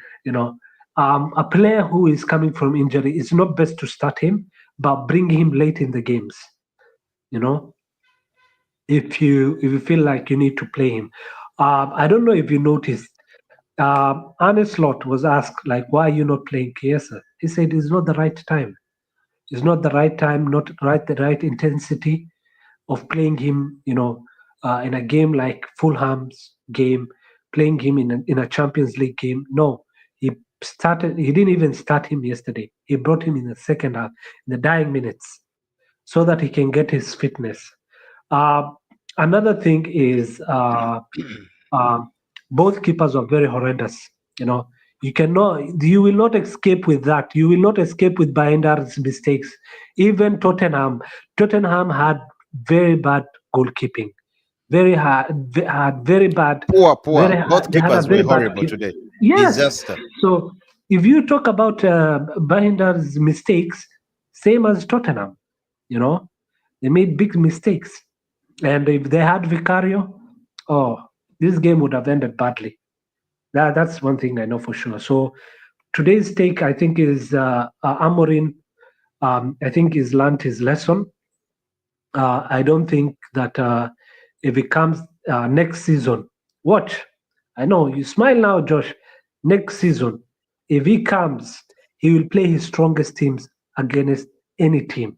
A player who is coming from injury, it's not best to start him, but bring him late in the games. You know, if you feel like you need to play him. I don't know if you noticed. Arne Slot was asked like, "Why are you not playing Chiesa?" He said, "It's not the right time. It's not the right time. Not the right intensity of playing him. In a game like Fulham's game, playing him in a Champions League game. No, he started. He didn't even start him yesterday. He brought him in the second half, in the dying minutes, so that he can get his fitness. Uh, Another thing is uh, both keepers are very horrendous. You will not escape with that. You will not escape with Binder's mistakes. Even Tottenham had very bad goalkeeping. Had very bad. Poor. Both They had a keepers were very bad. horrible today. Yes. Disaster. So if you talk about Binder's mistakes, same as Tottenham, they made big mistakes. And if they had Vicario, this game would have ended badly. That's one thing I know for sure. So today's take, I think, is Amorim. I think he's learned his lesson. I don't think that if it comes next season, watch. I know you smile now, Josh. Next season, if he comes, he will play his strongest teams against any team.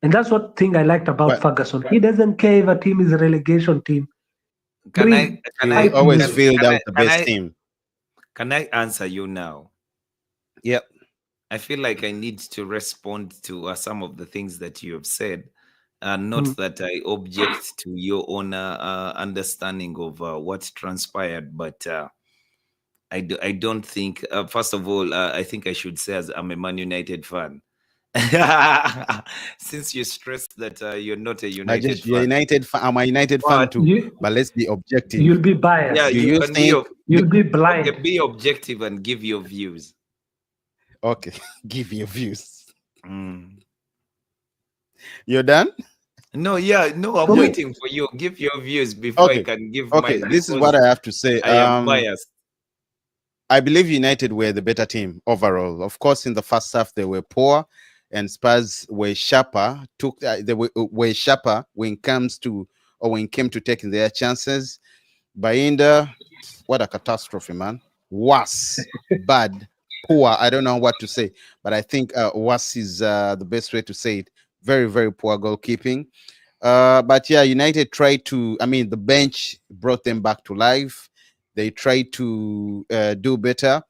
And that's what thing I liked about Ferguson. He doesn't care if a team is a relegation team. He always filled out the best team. Can I answer you now? Yep. I feel like I need to respond to some of the things that you have said. Not that I object to your own understanding of what transpired, but I don't think, first of all, I think I should say, as I'm a Man United fan, since you stressed that you're not a United fan. I'm a United fan too, but let's be objective. You'll be biased. Yeah, you'll be blind. Okay, be objective and give your views. Okay, give your views. You're done? No, I'm waiting for you. Give your views before I can give mine. Okay, this is what I have to say. I am biased. I believe United were the better team overall. Of course, in the first half they were poor, and Spurs were sharper. They were sharper when it came to taking their chances. Binder, what a catastrophe, man! Worse, bad, poor. I don't know what to say, but I think worse is the best way to say it. Very, very poor goalkeeping. But yeah, United tried to. I mean, the bench brought them back to life. They tried to do better.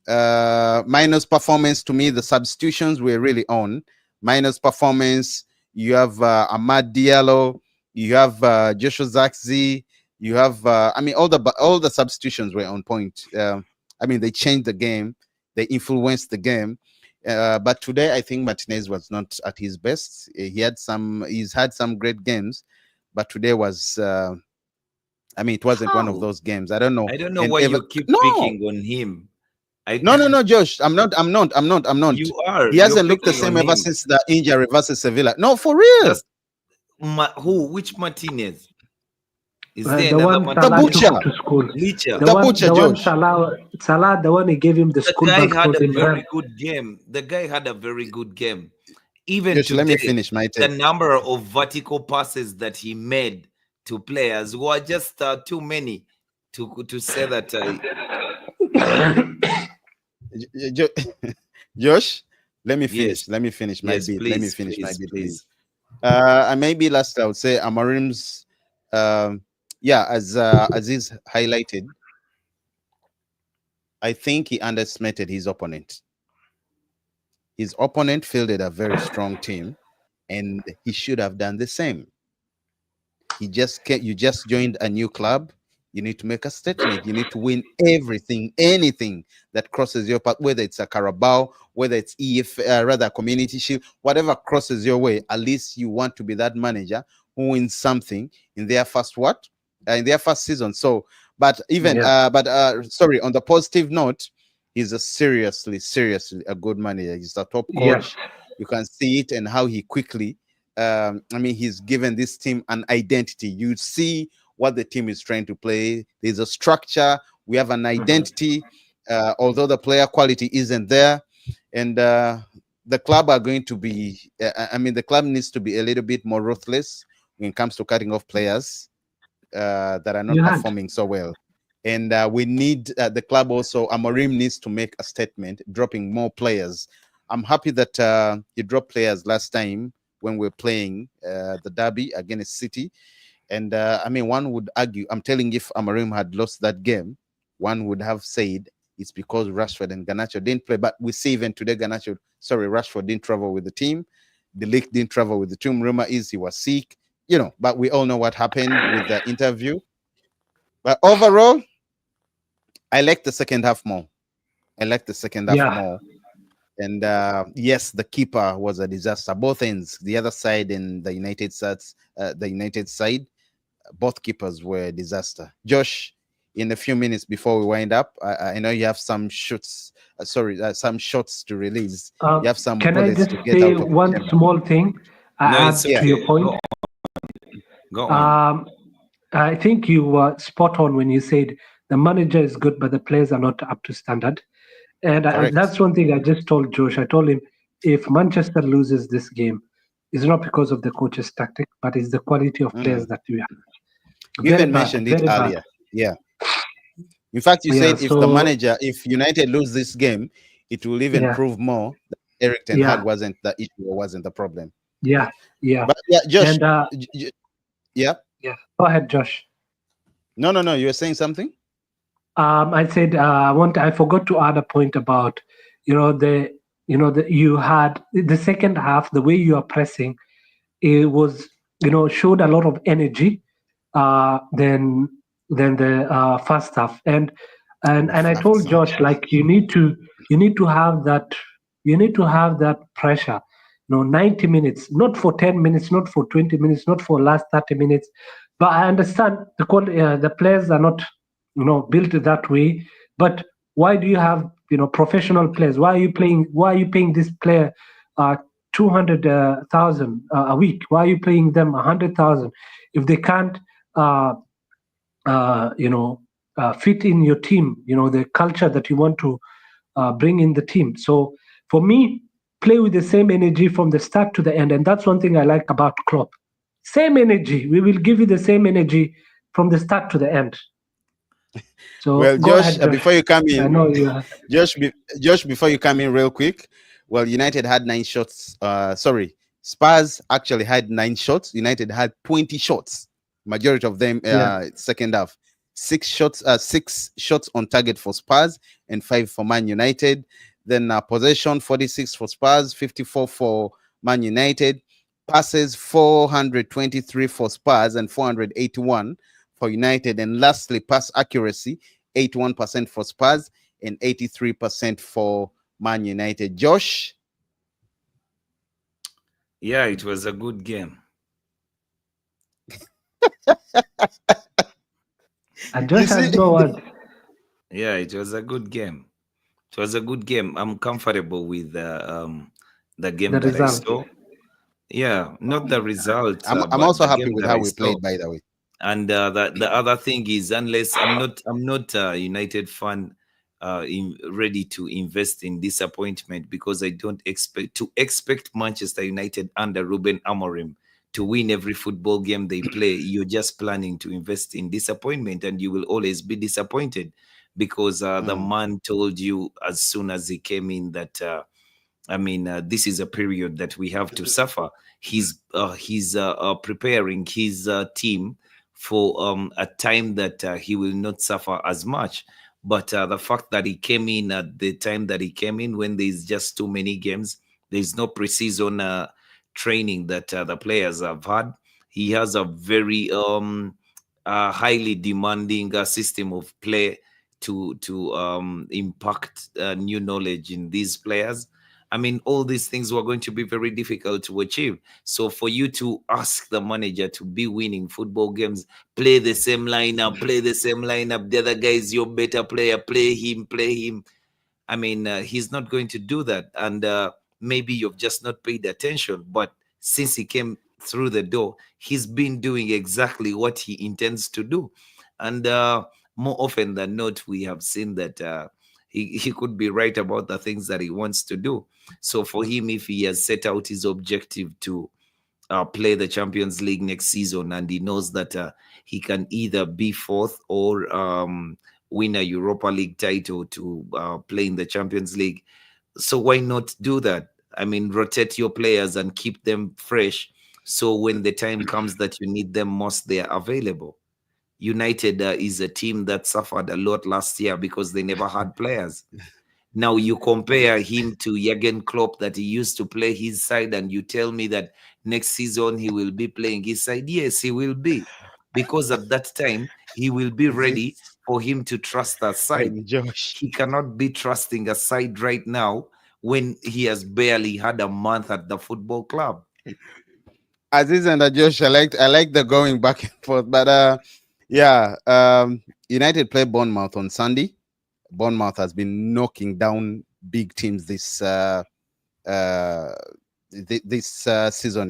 Minus performance to me, the substitutions were really on. Minus performance, you have Amad Diallo, you have Joshua Zirkzee, you have all the substitutions were on point. They changed the game, they influenced the game. But today I think Martinez was not at his best. He's had some great games, but today was it wasn't one of those games. I don't know. I don't know why you keep picking on him. No, Josh. I'm not. You are. He hasn't looked the same ever since the injury versus Sevilla. No, for real. Who? Which Martinez? Is there The another one one? The Salah butcher. took to school. Licha. The The one, butcher, the one Josh. Salah, the one he gave him the The school guy bag had for a himself. very good game. The guy had a very good game. Even Josh, let me today, finish my the take. number of vertical passes that he made to players were just too many to say that. Josh, let me Yes, finish. Let me finish my yes, bit. Let me please, finish my please, bit, please. please. And maybe last I would say Amarim's, yeah, as is highlighted, I think he underestimated his opponent. His opponent fielded a very strong team, and he should have done the same. You just joined a new club. You need to make a statement. You need to win everything, anything that crosses your path, whether it's a Carabao, whether it's rather Community Shield, whatever crosses your way. At least you want to be that manager who wins something in their first in their first season. So, but even sorry, on the positive note, he's a seriously a good manager. He's a top Yes. coach. You can see it and how he quickly I mean, he's given this team an identity. You see what the team is trying to play. There's a structure. We have an identity, although the player quality isn't there. And the club are going to be, I mean, the club needs to be a little bit more ruthless when it comes to cutting off players that are not performing so well. And we need the club also, Amorim needs to make a statement, dropping more players. I'm happy that he dropped players last time when we're playing the derby against City. And I mean, one would argue, I'm telling you, if Amarim had lost that game, one would have said it's because Rashford and Garnacho didn't play. But we see even today, Rashford didn't travel with the team. The League didn't travel with the team. Rumor is he was sick, but we all know what happened with the interview. But overall, I like the second half more. More. And yes, the keeper was a disaster. Both ends, the other side and the United side, both keepers were a disaster. Josh, in a few minutes before we wind up, I know you have some shots. Some shots to release. You have some Can I bullets just to get say out of the one chamber. small thing? No, Add it's to okay. your point. Go on. I think you were spot on when you said the manager is good, but the players are not up to standard. And that's one thing I just told Josh. I told him if Manchester loses this game, it's not because of the coach's tactic, but it's the quality of players that we have. You even mentioned it earlier. Yeah. In fact, you said if United lose this game, it will even prove more that Eric Ten Hag wasn't the issue or wasn't the problem. Yeah. But yeah, Josh. And, yeah. Go ahead, Josh. No. You were saying something? I said I forgot to add a point about you had the second half, the way you are pressing, it was showed a lot of energy than the first half. And I told Josh, like, you need to have that pressure, 90 minutes, not for 10 minutes, not for 20 minutes, not for last 30 minutes. But I understand the players are not built that way. But why do you have professional players? Why are you paying this player 200,000 a week? Why are you paying them 100,000 if they can't fit in your team, the culture that you want to bring in the team? So for me, play with the same energy from the start to the end. And that's one thing I like about Klopp. Same energy. We will give you the same energy from the start to the end. So well, go Josh, ahead, Josh. Before you come in, I know you have... Josh, before you come in real quick, well, United had 9 shots. Spurs actually had 9 shots. United had 20 shots. Majority of them second half. 6 shots on target for Spurs and 5 for Man United. Then possession 46 for Spurs, 54 for Man United. Passes 423 for Spurs and 481 for United. And lastly, pass accuracy 81% for Spurs and 83% for Man United. Josh? Yeah, it was a good game. Josh has no words. Yeah, it was a good game. It was a good game. I'm comfortable with the game that result. I saw. Yeah, not the result. I'm also happy with how we played, by the way. And the other thing is, unless I'm not a United fan, ready to invest in disappointment, because I don't expect Manchester United under Ruben Amorim to win every football game they play. You're just planning to invest in disappointment, and you will always be disappointed, because the man told you as soon as he came in that this is a period that we have to suffer. He's preparing his team for a time that he will not suffer as much. But the fact that he came in at the time that he came in, when there's just too many games, there's no preseason training that the players have had. He has a very highly demanding system of play to impact new knowledge in these players. I mean, all these things were going to be very difficult to achieve. So for you to ask the manager to be winning football games, play the same lineup, the other guy is your better player, play him. I mean, he's not going to do that. And maybe you've just not paid attention. But since he came through the door, he's been doing exactly what he intends to do. And more often than not, we have seen that he could be right about the things that he wants to do. So for him, if he has set out his objective to play the Champions League next season, and he knows that he can either be fourth or win a Europa League title to play in the Champions League, so why not do that? I mean, rotate your players and keep them fresh, so when the time comes that you need them most, they are available. United is a team that suffered a lot last year because they never had players. Now you compare him to Jurgen Klopp, that he used to play his side, and you tell me that next season he will be playing his side. Yes, he will be, because at that time he will be ready for him to trust that side. Josh. He cannot be trusting a side right now when he has barely had a month at the football club. Aziz and Josh, I like the going back and forth, but United play Bournemouth on Sunday. Bournemouth has been knocking down big teams this season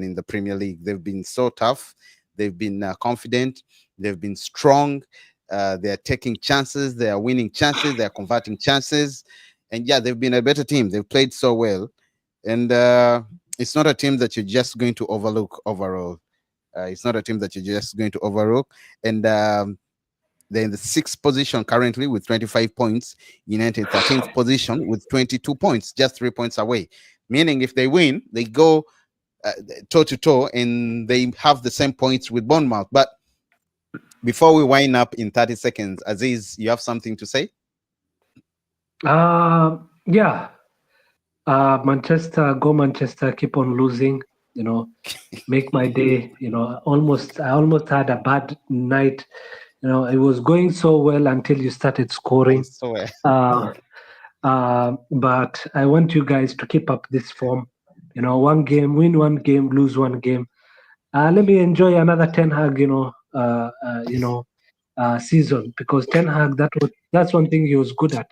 in the Premier League. They've been so tough. They've been confident. They've been strong. They are taking chances. They are winning chances. They are converting chances. And they've been a better team. They've played so well. And it's not a team that you're just going to overlook overall. It's not a team that you're just going to overlook. And they're in the 6th position currently with 25 points. United 13th position with 22 points, just 3 points away. Meaning if they win, they go toe-to-toe and they have the same points with Bournemouth. But before we wind up in 30 seconds, Aziz, you have something to say? Manchester, keep on losing, make my day. I almost had a bad night. It was going so well until you started scoring. But I want you guys to keep up this form. One game, win one game, lose one game. Let me enjoy another Ten Hag, season, because Ten Hag, that's one thing he was good at.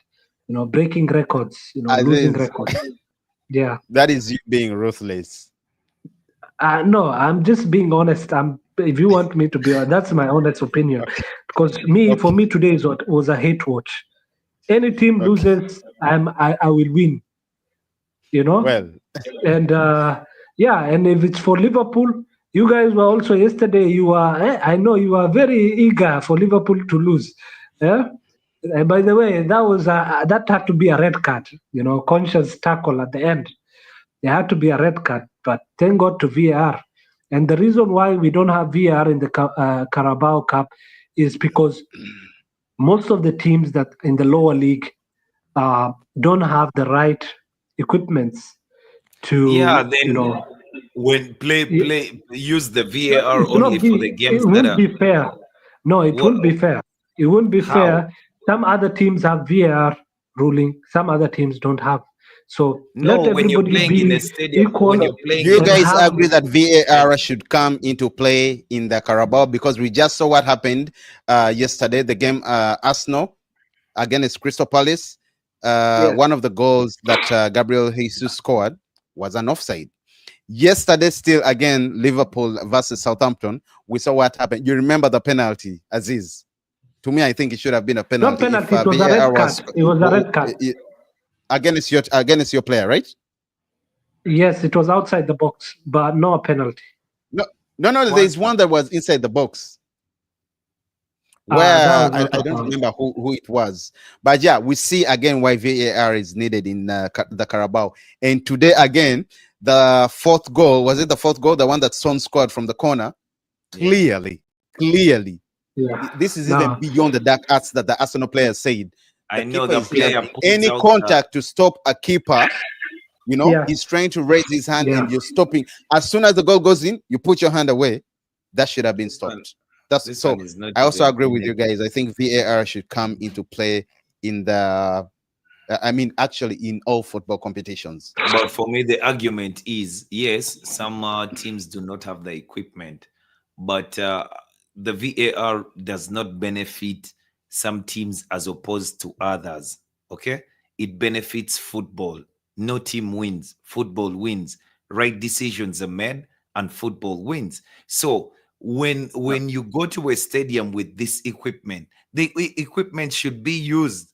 Breaking records, losing records. Yeah. That is you being ruthless. No, I'm just being honest. If you want me to be, that's my honest opinion. Okay. Because for me today was a hate watch. Any team loses, I will win. Well. And and if it's for Liverpool, you guys were also yesterday. I know you are very eager for Liverpool to lose. Yeah. And by the way, that had to be a red card. Conscious tackle at the end. There had to be a red card, but thank God to VAR. And the reason why we don't have VAR in the Carabao Cup is because most of the teams that in the lower league don't have the right equipments to, when play use the VAR only for the games it won't be fair. No, it won't be fair. It won't be fair. Some other teams have VAR ruling. Some other teams don't have. So let everybody be in a stadium, equal. do you guys agree that VAR should come into play in the Carabao? Because we just saw what happened yesterday, the game Arsenal against Crystal Palace. One of the goals that Gabriel Jesus scored was an offside. Yesterday, still again, Liverpool versus Southampton. We saw what happened. You remember the penalty, Aziz? To me, I think it should have been a Not penalty if penalty, it was a VAR red was card. It was a red card. against your player, right? Yes, it was outside the box, but no penalty. No. There's one that was inside the box. Where That was I not a don't foul. remember who it was, but yeah, we see again why VAR is needed in the Carabao. And today again, the fourth goal, was it the fourth goal, the one that Son scored from the corner? Clearly, Yeah. this is even beyond the dark arts that the Arsenal players said. I The know keeper the is player just puts any out contact to stop a keeper. You know, Yeah. he's trying to raise his hand Yeah. and you're stopping. As soon as the goal goes in, you put your hand away. That should have been stopped. That's so. I also agree with you guys. I think VAR should come into play in the. I mean, actually, in all football competitions. But for me, the argument is yes, some teams do not have the equipment, but the VAR does not benefit some teams as opposed to others. Okay, it benefits football. No team wins. Football wins. Right decisions are made, and football wins. So when you go to a stadium with this equipment, the equipment should be used.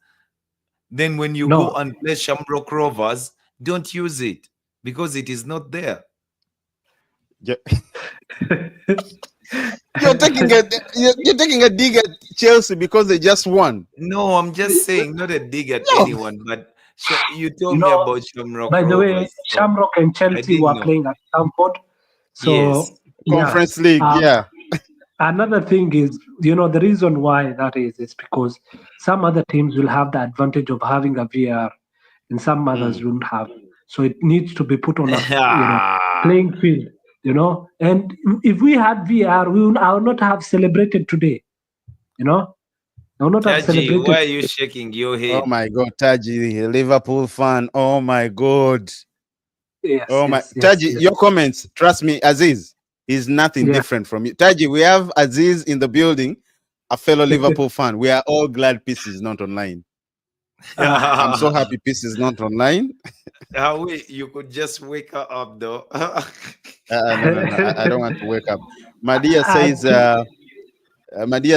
Then when you go and play Shamrock Rovers, don't use it because it is not there. Yeah. you're taking a dig at Chelsea because they just won. No, I'm just saying, not a dig at anyone, but you told me about Shamrock By the way, Rovers. Shamrock and Chelsea were playing at Stamford. So Conference League, yeah. Another thing is, the reason why that is because some other teams will have the advantage of having a VAR and some others won't have. So it needs to be put on a playing field, And if we had VAR, I would not have celebrated today, I would not have celebrated. Why are you shaking your head? Oh my God, Taji, Liverpool fan. Oh my God. Yes, Taji, your comments, trust me, Aziz is nothing different from you. Taji, we have Aziz in the building, a fellow Liverpool fan. We are all glad Peace is not online. I'm so happy Peace is not online. You could just wake her up, though. No, I don't want to wake up. Madia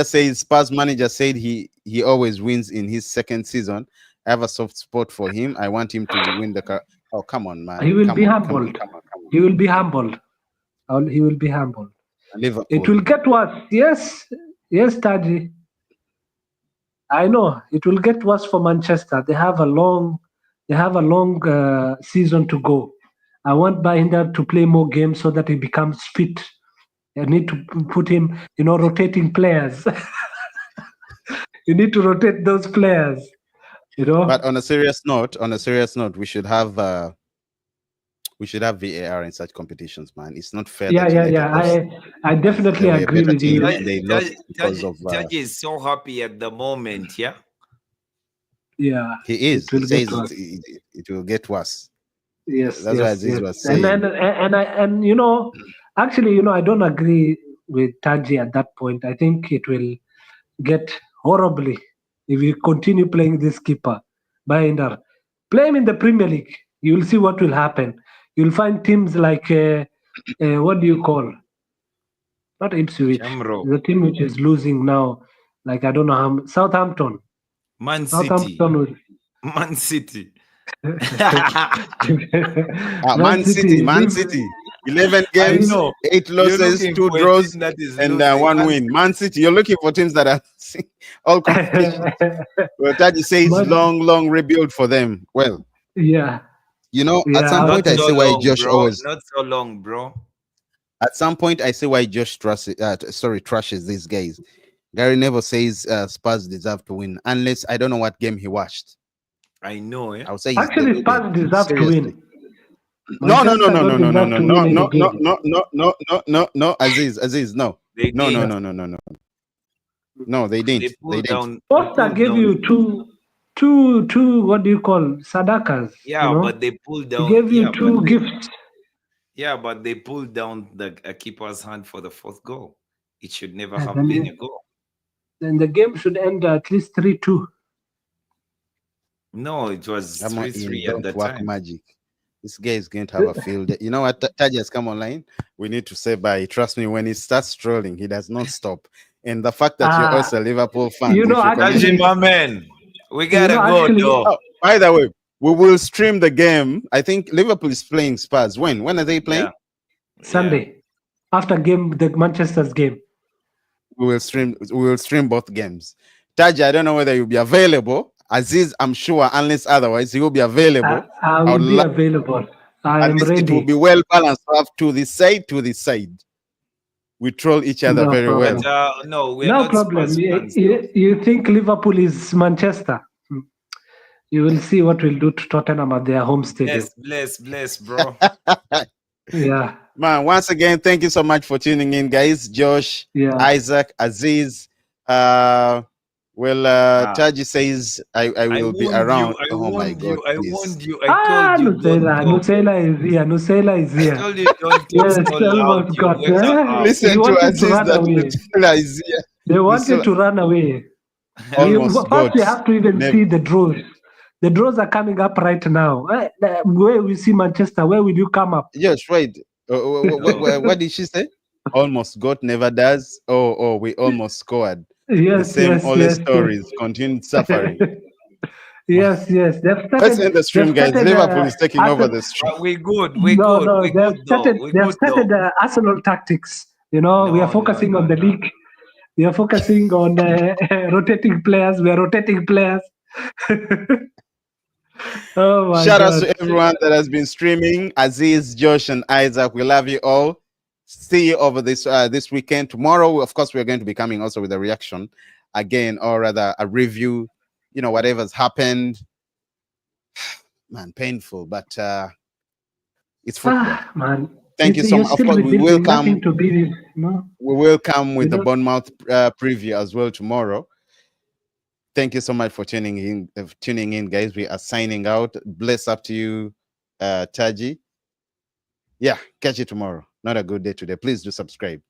says Spurs manager said he always wins in his second season. I have a soft spot for him. I want him to win the car. Oh, come on, man. He will be humbled. He will be humbled. He will be humbled. Liverpool. It will get worse. Yes, Taji. I know it will get worse for Manchester. They have a long season to go. I want Binder to play more games so that he becomes fit. I need to put him, rotating players. You need to rotate those players. But on a serious note, we should have VAR in such competitions, man. It's not fair. I definitely agree with you. Taji is so happy at the moment, yeah. Yeah, he is. He says it will get worse. Yes, that's what Aziz was saying. And actually, I don't agree with Taji at that point. I think it will get horribly if you continue playing this keeper. Binder, play him in the Premier League. You will see what will happen. You'll find teams like what do you call? Not Ipswich. The team which is losing now. Like I don't know how. Southampton. Man City. Man City. Man City. 11 games, 8 losses, 2 draws, and 1 win. Man City. You're looking for teams that are all competitions. Well, Taji says long rebuild for them. Well, yeah. At some point I say why Josh always not so long, bro. At some point I say why Josh trashes these guys. Gary Neville says Spurs deserve to win, unless I don't know what game he watched. I know, I would say actually Spurs deserve to win. No, Aziz, no. No, they didn't. They didn't. Foster gave you two what do you call sadakas? Yeah, but they pulled down. He gave you 2 gifts. Yeah, but they pulled down the keeper's hand for the 4th goal. It should never have been a goal. Then the game should end at least 3-2. No, it was 3-3 at the time. Magic. This guy is going to have a field day. You know what? Taj has come online. We need to say bye. Trust me, when he starts trolling, he does not stop. And the fact that you're also a Liverpool fan, you know, if you Taji, actually, my man, we you gotta know, go actually, though. oh, by the way, we will stream the game. I think Liverpool is playing Spurs. When? When are they playing? Yeah, yeah. Sunday after game, the Manchester's game. We will stream. We will stream both games. Taji, I don't know whether you'll be available. Aziz, I'm sure, unless otherwise, he will be available. I I would will be love, available. I at am least it will ready. be well balanced. Have to the side, to the side. We troll each other No very well. problem. No, we are No not problem. Spurs fans though. You think Liverpool is Manchester? You will see what we'll do to Tottenham at their home stadium. Bless, bro. Yeah, Man, once again, thank you so much for tuning in, guys. Josh, yeah. Isaac, Aziz. Taji says I will be warned around. you. I Oh my warned God, you. I please. warned you. I told you don't Nusela. talk. Nusela is here. Nusela is I here. told you don't talk Yes, so loud. almost You got. wake up. Listen He to wanted to Aziz run that away. Nutella is here. They wanted Nutella to run away. almost First, got. we have to even Never. see the draws. The draws are coming up right now. Where we see Manchester, where will you come up? Yes, right. What did she say? Almost got, never does. Oh, we almost scored. The Yes, same yes, only yes, stories. Continued suffering. yes, yes. Let's end the stream, guys. Liverpool is taking over the stream. We good. No, We good though. We they've good though. started Arsenal tactics. You know, we are focusing on the league. We are focusing on rotating players. We are rotating players. Oh my Shout out God. to everyone that has been streaming. Aziz, Josh, and Isaac. We love you all. See you over this weekend. Tomorrow, of course, we're going to be coming also with a reaction again, or rather a review. You know, whatever's happened. Man, painful, but it's football. Man. Thank you so You're much. Of still course, we within will nothing come. to be, no. We will come with You the know? Bournemouth preview as well tomorrow. Thank you so much for tuning in, guys. We are signing out. Bless up to you, Taji. Yeah, catch you tomorrow. Not a good day today. Please do subscribe.